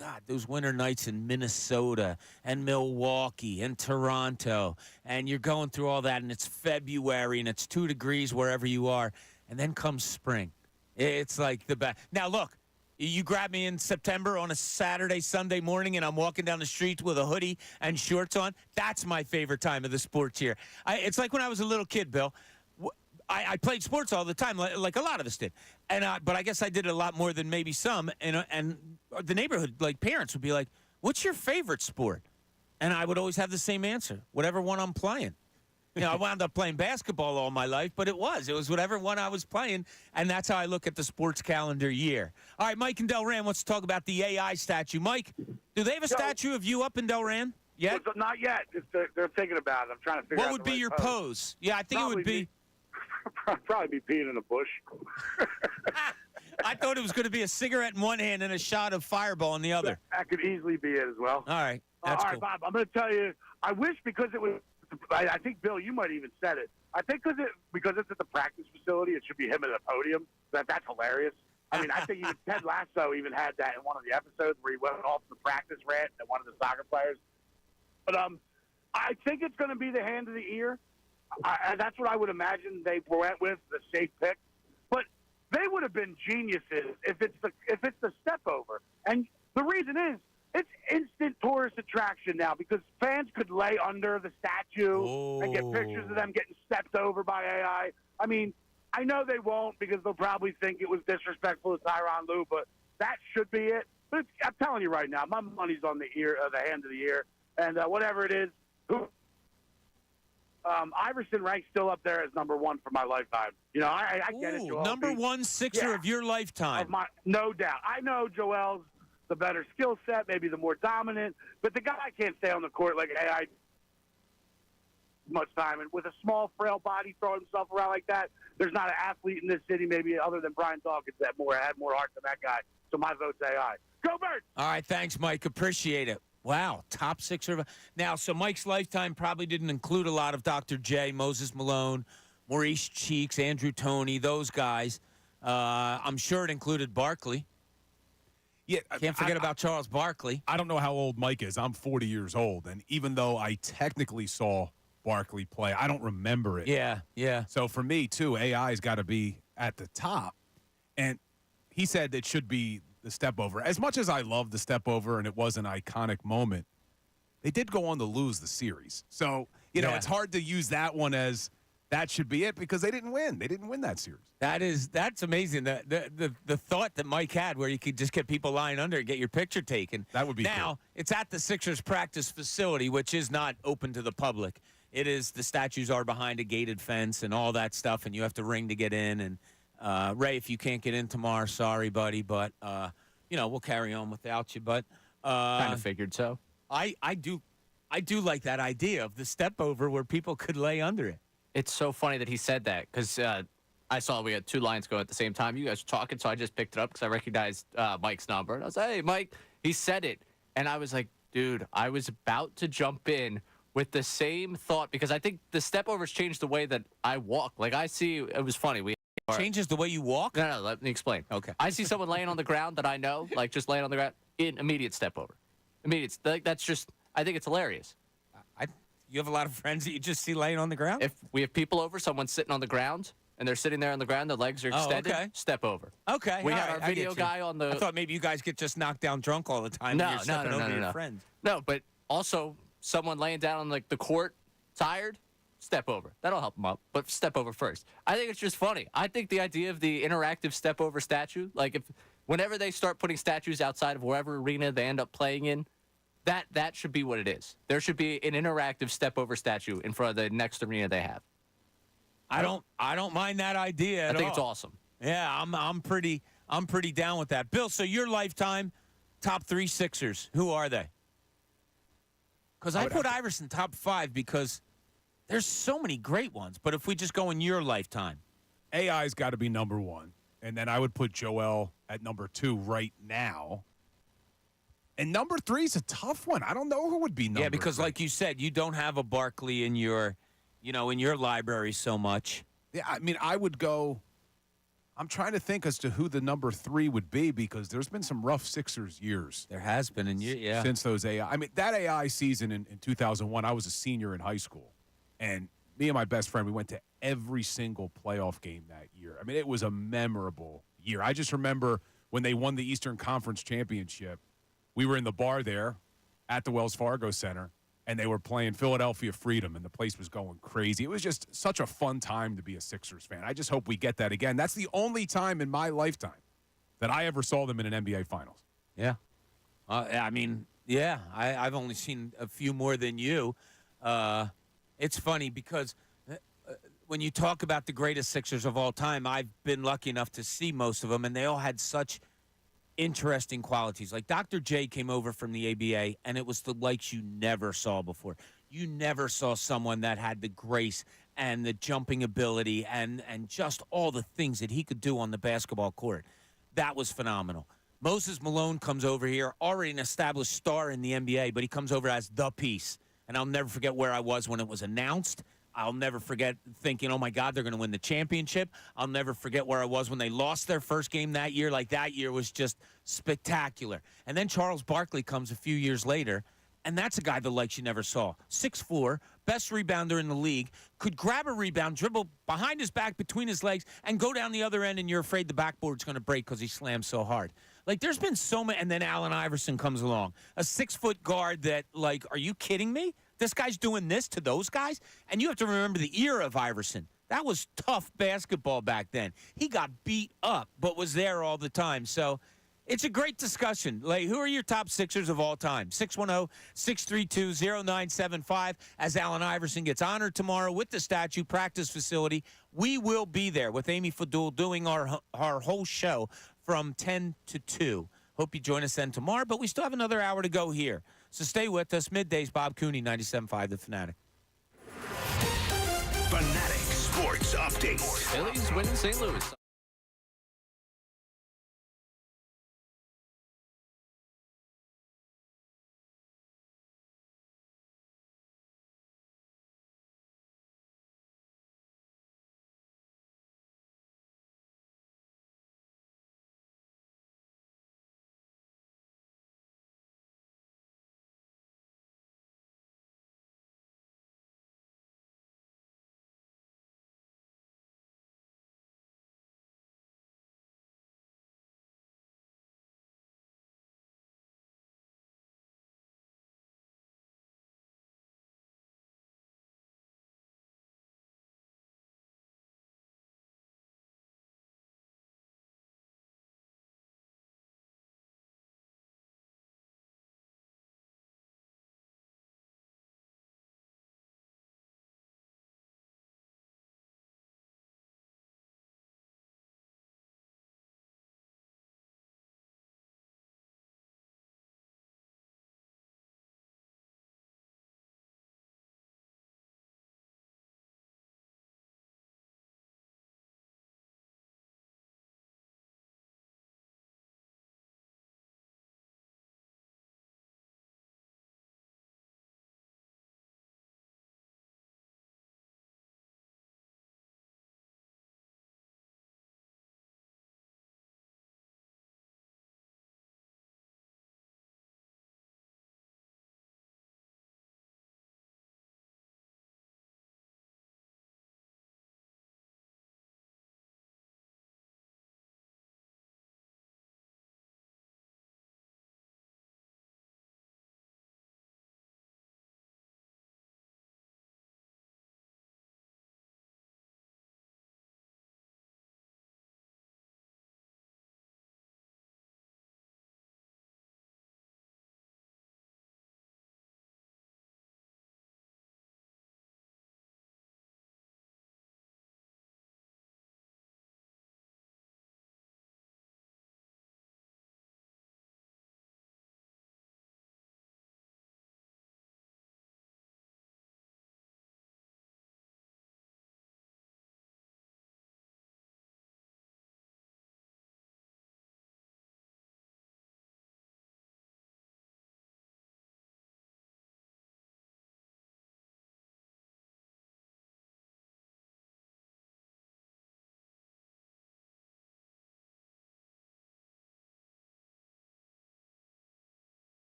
winter nights in Minnesota and Milwaukee and Toronto, and you're going through all that, and it's February, and it's 2 degrees wherever you are, and then comes spring. It's like the best. Now, look, you grab me in September on a Saturday, Sunday morning, and I'm walking down the street with a hoodie and shorts on. That's my favorite time of the sports year. It's like when I was a little kid, Bill. I played sports all the time, like a lot of us did. But I guess I did it a lot more than maybe some. And the neighborhood, like parents would be like, what's your favorite sport? And I would always have the same answer, whatever one I'm playing. I wound up playing basketball all my life, but it was whatever one I was playing, and that's how I look at the sports calendar year. All right, Mike in Delran wants to talk about the AI statue. Mike, do they have a statue of you up in Delran yet? Not yet. They're thinking about it. I'm trying to figure out what would be your pose? Yeah, I think it would be. Probably be peeing in a bush. I thought it was going to be a cigarette in one hand and a shot of Fireball in the other. That could easily be it as well. All right. All right, cool. Bob, I'm going to tell you, I wish because it was, I think, Bill, you might even said it. I think because it's at the practice facility, it should be him at the podium. That's hilarious. I mean, I think even Ted Lasso even had that in one of the episodes where he went off the practice rant at one of the soccer players. But I think it's going to be the hand of the ear. That's what I would imagine they went with, the safe pick. But they would have been geniuses if it's the step over. And the reason is it's instant tourist attraction now because fans could lay under the statue and get pictures of them getting stepped over by AI. I mean, I know they won't because they'll probably think it was disrespectful to Tyronn Lue, but that should be it. But I'm telling you right now, my money's on the hand of the ear, and whatever it is, Iverson ranks still up there as number one for my lifetime. I get it, Joel. Number one sixer of your lifetime. No doubt. I know Joel's the better skill set, maybe the more dominant, but the guy can't stay on the court like AI much time. And with a small, frail body throwing himself around like that, there's not an athlete in this city maybe other than Brian Dawkins that had more heart than that guy. So my vote's AI. Go Birds! All right, thanks, Mike. Appreciate it. Wow, top sixer. Now, so Mike's lifetime probably didn't include a lot of Dr. J, Moses Malone, Maurice Cheeks, Andrew Toney, those guys. I'm sure it included Barkley. Yeah, Can't forget about Charles Barkley. I don't know how old Mike is. I'm 40 years old, and even though I technically saw Barkley play, I don't remember it. Yeah. So for me, too, AI's got to be at the top. And he said it should be the step over. As much as I love the step over and it was an iconic moment, they did go on to lose the series. So, it's hard to use that one as that should be it because they didn't win. They didn't win that series. That's amazing. The thought that Mike had where you could just get people lying under and get your picture taken. That would be Now, cool. It's at the Sixers practice facility, which is not open to the public. It is, the statues are behind a gated fence and all that stuff, and you have to ring to get in. And Ray, if you can't get in tomorrow, sorry, buddy, but we'll carry on without you. But kind of figured so. I do like that idea of the step over where people could lay under it. It's so funny that he said that because I saw we had two lines going at the same time. You guys were talking, so I just picked it up because I recognized Mike's number. And I was like, hey, Mike. He said it, and I was like, dude, I was about to jump in with the same thought because I think the step overs changed the way that I walk. Like, it was funny. We Changes the way you walk? No, let me explain. Okay. I see someone laying on the ground that I know, like just laying on the ground, immediate step over. Immediate. That's just, I think it's hilarious. You have a lot of friends that you just see laying on the ground? If we have people over, someone's sitting on the ground, and they're sitting there on the ground, their legs are extended, okay. step over. Okay. We all had right, our video guy on the... I thought maybe you guys get just knocked down drunk all the time. No, and you're stepping over your no. friends. No, but also someone laying down on like the court, tired, step over. That'll help them up, but step over first. I think it's just funny. I think the idea of the interactive step over statue, like whenever they start putting statues outside of wherever arena they end up playing in, that should be what it is. There should be an interactive step over statue in front of the next arena they have. I don't mind that idea at all. I think it's awesome. Yeah, I'm pretty down with that. Bill, so your lifetime top 3 Sixers, who are they? Because I put Iverson top 5 because there's so many great ones. But if we just go in your lifetime, AI's got to be number 1, and then I would put Joel at number 2 right now. And number 3 is a tough one. I don't know who would be number. Yeah, because 3. like you said, you don't have a Barkley in your, in your library so much. Yeah, I mean, I would go. I'm trying to think as to who the number 3 would be because there's been some rough Sixers years. There has been, yeah. Since those AI. I mean, that AI season in 2001, I was a senior in high school. And me and my best friend, we went to every single playoff game that year. I mean, it was a memorable year. I just remember when they won the Eastern Conference Championship, we were in the bar there at the Wells Fargo Center, and they were playing Philadelphia Freedom, and the place was going crazy. It was just such a fun time to be a Sixers fan. I just hope we get that again. That's the only time in my lifetime that I ever saw them in an NBA Finals. Yeah. I mean, yeah, I've only seen a few more than you. It's funny because when you talk about the greatest Sixers of all time, I've been lucky enough to see most of them, and they all had such interesting qualities. Like Dr. J came over from the ABA, and it was the likes you never saw before. You never saw someone that had the grace and the jumping ability and just all the things that he could do on the basketball court. That was phenomenal. Moses Malone comes over here, already an established star in the NBA, but he comes over as the piece. And I'll never forget where I was when it was announced. I'll never forget thinking, oh, my God, they're going to win the championship. I'll never forget where I was when they lost their first game that year. Like, that year was just spectacular. And then Charles Barkley comes a few years later, and that's a guy the likes you never saw. 6'4", best rebounder in the league, could grab a rebound, dribble behind his back, between his legs, and go down the other end, and you're afraid the backboard's going to break because he slams so hard. Like, there's been so many. And then Allen Iverson comes along, a 6-foot guard that, like, are you kidding me? This guy's doing this to those guys? And you have to remember the era of Iverson. That was tough basketball back then. He got beat up, but was there all the time. So it's a great discussion. Like, who are your top Sixers of all time? 610-632-0975. As Allen Iverson gets honored tomorrow with the statue practice facility, we will be there with Amy Fadul doing our whole show from 10 to 2. Hope you join us then tomorrow, but we still have another hour to go here. So stay with us. Middays, Bob Cooney, 97.5 The Fanatic. Fanatic Sports Update. Phillies win in St. Louis.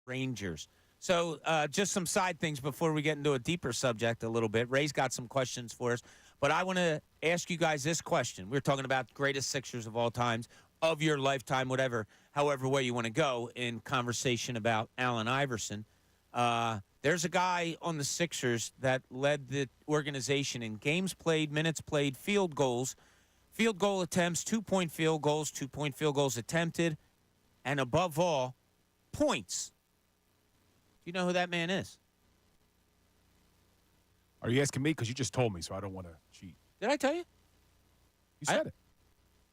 Rangers. So just some side things before we get into a deeper subject a little bit. Ray's got some questions for us. But I want to ask you guys this question. We're talking about greatest Sixers of all times, of your lifetime, however way you want to go in conversation about Allen Iverson. There's a guy on the Sixers that led the organization in games played, minutes played, field goals, field goal attempts, 2-point field goals, 2-point field goals attempted, and above all, points. Do you know who that man is? Are you asking me? Because you just told me, so I don't want to cheat. Did I tell you? You said it.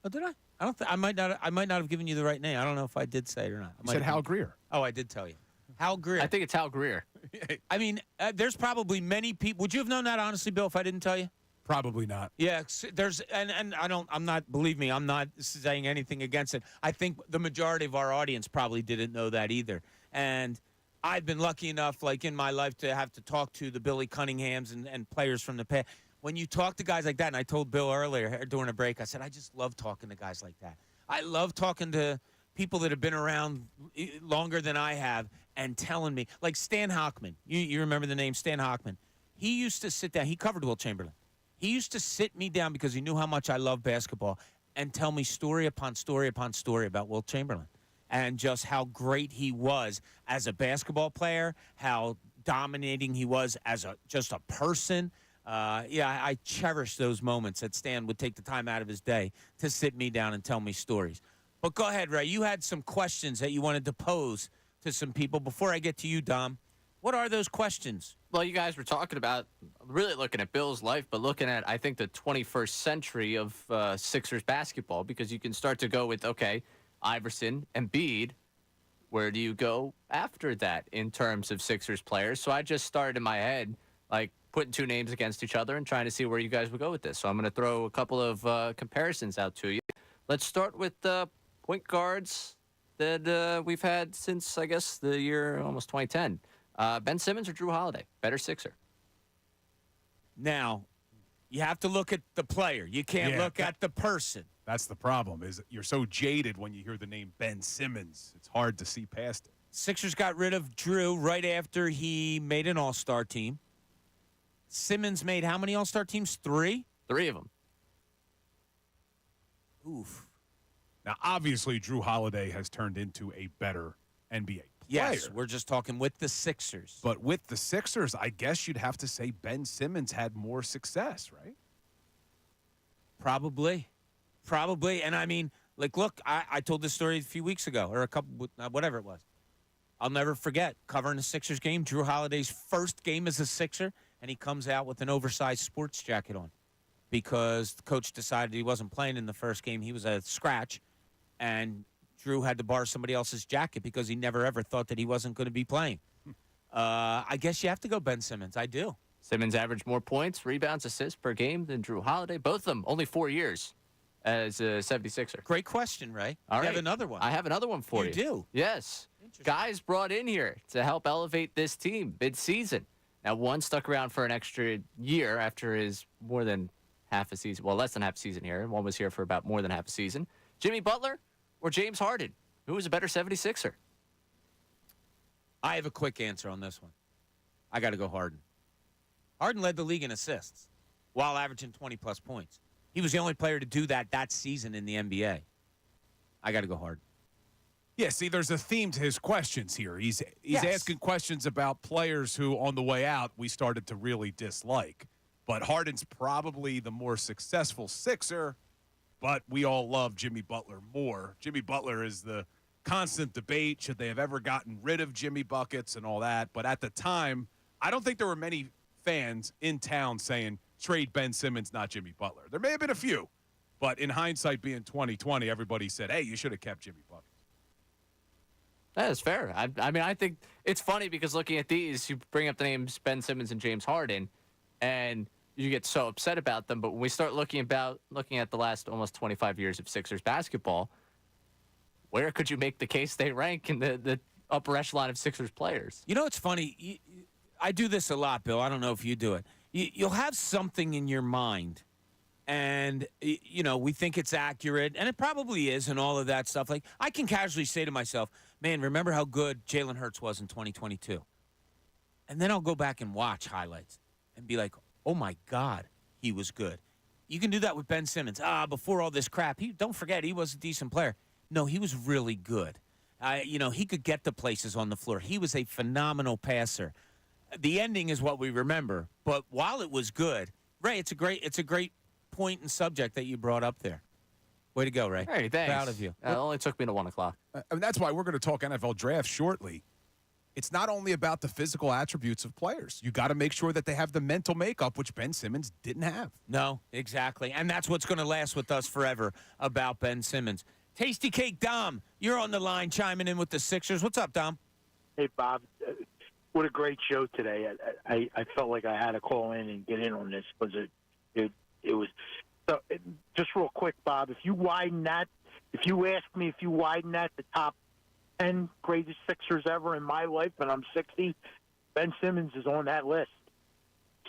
Oh, did I? I don't. I might not have given you the right name. I don't know if I did say it or not. You said Hal Greer. Oh, I did tell you. Hal Greer. I think it's Hal Greer. I mean, there's probably many people. Would you have known that, honestly, Bill, if I didn't tell you? Probably not. Yeah, there's and I don't. I'm not. Believe me, I'm not saying anything against it. I think the majority of our audience probably didn't know that either. And I've been lucky enough, like in my life, to have to talk to the Billy Cunninghams and players from the past. When you talk to guys like that, and I told Bill earlier during a break, I said, I just love talking to guys like that. I love talking to people that have been around longer than I have and telling me, like Stan Hochman. You remember the name Stan Hochman? He used to sit down. He covered Will Chamberlain. He used to sit me down because he knew how much I love basketball and tell me story upon story upon story about Will Chamberlain and just how great he was as a basketball player, how dominating he was as just a person. I cherish those moments that Stan would take the time out of his day to sit me down and tell me stories. But go ahead, Ray. You had some questions that you wanted to pose to some people. Before I get to you, Dom, what are those questions? Well, you guys were talking about really looking at Bill's life, but looking at, I think, the 21st century of Sixers basketball, because you can start to go with, okay, Iverson, Embiid. Where do you go after that in terms of Sixers players? So I just started in my head, like, putting two names against each other and trying to see where you guys would go with this. So I'm going to throw a couple of comparisons out to you. Let's start with the point guards that we've had since, I guess, the year almost 2010. Ben Simmons or Drew Holiday? Better Sixer. Now, you have to look at the player. You can't look at the person. That's the problem, is you're so jaded when you hear the name Ben Simmons. It's hard to see past it. Sixers got rid of Drew right after he made an all-star team. Simmons made how many all-star teams? 3? 3 of them. Oof. Now, obviously, Drew Holiday has turned into a better NBA player. Yes, we're just talking with the Sixers. But with the Sixers, I guess you'd have to say Ben Simmons had more success, right? Probably. And I mean, like, look, I told this story a few weeks ago, or a couple, whatever it was. I'll never forget covering a Sixers game, Drew Holiday's first game as a Sixer, and he comes out with an oversized sports jacket on because the coach decided he wasn't playing in the first game. He was a scratch, and Drew had to borrow somebody else's jacket because he never ever thought that he wasn't going to be playing. I guess you have to go Ben Simmons. I do. Simmons averaged more points, rebounds, assists per game than Drew Holiday. Both of them only 4 years as a 76er. Great question, Ray. All right. You have another one. I have another one for you. You do? Yes. Guys brought in here to help elevate this team mid-season. Now, one stuck around for an extra year after his more than half a season. Well, less than half a season here. And one was here for about more than half a season. Jimmy Butler or James Harden? Who was a better 76er? I have a quick answer on this one. I got to go Harden. Harden led the league in assists while averaging 20-plus points. He was the only player to do that season in the NBA. I got to go Harden. Yeah, see, there's a theme to his questions here. He's asking questions about players who, on the way out, we started to really dislike. But Harden's probably the more successful Sixer, but we all love Jimmy Butler more. Jimmy Butler is the constant debate. Should they have ever gotten rid of Jimmy Buckets and all that? But at the time, I don't think there were many fans in town saying, trade Ben Simmons, not Jimmy Butler. There may have been a few, but in hindsight, being 2020, everybody said, hey, you should have kept Jimmy Buckets. That is fair. I mean, I think it's funny because looking at these, you bring up the names Ben Simmons and James Harden, and you get so upset about them. But when we start looking at the last almost 25 years of Sixers basketball, where could you make the case they rank in the upper echelon of Sixers players? You know, it's funny. I do this a lot, Bill. I don't know if you do it. You'll have something in your mind and we think it's accurate, and it probably is, and all of that stuff. Like, I can casually say to myself, man, remember how good Jalen Hurts was in 2022? And then I'll go back and watch highlights and be like, oh my God, he was good. You can do that with Ben Simmons. Before all this crap, don't forget, he was a decent player. No, he was really good. He could get to places on the floor. He was a phenomenal passer. The ending is what we remember, but while it was good, Ray, it's a great point and subject that you brought up there. Way to go, Ray. Hey, thanks. Proud of you. It only took me to 1 o'clock. That's why we're going to talk NFL draft shortly. It's not only about the physical attributes of players. You got to make sure that they have the mental makeup, which Ben Simmons didn't have. No, exactly. And that's what's going to last with us forever about Ben Simmons. Tasty Cake Dom, you're on the line chiming in with the Sixers. What's up, Dom? Hey, Bob. What a great show today. I felt like I had to call in and get in on this because it was so. Just real quick, Bob, if you ask me if you widen that the top 10 greatest Sixers ever in my life, and I'm 60, Ben Simmons is on that list.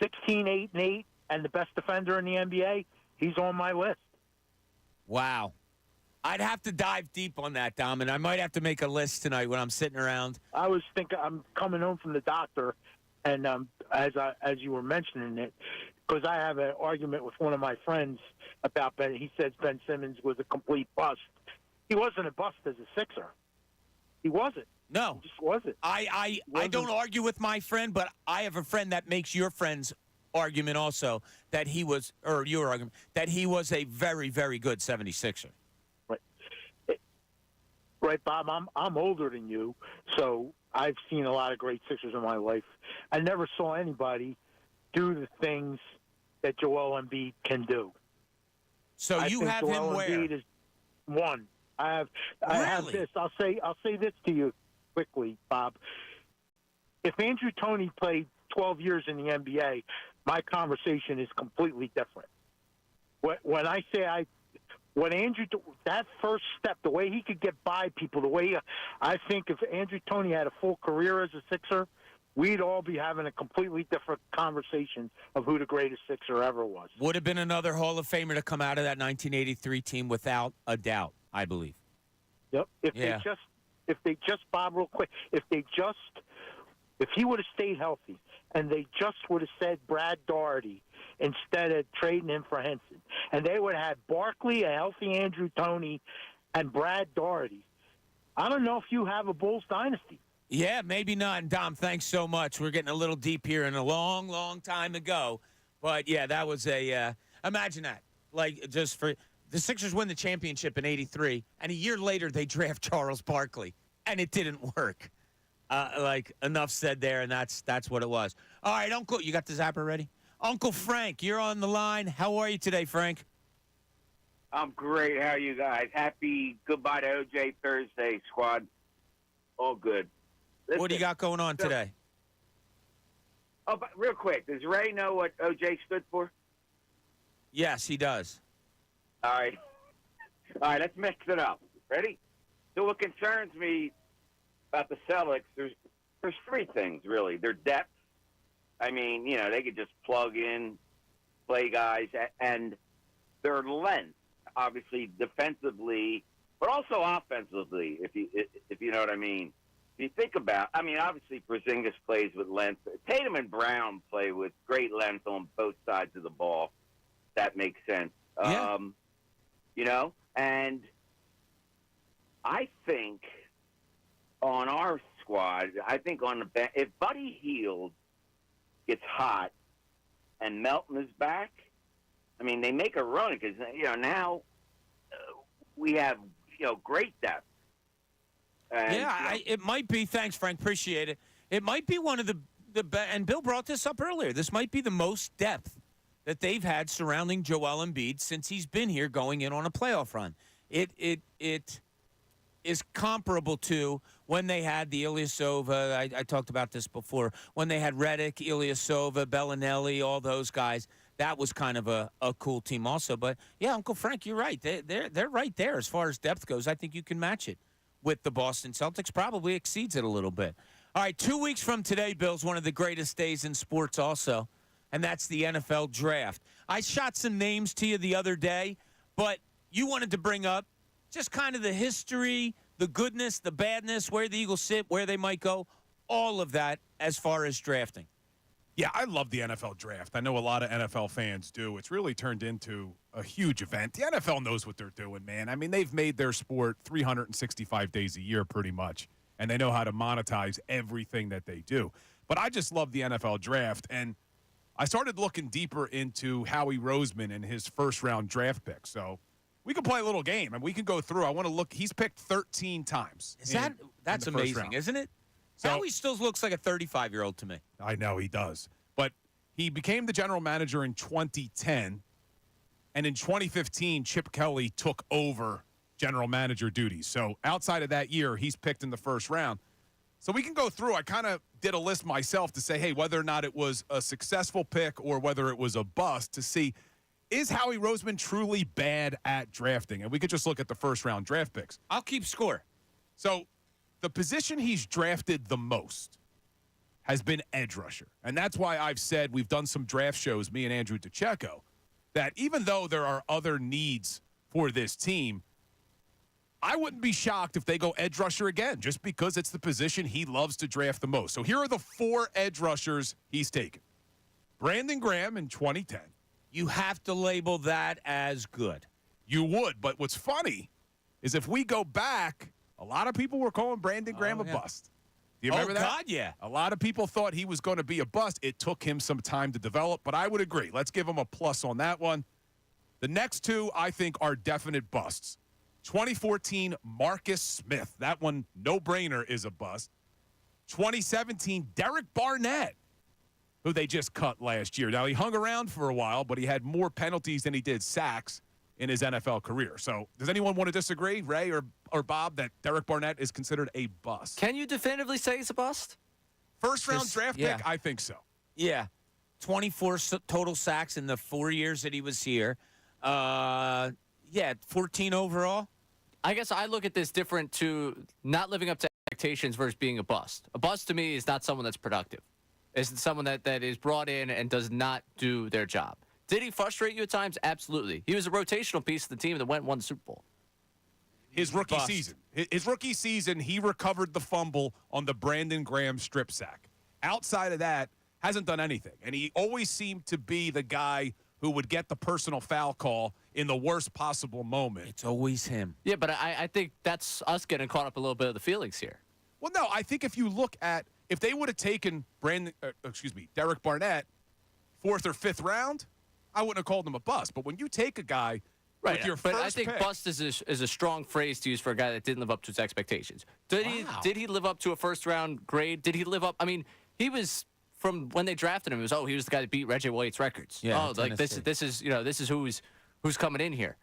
16, 8, and 8, and the best defender in the NBA, he's on my list. Wow. I'd have to dive deep on that, Dom, and I might have to make a list tonight when I'm sitting around. I was thinking, I'm coming home from the doctor, and as you were mentioning it, because I have an argument with one of my friends about Ben. He says Ben Simmons was a complete bust. He wasn't a bust as a Sixer. He wasn't. No. He just wasn't. I don't argue with my friend, but I have a friend that makes your friend's argument also that he was, or your argument, that he was a very, very good 76er. Right, Bob, I'm older than you, so I've seen a lot of great Sixers in my life. I never saw anybody do the things that Joel Embiid can do. So I you think have Joel him where? Embiid is one. I have this. I'll say this to you quickly, Bob. If Andrew Toney played 12 years in the NBA, my conversation is completely different. When I say what Andrew, that first step, the way he could get by people, the way I think if Andrew Toney had a full career as a Sixer, we'd all be having a completely different conversation of who the greatest Sixer ever was. Would have been another Hall of Famer to come out of that 1983 team without a doubt, I believe. Yep. If they just, Bob, real quick, if he would have stayed healthy and they just would have said Brad Daugherty instead of trading him for Henson, and they would have had Barkley, a healthy Andrew Toney, and Brad Daugherty, I don't know if you have a Bulls dynasty. Yeah, maybe not. And Dom, thanks so much. We're getting a little deep here in a long, long time ago. But, yeah, that was imagine that. Like, just for the Sixers win the championship in 83, and a year later they draft Charles Barkley, and it didn't work. Enough said there, and that's what it was. All right, Uncle, you got the zapper ready? Uncle Frank, you're on the line. How are you today, Frank? I'm great. How are you guys? Happy goodbye to OJ Thursday, squad. All good. Listen, what do you got going on today? Oh, but real quick, does Ray know what OJ stood for? Yes, he does. All right. All right, let's mix it up. Ready? So what concerns me about the Celtics, there's three things, really. Their depth. I mean, they could just plug in, play guys, and their length, obviously defensively, but also offensively, if you know what I mean. If you think about, obviously Porzingis plays with length. Tatum and Brown play with great length on both sides of the ball. That makes sense. Yeah. And I think on our squad, on the bench, if Buddy Hield gets hot and Melton is back, they make a run because, now we have, great depth. And, it might be. Thanks, Frank. Appreciate it. It might be one of the and Bill brought this up earlier. This might be the most depth that they've had surrounding Joel Embiid since he's been here going in on a playoff run. It is comparable to when they had the Ilyasova. I talked about this before. When they had Redick, Ilyasova, Bellinelli, all those guys. That was kind of a cool team also. But, yeah, Uncle Frank, you're right. They're right there as far as depth goes. I think you can match it with the Boston Celtics. Probably exceeds it a little bit. All right, 2 weeks from today, Bill's one of the greatest days in sports also. and that's the NFL draft. I shot some names to you the other day, but you wanted to bring up just kind of the history, the goodness, the badness, where the Eagles sit, where they might go, all of that as far as drafting. Yeah, I love the NFL draft. I know a lot of NFL fans do. It's really turned into a huge event. The NFL knows what they're doing, man. I mean, they've made their sport 365 days a year pretty much, and they know how to monetize everything that they do. But I just love the NFL draft, and I started looking deeper into Howie Roseman and his first-round draft pick. So we can play a little game, and we can go through. I want to look. He's picked 13 times. That's amazing, isn't it? So, Howie still looks like a 35-year-old to me. I know he does. But he became the general manager in 2010, and in 2015, Chip Kelly took over general manager duties. So outside of that year, he's picked in the first round. So we can go through. I kind of did a list myself to say, hey, whether or not it was a successful pick or whether it was a bust to see, is Howie Roseman truly bad at drafting? And we could just look at the first-round draft picks. I'll keep score. So the position he's drafted the most has been edge rusher. And that's why I've said we've done some draft shows, me and Andrew DeCecco, that even though there are other needs for this team, I wouldn't be shocked if they go edge rusher again, just because it's the position he loves to draft the most. So here are the 4 edge rushers he's taken. Brandon Graham in 2010. You have to label that as good. You would, but what's funny is if we go back, a lot of people were calling Brandon Graham a bust. Do you remember that? God, yeah. A lot of people thought he was going to be a bust. It took him some time to develop, but I would agree. Let's give him a plus on that one. The next 2, I think, are definite busts. 2014, Marcus Smith. That one, no-brainer, is a bust. 2017, Derek Barnett, who they just cut last year. Now, he hung around for a while, but he had more penalties than he did sacks in his NFL career. So does anyone want to disagree, Ray or Bob, that Derek Barnett is considered a bust? Can you definitively say he's a bust? First-round draft pick, I think so. Yeah. 24 total sacks in the 4 years that he was here. 14 overall. I guess I look at this different to not living up to expectations versus being a bust. A bust to me is not someone that's productive. It's someone that is brought in and does not do their job. Did he frustrate you at times? Absolutely. He was a rotational piece of the team that went and won the Super Bowl. His rookie season, he recovered the fumble on the Brandon Graham strip sack. Outside of that, hasn't done anything. And he always seemed to be the guy who would get the personal foul call in the worst possible moment. It's always him. Yeah, but I think that's us getting caught up a little bit of the feelings here. Well, no, I think if you look at, if they would have taken Derek Barnett 4th or 5th round, I wouldn't have called him a bust. But when you take a guy right, with your but first I think pick, bust is a strong phrase to use for a guy that didn't live up to his expectations. Did he live up to a first-round grade? Did he live up? I mean, he was from when they drafted him. It was he was the guy that beat Reggie White's records. Yeah, like this is who's coming in here.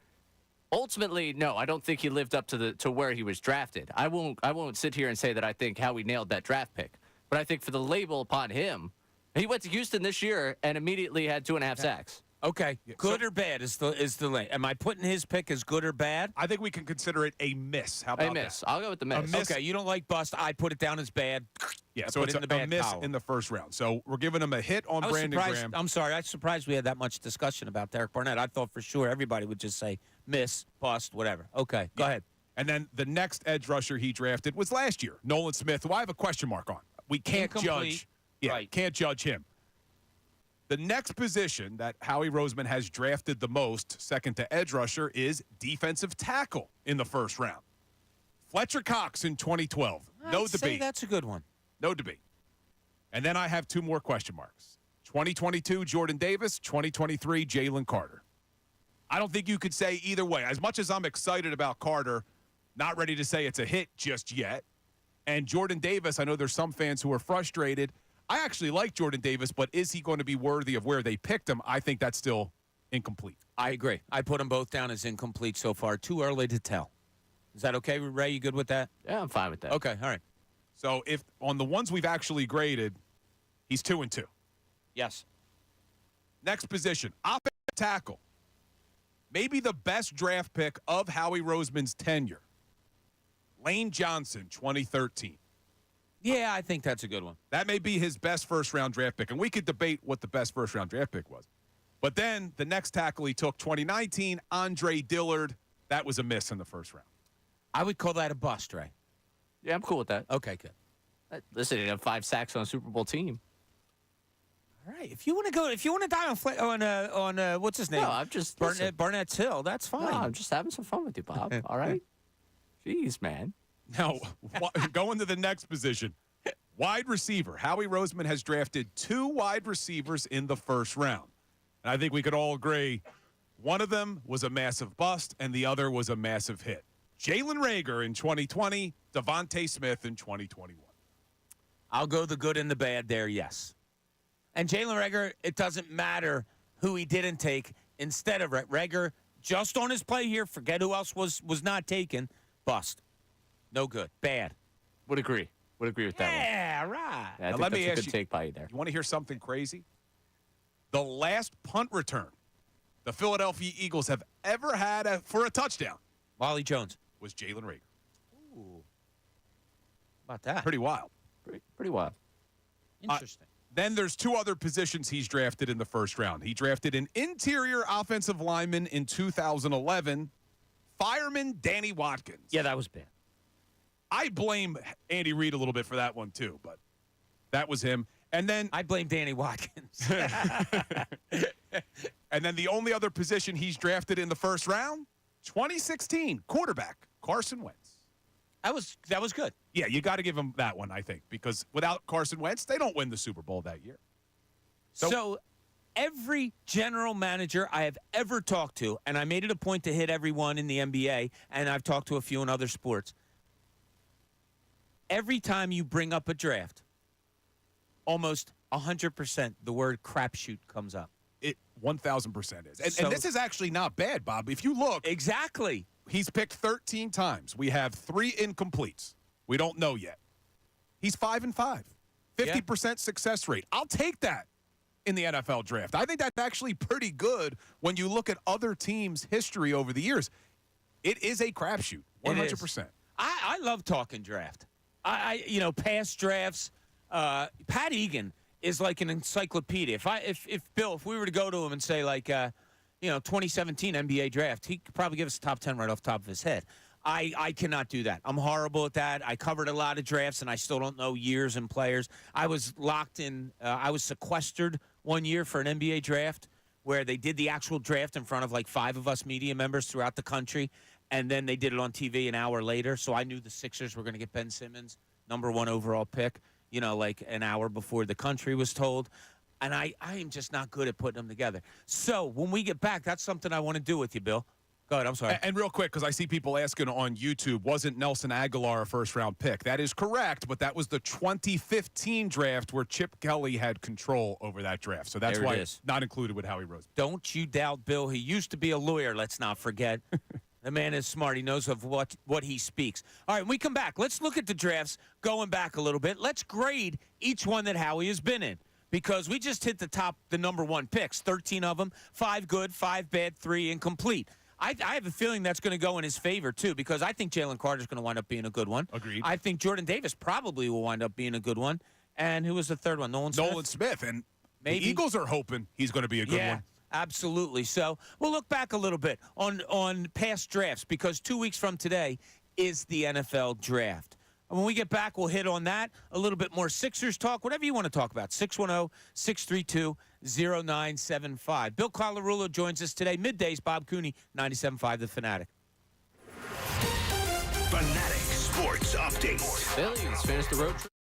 Ultimately, no, I don't think he lived up to where he was drafted. I won't sit here and say that I think Howie nailed that draft pick, but I think for the label upon him, he went to Houston this year and immediately had 2.5 sacks. Okay, good or bad is the lane. Am I putting his pick as good or bad? I think we can consider it a miss. How about a miss? that? I'll go with the miss. Okay, you don't like bust. I put it down as bad. Yeah, so it's a miss column. in the first round. So we're giving him a hit on Brandon Graham. I'm sorry. I'm surprised we had that much discussion about Derek Barnett. I thought for sure everybody would just say miss, bust, whatever. Okay, go ahead. And then the next edge rusher he drafted was last year, Nolan Smith, who I have a question mark on. We can't judge. Yeah, right. Can't judge him. The next position that Howie Roseman has drafted the most, second to edge rusher, is defensive tackle in the first round. Fletcher Cox in 2012. No debate. That's a good one. No debate. And then I have 2 more question marks. 2022, Jordan Davis. 2023, Jalen Carter. I don't think you could say either way. As much as I'm excited about Carter, not ready to say it's a hit just yet. And Jordan Davis, I know there's some fans who are frustrated. I actually like Jordan Davis, but is he going to be worthy of where they picked him? I think that's still incomplete. I agree. I put them both down as incomplete so far. Too early to tell. Is that okay, Ray? You good with that? Yeah, I'm fine with that. Okay, all right. So if on the ones we've actually graded, he's 2-2. Yes. Next position, offensive tackle. Maybe the best draft pick of Howie Roseman's tenure. Lane Johnson, 2013. Yeah, I think that's a good one. That may be his best first-round draft pick, and we could debate what the best first-round draft pick was. But then the next tackle he took, 2019, Andre Dillard, that was a miss in the first round. I would call that a bust, Ray. Yeah, I'm cool with that. Okay, good. Listen, he had 5 sacks on a Super Bowl team. All right. If you want to die on what's his name? No, I'm just Barnett's Hill. That's fine. No, I'm just having some fun with you, Bob. All right. Jeez, man. Now, going to the next position, wide receiver. Howie Roseman has drafted 2 wide receivers in the first round. And I think we could all agree one of them was a massive bust and the other was a massive hit. Jalen Reagor in 2020, Devontae Smith in 2021. I'll go the good and the bad there, yes. And Jalen Reagor, it doesn't matter who he didn't take. Instead of Reagor, just on his play here, forget who else was not taken, bust. No good. Bad. Would agree with that one. Yeah, right. Yeah, Now, let me that's a ask good take by you there. You want to hear something crazy? The last punt return the Philadelphia Eagles have ever had for a touchdown, Wally Jones, was Jalen Reagor. Ooh. How about that? Pretty wild. Pretty wild. Interesting. Then there's 2 other positions he's drafted in the first round. He drafted an interior offensive lineman in 2011, fireman Danny Watkins. Yeah, that was bad. I blame Andy Reid a little bit for that one too, but that was him. And then I blame Danny Watkins. And then the only other position he's drafted in the first round, 2016, quarterback Carson Wentz. That was good. Yeah, you got to give him that one, I think, because without Carson Wentz, they don't win the Super Bowl that year. So every general manager I have ever talked to, and I made it a point to hit everyone in the NBA, and I've talked to a few in other sports, every time you bring up a draft, almost 100% the word crapshoot comes up. It 1,000% is. And this is actually not bad, Bob. If you look. Exactly. He's picked 13 times. We have 3 incompletes. We don't know yet. He's 5-5. 50% success rate. I'll take that in the NFL draft. I think that's actually pretty good when you look at other teams' history over the years. It is a crapshoot, 100%. I love talking draft. Past drafts. Pat Egan is like an encyclopedia. If Bill, if we were to go to him and say 2017 NBA draft, he could probably give us a top 10 right off the top of his head. I cannot do that. I'm horrible at that. I covered a lot of drafts, and I still don't know years and players. I was locked in. I was sequestered one year for an NBA draft where they did the actual draft in front of 5 of us media members throughout the country, and then they did it on TV an hour later. So I knew the Sixers were going to get Ben Simmons, #1 overall pick, an hour before the country was told. And I am just not good at putting them together. So when we get back, that's something I want to do with you, Bill. Go ahead. I'm sorry. And real quick, because I see people asking on YouTube, wasn't Nelson Aguilar a first-round pick? That is correct, but that was the 2015 draft where Chip Kelly had control over that draft. So that's why it's not included with Howie Roseman. Don't you doubt Bill. He used to be a lawyer, let's not forget. The man is smart. He knows of what he speaks. All right, when we come back, let's look at the drafts going back a little bit. Let's grade each one that Howie has been in. Because we just hit the #1 picks, 13 of them, 5 good, 5 bad, 3 incomplete. I have a feeling that's going to go in his favor, too, because I think Jalen Carter's going to wind up being a good one. Agreed. I think Jordan Davis probably will wind up being a good one. And who was the third one? Nolan Smith? And maybe the Eagles are hoping he's going to be a good one. Absolutely. So we'll look back a little bit on past drafts because 2 weeks from today is the NFL draft. And when we get back, we'll hit on that, a little bit more Sixers talk, whatever you want to talk about, 610-632-0975. Bill Colarulo joins us today. Middays, Bob Cooney, 97.5 The Fanatic. Fanatic Sports Update. Phillies finished the road trip.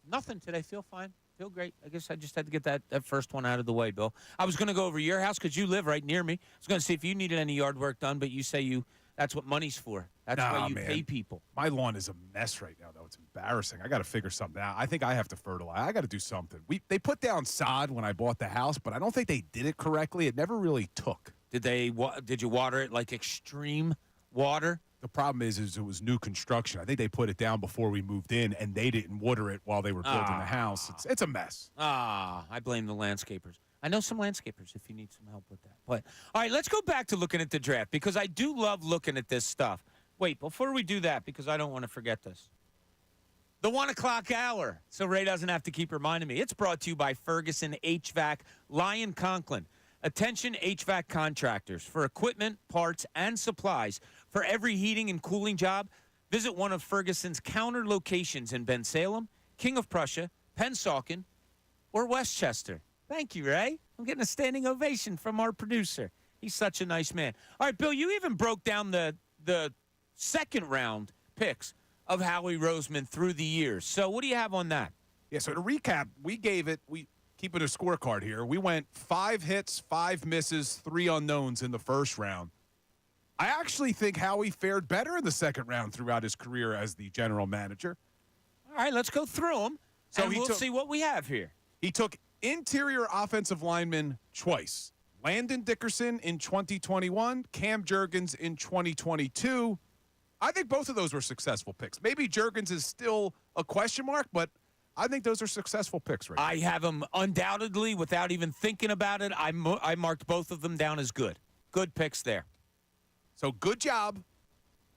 Nothing today. Feel fine. Feel great. I guess I just had to get that first one out of the way, Bill. I was going to go over to your house because you live right near me. I was going to see if you needed any yard work done, but you say that's what money's for. That's why you pay people. My lawn is a mess right now, though. It's embarrassing. I got to figure something out. I think I have to fertilize. I got to do something. They put down sod when I bought the house, but I don't think they did it correctly. It never really took. Did you water it like extreme water? The problem is it was new construction. I think they put it down before we moved in, and they didn't water it while they were building the house. It's a mess. I blame the landscapers. I know some landscapers if you need some help with that. But, all right, let's go back to looking at the draft because I do love looking at this stuff. Wait, before we do that, because I don't want to forget this. The 1 o'clock hour, so Ray doesn't have to keep reminding me. It's brought to you by Ferguson HVAC, Lyon Conklin. Attention HVAC contractors for equipment, parts, and supplies. For every heating and cooling job, visit one of Ferguson's counter locations in Bensalem, King of Prussia, Pennsauken, or Westchester. Thank you, Ray. I'm getting a standing ovation from our producer. He's such a nice man. All right, Bill, you even broke down the second round picks of Howie Roseman through the years. So what do you have on that? Yeah, so to recap, we keeping a scorecard here. We went 5 hits, 5 misses, 3 unknowns in the first round. I actually think Howie fared better in the second round throughout his career as the general manager. All right, let's go through them, and we'll see what we have here. He took interior offensive linemen twice. Landon Dickerson in 2021, Cam Jurgens in 2022. I think both of those were successful picks. Maybe Jurgens is still a question mark, but I think those are successful picks right now. I have them undoubtedly, without even thinking about it. I marked both of them down as good. Good picks there. So good job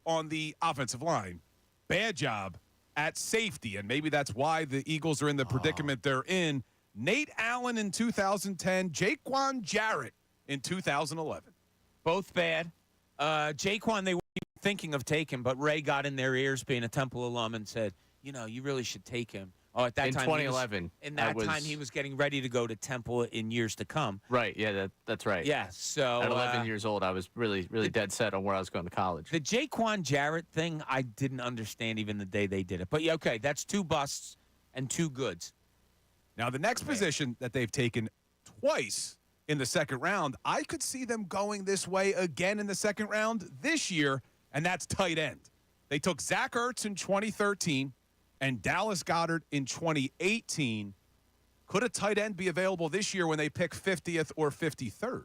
on the offensive line. Bad job at safety, and maybe that's why the Eagles are in the predicament they're in. Nate Allen in 2010, Jaquan Jarrett in 2011. Both bad. Jaquan, they weren't even thinking of taking, but Ray got in their ears, being a Temple alum, and said, you really should take him. Oh, at that in time, 2011. Time, he was getting ready to go to Temple in years to come. Right. Yeah, that's right. Yeah. So at 11 years old, I was really dead set on where I was going to college. The Jaquan Jarrett thing, I didn't understand even the day they did it. But yeah, okay, that's 2 busts and 2 goods. Now the next position that they've taken twice in the second round, I could see them going this way again in the second round this year, and that's tight end. They took Zach Ertz in 2013. And Dallas Goedert in 2018. Could a tight end be available this year when they pick 50th or 53rd?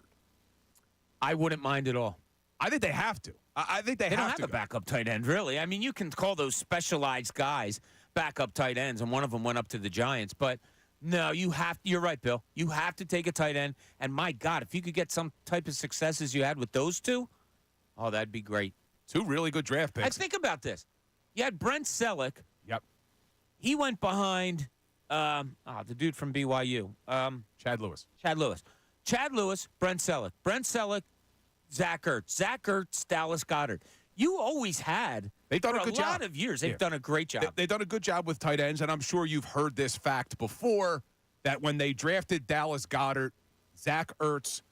I wouldn't mind at all. I think they have to. I think they don't have a backup tight end, really. I mean, you can call those specialized guys backup tight ends, and one of them went up to the Giants. But, no, you're right, Bill. You have to take a tight end. And, my God, if you could get some type of success as you had with those two, that'd be great. 2 really good draft picks. Think about this. You had Brent Selleck. Yep. He went behind the dude from BYU. Chad Lewis. Chad Lewis, Brent Selleck. Brent Selleck, Zach Ertz. Zach Ertz, Dallas Goedert. You always had, they've done for a good lot job. Of years, they've done a great job. They've done a good job with tight ends, and I'm sure you've heard this fact before, that when they drafted Dallas Goedert, Zach Ertz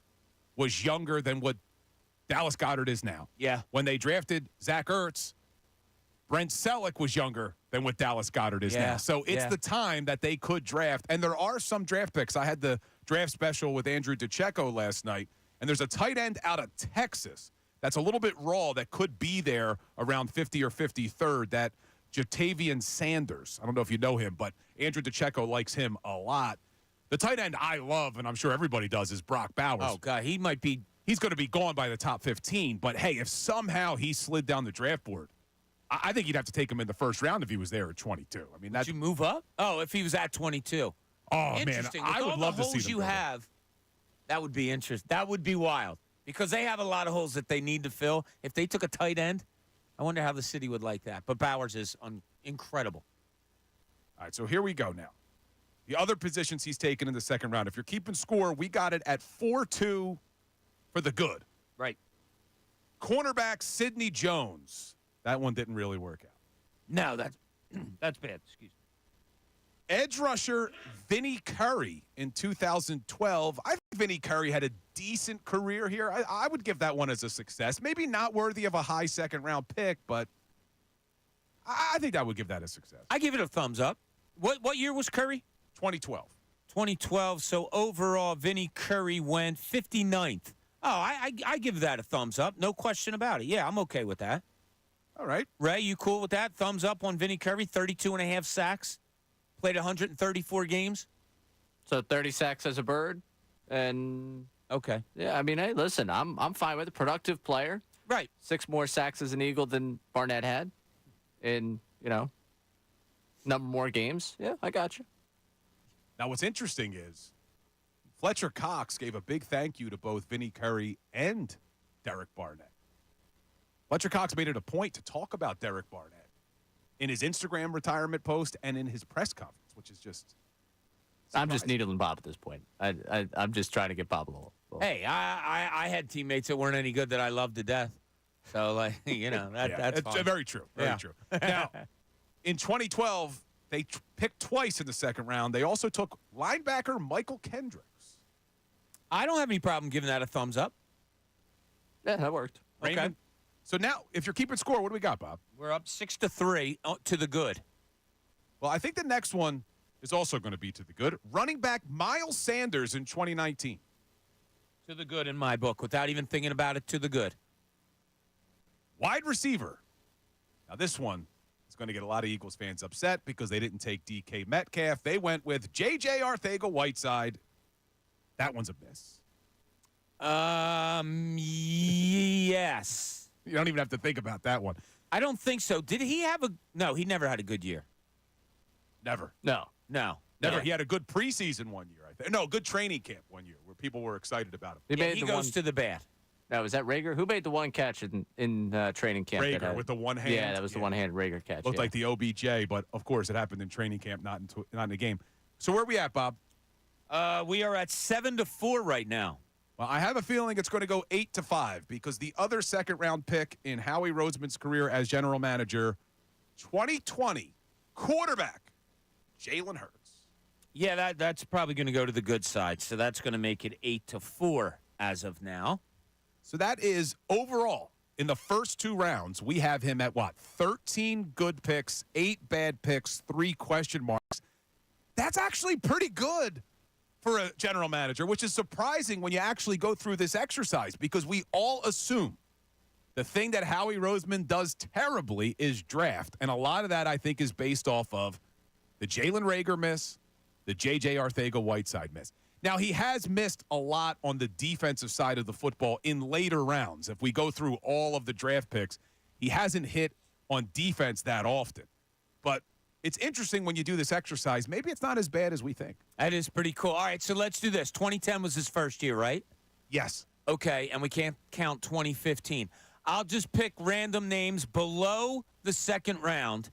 was younger than what Dallas Goedert is now. Yeah. When they drafted Zach Ertz, Brent Selleck was younger than what Dallas Goedert is now. So it's the time that they could draft. And there are some draft picks. I had the draft special with Andrew DeCecco last night, and there's a tight end out of Texas that's a little bit raw that could be there around 50 or 53rd, that Jatavian Sanders. I don't know if you know him, but Andrew DeCecco likes him a lot. The tight end I love, and I'm sure everybody does, is Brock Bowers. Oh, God, he's going to be gone by the top 15. But, hey, if somehow he slid down the draft board, I think you'd have to take him in the first round if he was there at 22. I mean, would you move up? Oh, if he was at 22. Oh, man, I would love to see them. Holes you have, that would be interesting. That would be wild because they have a lot of holes that they need to fill. If they took a tight end, I wonder how the city would like that. But Bowers is incredible. All right, so here we go now. The other positions he's taken in the second round. If you're keeping score, we got it at 4-2 for the good. Right. Cornerback Sidney Jones. That one didn't really work out. No, that's bad. Excuse me. Edge rusher Vinny Curry in 2012. I think Vinny Curry had a decent career here. I would give that one as a success. Maybe not worthy of a high second-round pick, but I think I would give that a success. I give it a thumbs up. What year was Curry? 2012. 2012. So overall, Vinny Curry went 59th. Oh, I give that a thumbs up. No question about it. Yeah, I'm okay with that. All right. Ray, you cool with that? Thumbs up on Vinny Curry, 32.5 sacks. Played 134 games. So 30 sacks as a bird. And okay. Yeah, I mean, hey, listen, I'm fine with it. Productive player. Right. 6 more sacks as an Eagle than Barnett had in, number more games. Yeah, I got you. Now, what's interesting is Fletcher Cox gave a big thank you to both Vinny Curry and Derek Barnett. Fletcher Cox made it a point to talk about Derek Barnett in his Instagram retirement post and in his press conference, which is just surprising. I'm just needling Bob at this point. I'm just trying to get Bob a little. Hey, I had teammates that weren't any good that I loved to death. So, that's it's fine. very true. Very true. Now, in 2012, they picked twice in the second round. They also took linebacker Michael Kendricks. I don't have any problem giving that a thumbs up. Yeah, that worked. Raymond. Okay. So now, if you're keeping score, what do we got, Bob? We're up 6-3 to the good. Well, I think the next one is also going to be to the good. Running back Miles Sanders in 2019. To the good in my book, without even thinking about it, to the good. Wide receiver. Now, this one is going to get a lot of Eagles fans upset because they didn't take DK Metcalf. They went with J.J. Arcega-Whiteside. That one's a miss. Yes. You don't even have to think about that one. I don't think so. Did he have No, he never had a good year. Never. No. Never. Yeah. He had a good preseason one year, I think. No, good training camp one year where people were excited about him. He goes to the bad. Now, was that Rager? Who made the one catch in training camp? Rager with the one hand. Yeah, that was the one-hand Rager catch. Looked like the OBJ, but, of course, it happened in training camp, not in the game. So where are we at, Bob? We are at 7-4 right now. Well, I have a feeling it's going to go 8-5 because the other second-round pick in Howie Roseman's career as general manager, 2020 quarterback, Jalen Hurts. Yeah, that's probably going to go to the good side. So that's going to make it 8-4 as of now. So that is overall in the first 2 rounds, we have him at what? 13 good picks, 8 bad picks, 3 question marks. That's actually pretty good for a general manager, which is surprising when you actually go through this exercise because we all assume the thing that Howie Roseman does terribly is draft. And a lot of that, I think, is based off of the Jalen Reagor miss, the J.J. Arcega-Whiteside miss. Now, he has missed a lot on the defensive side of the football in later rounds. If we go through all of the draft picks, he hasn't hit on defense that often. But it's interesting when you do this exercise. Maybe it's not as bad as we think. That is pretty cool. All right, so let's do this. 2010 was his first year, right? Yes. Okay, and we can't count 2015. I'll just pick random names below the second round,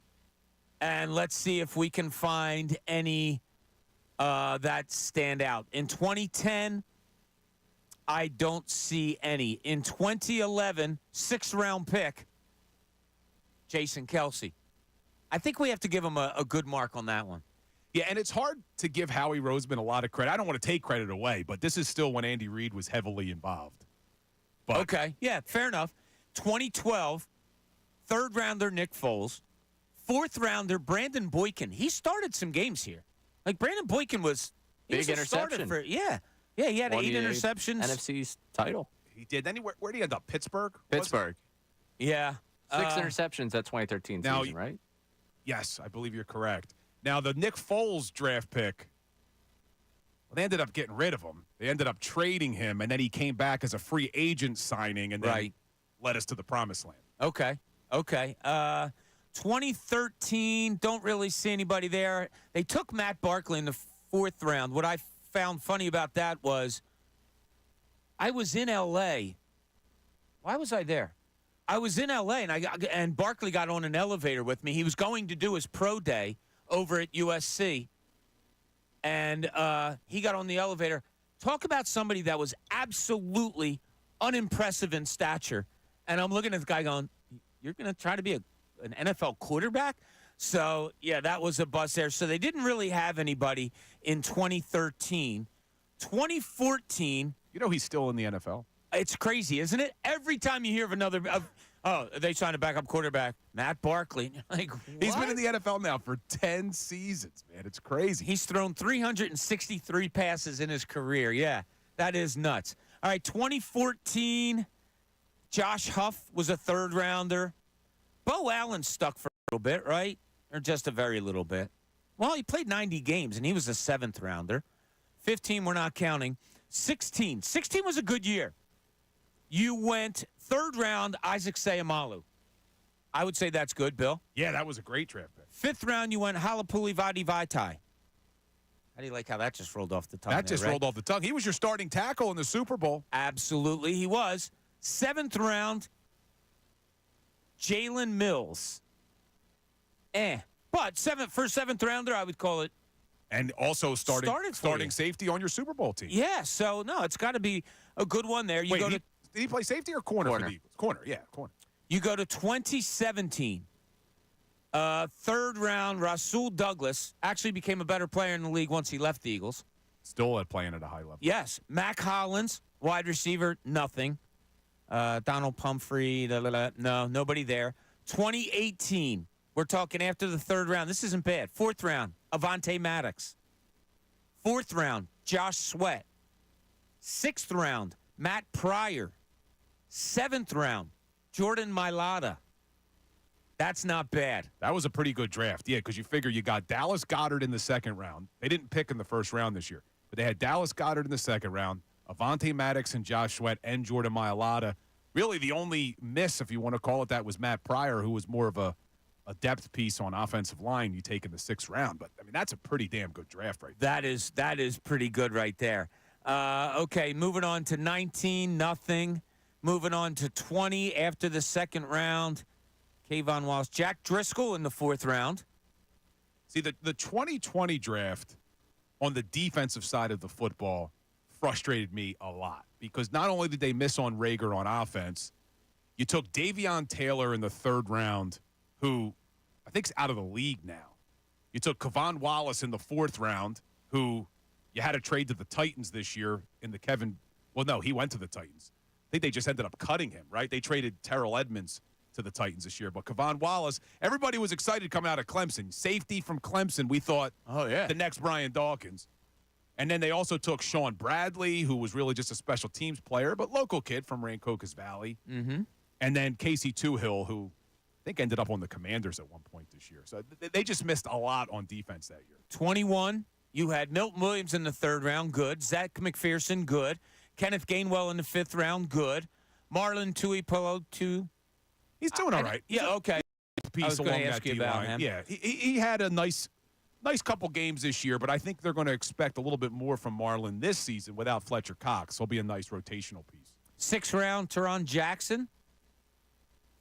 and let's see if we can find any that stand out. In 2010, I don't see any. In 2011, 6th-round pick, Jason Kelce. I think we have to give him a good mark on that one. Yeah, and it's hard to give Howie Roseman a lot of credit. I don't want to take credit away, but this is still when Andy Reid was heavily involved. But okay, yeah, fair enough. 2012, 3rd-rounder Nick Foles. 4th-rounder Brandon Boykin. He started some games here. Like, Brandon Boykin was big interception. He had 8 interceptions. NFC's title. He did. Then where did he end up? Pittsburgh? Pittsburgh. Yeah. 6 interceptions that 2013 season, right? Yes, I believe you're correct. Now, the Nick Foles draft pick, well, they ended up getting rid of him. They ended up trading him, and then he came back as a free agent signing and then led us to the promised land. Okay. 2013, don't really see anybody there. They took Matt Barkley in the 4th round. What I found funny about that was I was in L.A. Why was I there? I was in L.A., and Barkley got on an elevator with me. He was going to do his pro day over at USC, and he got on the elevator. Talk about somebody that was absolutely unimpressive in stature. And I'm looking at the guy going, you're going to try to be an NFL quarterback? So, yeah, that was a bust there. So they didn't really have anybody in 2013. 2014. You know he's still in the NFL. It's crazy, isn't it? Every time you hear of Oh, they signed a backup quarterback, Matt Barkley. Like, what? He's been in the NFL now for 10 seasons, man. It's crazy. He's thrown 363 passes in his career. Yeah, that is nuts. All right, 2014, Josh Huff was a third-rounder. Bo Allen stuck for a little bit, right? Or just a very little bit. Well, he played 90 games, and he was a seventh-rounder. 15, we're not counting. 16 was a good year. You went third round, Isaac Seumalo. I would say that's good, Bill. Yeah, that was a great draft pick. Fifth round, you went Halapuli Vaitai. How do you like how that just rolled off the tongue? That just rolled off the tongue. He was your starting tackle in the Super Bowl. Absolutely, he was. Seventh round, Jalen Mills. But seventh rounder, I would call it. And also starting safety on your Super Bowl team. Yeah, so, no, it's got to be a good one there. Did he play safety or corner for the Eagles? Corner, yeah, corner. You go to 2017. Third round, Rasul Douglas actually became a better player in the league once he left the Eagles. Still playing at a high level. Yes. Mac Hollins, wide receiver, nothing. Donald Pumphrey, no, nobody there. 2018, we're talking after the third round. This isn't bad. Fourth round, Avonte Maddox. Fourth round, Josh Sweat. Sixth round, Matt Pryor. Seventh round, Jordan Mailata. That's not bad. That was a pretty good draft, yeah, because you figure you got Dallas Goedert in the second round. They didn't pick in the first round this year, but they had Dallas Goedert in the second round, Avonte Maddox and Josh Sweat and Jordan Mailata. Really, the only miss, if you want to call it that, was Matt Pryor, who was more of a depth piece on offensive line you take in the sixth round. But, I mean, that's a pretty damn good draft right there. That is pretty good right there. Okay, moving on to 19, nothing. Moving on to 20 after the second round. Kayvon Wallace. Jack Driscoll in the fourth round. See, the 2020 draft on the defensive side of the football frustrated me a lot because not only did they miss on Rager on offense, you took Davion Taylor in the third round, who I think is out of the league now. You took Kayvon Wallace in the fourth round, who you had to trade to the Titans this year in the he went to the Titans. I think they just ended up cutting him, right? They traded Terrell Edmonds to the Titans this year. But Kayvon Wallace, everybody was excited coming out of Clemson. Safety from Clemson, we thought, the next Brian Dawkins. And then they also took Sean Bradley, who was really just a special teams player, but local kid from Rancocas Valley. Mm-hmm. And then Casey Toohill, who I think ended up on the Commanders at one point this year. So they just missed a lot on defense that year. 21, you had Milton Williams in the third round, good. Zach McPherson, good. Kenneth Gainwell in the fifth round, good. Marlon Tuipulotu. He's doing all right. Yeah, okay. Piece I was going along to ask that you about D-line. him. Yeah, he had a nice couple games this year, but I think they're going to expect a little bit more from Marlon this season without Fletcher Cox. He'll be a nice rotational piece. Sixth round, Teron Jackson.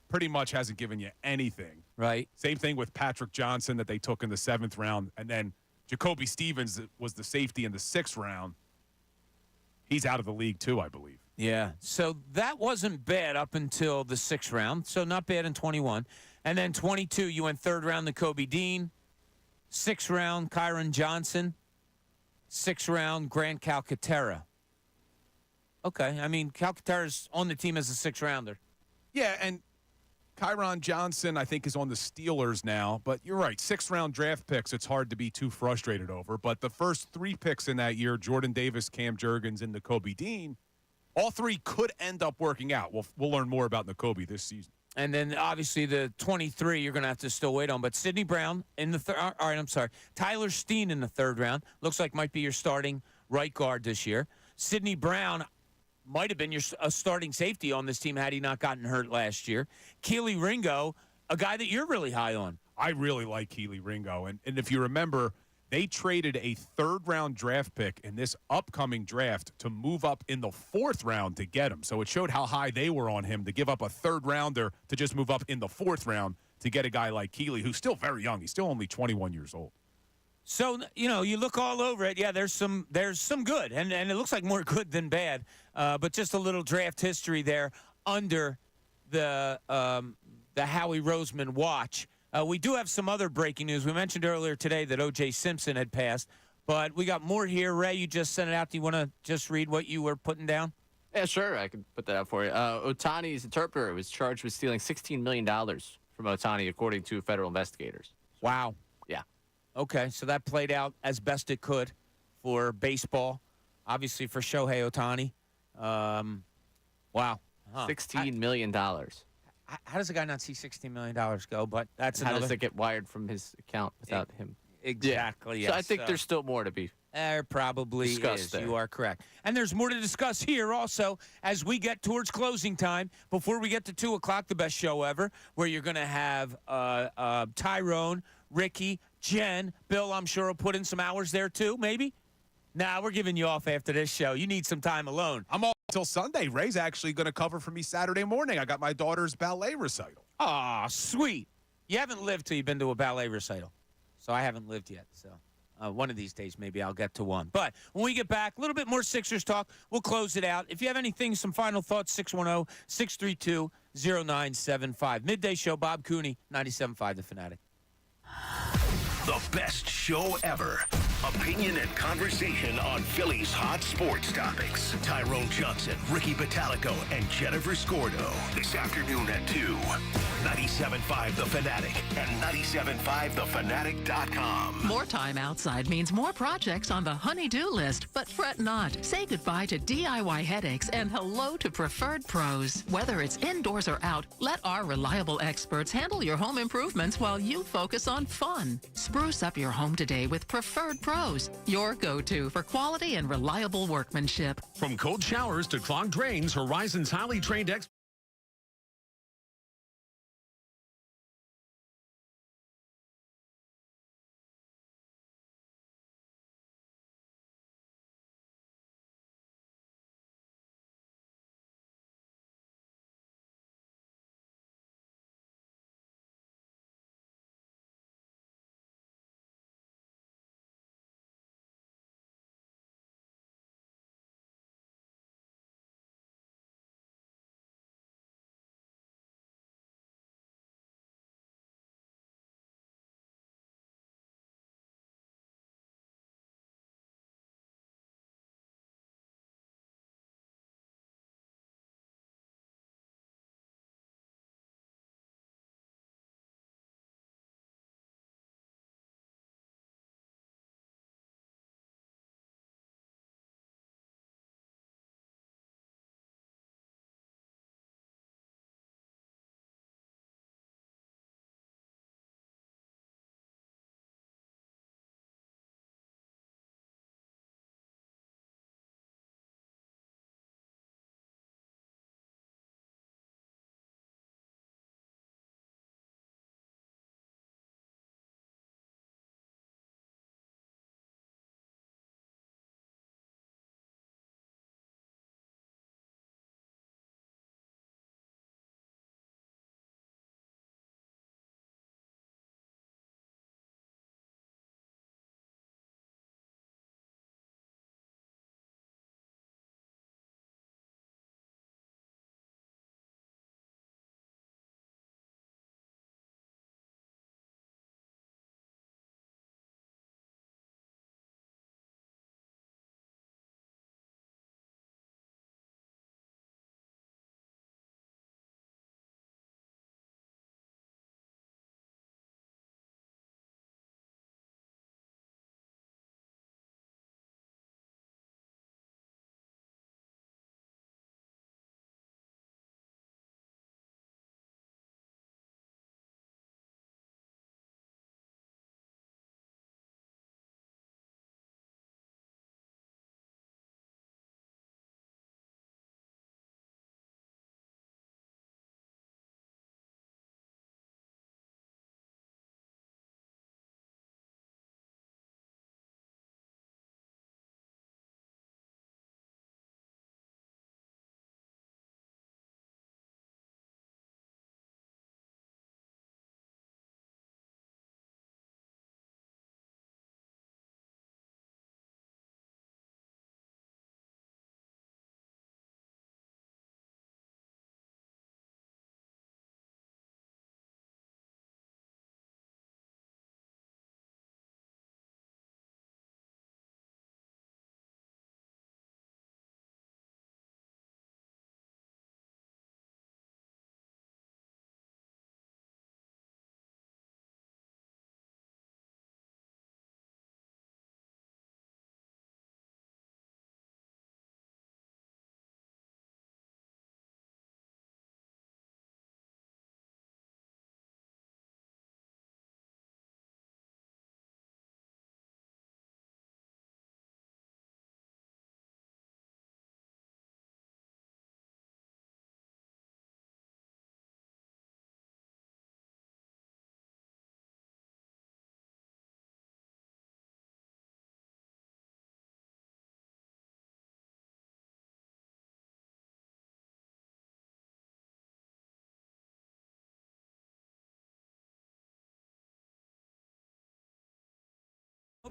Pretty much hasn't given you anything. Right. Same thing with Patrick Johnson that they took in the seventh round, and then Jacoby Stevens was the safety in the sixth round. He's out of the league too, I believe. Yeah, so that wasn't bad up until the sixth round, so not bad in 21. And then 22, you went third round to Kobe Dean. Sixth round, Kyron Johnson. Sixth round, Grant Calcaterra. Okay, I mean, Calcaterra's on the team as a sixth rounder. Yeah, and Kyron Johnson, I think, is on the Steelers now. But you're right, sixth-round draft picks, it's hard to be too frustrated over. But the first three picks in that year, Jordan Davis, Cam Jurgens, and Nakobe Dean, all three could end up working out. We'll learn more about Nakobe this season. And then, obviously, the 23 you're going to have to still wait on. But Sidney Brown in the third. All right, I'm sorry. Tyler Steen in the third round. Looks like might be your starting right guard this year. Sidney Brown might have been a starting safety on this team had he not gotten hurt last year. Keely Ringo, a guy that you're really high on. I really like Keely Ringo. And if you remember, they traded a third-round draft pick in this upcoming draft to move up in the fourth round to get him. So it showed how high they were on him to give up a third-rounder to just move up in the fourth round to get a guy like Keely, who's still very young. He's still only 21 years old. So, you look all over it. Yeah, there's some good, and it looks like more good than bad. But just a little draft history there under the Howie Roseman watch. We do have some other breaking news. We mentioned earlier today that O.J. Simpson had passed, but we got more here. Ray, you just sent it out. Do you want to just read what you were putting down? Yeah, sure. I can put that up for you. Otani's interpreter was charged with stealing $16 million from Otani, according to federal investigators. Wow. Yeah. Okay, so that played out as best it could for baseball. Obviously, for Shohei Otani. Wow. Huh. $16 million. How does a guy not see $16 million go? But that's How another. does it get wired from his account without him? Exactly. Yeah. Yes. So I think there's still more to be. There probably discussed is. there. You are correct. And there's more to discuss here also as we get towards closing time. Before we get to 2 o'clock, the best show ever, where you're going to have Tyrone, Ricky, Jen, Bill, I'm sure will put in some hours there too, maybe? Nah, we're giving you off after this show. You need some time alone. I'm off till Sunday. Ray's actually going to cover for me Saturday morning. I got my daughter's ballet recital. Aw, sweet. You haven't lived till you've been to a ballet recital. So I haven't lived yet, so. One of these days, maybe I'll get to one. But when we get back, a little bit more Sixers talk. We'll close it out. If you have anything, some final thoughts, 610-632-0975. Midday Show, Bob Cooney, 97.5 The Fanatic. The best show ever. Opinion and conversation on Philly's hot sports topics. Tyrone Johnson, Ricky Batalico, and Jennifer Scordo. This afternoon at 2. 97.5 The Fanatic and 97.5thefanatic.com. More time outside means more projects on the honey-do list, but fret not. Say goodbye to DIY headaches and hello to Preferred Pros. Whether it's indoors or out, let our reliable experts handle your home improvements while you focus on fun. Spruce up your home today with Preferred Pros, your go-to for quality and reliable workmanship. From cold showers to clogged drains, Horizon's highly trained experts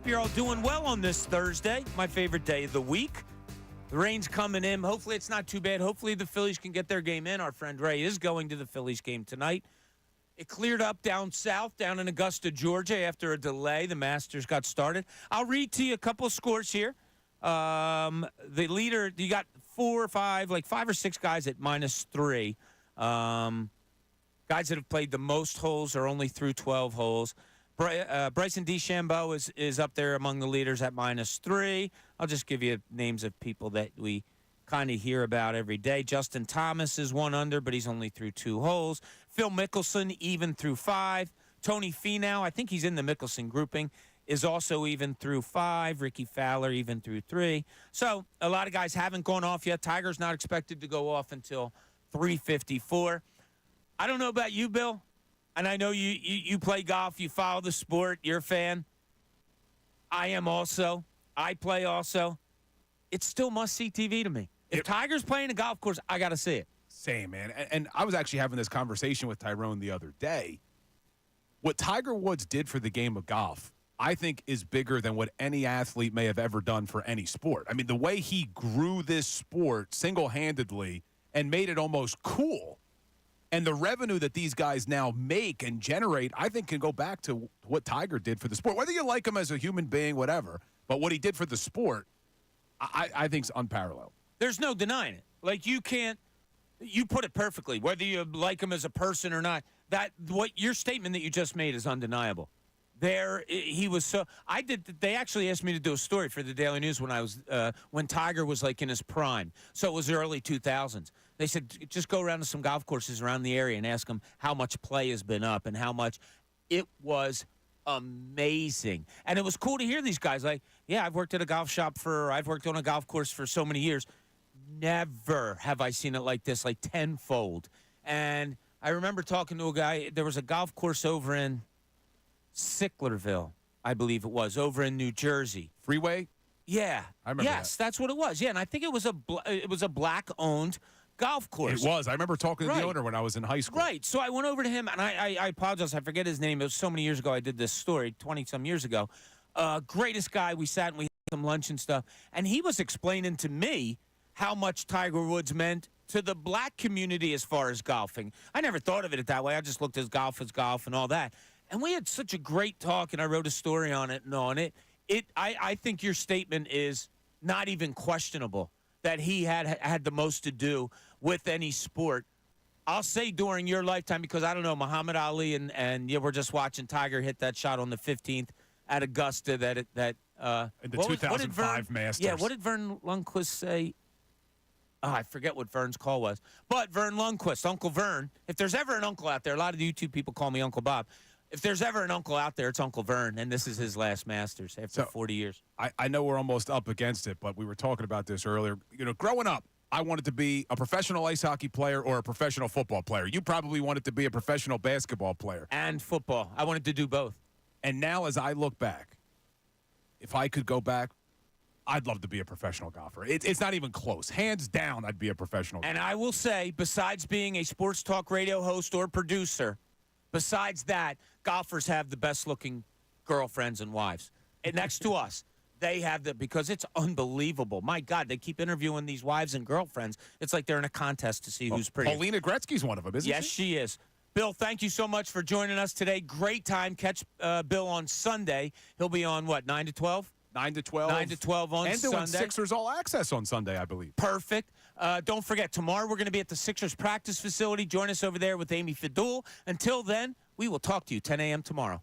Hope you're all doing well on this Thursday, my favorite day of the week. The rain's coming in. Hopefully it's not too bad. Hopefully the Phillies can get their game in. Our friend Ray is going to the Phillies game tonight. It cleared up down south, down in Augusta, Georgia, after a delay. The Masters got started. I'll read to you a couple of scores here. The leader, you got 4 or 5, like 5 or 6 guys at -3. Guys that have played the most holes are only through 12 holes. Bryson DeChambeau is up there among the leaders at -3. I'll just give you names of people that we kind of hear about every day. Justin Thomas is 1 under, but he's only through 2 holes. Phil Mickelson, even through 5. Tony Finau, I think he's in the Mickelson grouping, is also even through 5. Ricky Fowler, even through 3. So a lot of guys haven't gone off yet. Tiger's not expected to go off until 3:54. I don't know about you, Bill, and I know you play golf. You follow the sport. You're a fan. I am also. I play also. It's still must-see TV to me. If Tiger's playing a golf course, I got to see it. Same, man. And I was actually having this conversation with Tyrone the other day. What Tiger Woods did for the game of golf, I think, is bigger than what any athlete may have ever done for any sport. I mean, the way he grew this sport single-handedly and made it almost cool, and the revenue that these guys now make and generate, I think can go back to what Tiger did for the sport. Whether you like him as a human being, whatever, but what he did for the sport, I think is unparalleled. There's no denying it. Like, you put it perfectly, whether you like him as a person or not. What your statement that you just made is undeniable. He was so. They actually asked me to do a story for the Daily News when Tiger was like in his prime. So it was the early 2000s. They said, just go around to some golf courses around the area and ask them how much play has been up and how much. It was amazing. And it was cool to hear these guys like, yeah, I've worked on a golf course for so many years. Never have I seen it like this, like tenfold. And I remember talking to a guy. There was a golf course over in Sicklerville, I believe it was, over in New Jersey. Freeway? Yeah. I remember Yes, that's what it was. Yeah, and I think it was a black-owned golf course. It was. I remember talking to the owner when I was in high school. Right. So I went over to him, and I apologize. I forget his name. It was so many years ago I did this story, 20-some years ago. Greatest guy. We sat and we had some lunch and stuff. And he was explaining to me how much Tiger Woods meant to the black community as far as golfing. I never thought of it that way. I just looked at golf and all that. And we had such a great talk, and I wrote a story on it and on it. I think your statement is not even questionable, that he had the most to do with any sport. I'll say during your lifetime, because I don't know, Muhammad Ali and we're just watching Tiger hit that shot on the 15th at Augusta in the 2005 Masters. Yeah, what did Vern Lundquist say? Oh, I forget what Vern's call was. But Vern Lundquist, Uncle Vern, if there's ever an uncle out there, a lot of the YouTube people call me Uncle Bob. If there's ever an uncle out there, it's Uncle Vern, and this is his last Masters after 40 years. I know we're almost up against it, but we were talking about this earlier. You know, growing up, I wanted to be a professional ice hockey player or a professional football player. You probably wanted to be a professional basketball player. And football. I wanted to do both. And now as I look back, if I could go back, I'd love to be a professional golfer. It's not even close. Hands down, I'd be a professional golfer. And I will say, besides being a sports talk radio host or producer, besides that, golfers have the best-looking girlfriends and wives. And next to us, they have because it's unbelievable. My God, they keep interviewing these wives and girlfriends. It's like they're in a contest to see who's pretty. Paulina Gretzky's one of them, isn't she? Yes, she is. Bill, thank you so much for joining us today. Great time. Catch Bill on Sunday. He'll be on, what, 9 to 12? 9 to 12. 9 to 12 on and Sunday. And doing Sixers All Access on Sunday, I believe. Perfect. Don't forget, tomorrow we're going to be at the Sixers practice facility. Join us over there with Amy Fadul. Until then, we will talk to you 10 a.m. tomorrow.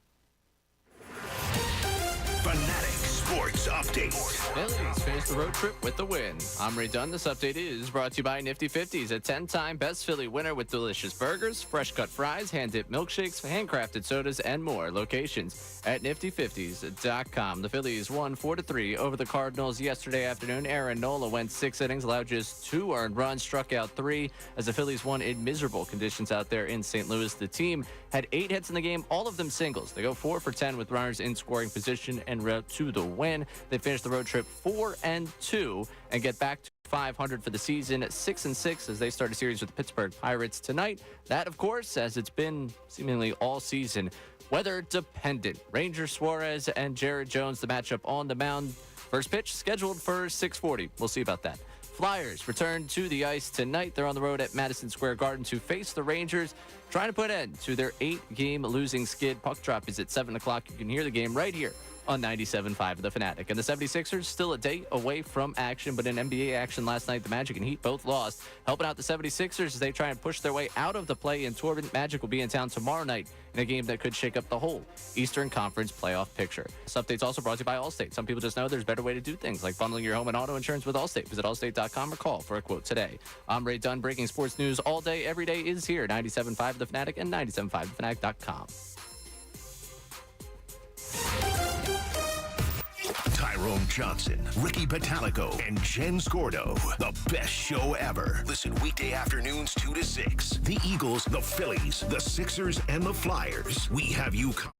Fanatic Sports Update. Phillies finished the road trip with the win. I'm Ray Dunn. This update is brought to you by Nifty 50s, a 10-time Best Philly winner with delicious burgers, fresh-cut fries, hand-dipped milkshakes, handcrafted sodas, and more. Locations at nifty50s.com. The Phillies won 4-3 over the Cardinals yesterday afternoon. Aaron Nola went 6 innings, allowed just 2 earned runs, struck out 3 as the Phillies won in miserable conditions out there in St. Louis. The team had 8 hits in the game, all of them singles. They go 4 for 10 with runners in scoring position en route to the win. They finished the road trip 4-2 and get back to 500 for the season, 6-6 as they start a series with the Pittsburgh Pirates tonight. That, of course, as it's been seemingly all season, weather dependent. Ranger Suarez and Jared Jones, the matchup on the mound. First pitch scheduled for 6:40. We'll see about that. Flyers return to the ice tonight. They're on the road at Madison Square Garden to face the Rangers, trying to put an end to their 8-game losing skid. Puck drop is at 7 o'clock. You can hear the game right here on 97.5 The Fanatic. And the 76ers still a day away from action, but in NBA action last night, the Magic and Heat both lost. Helping out the 76ers as they try and push their way out of the play-in tournament. Magic will be in town tomorrow night in a game that could shake up the whole Eastern Conference playoff picture. This update's also brought to you by Allstate. Some people just know there's a better way to do things, like bundling your home and auto insurance with Allstate. Visit allstate.com or call for a quote today. I'm Ray Dunn. Breaking sports news all day, every day is here. 97.5 The Fanatic and 97.5thefanatic.com. Tyrone Johnson, Ricky Batalico, and Jen Scordo. The best show ever. Listen weekday afternoons 2 to 6. The Eagles, the Phillies, the Sixers, and the Flyers. We have you covered.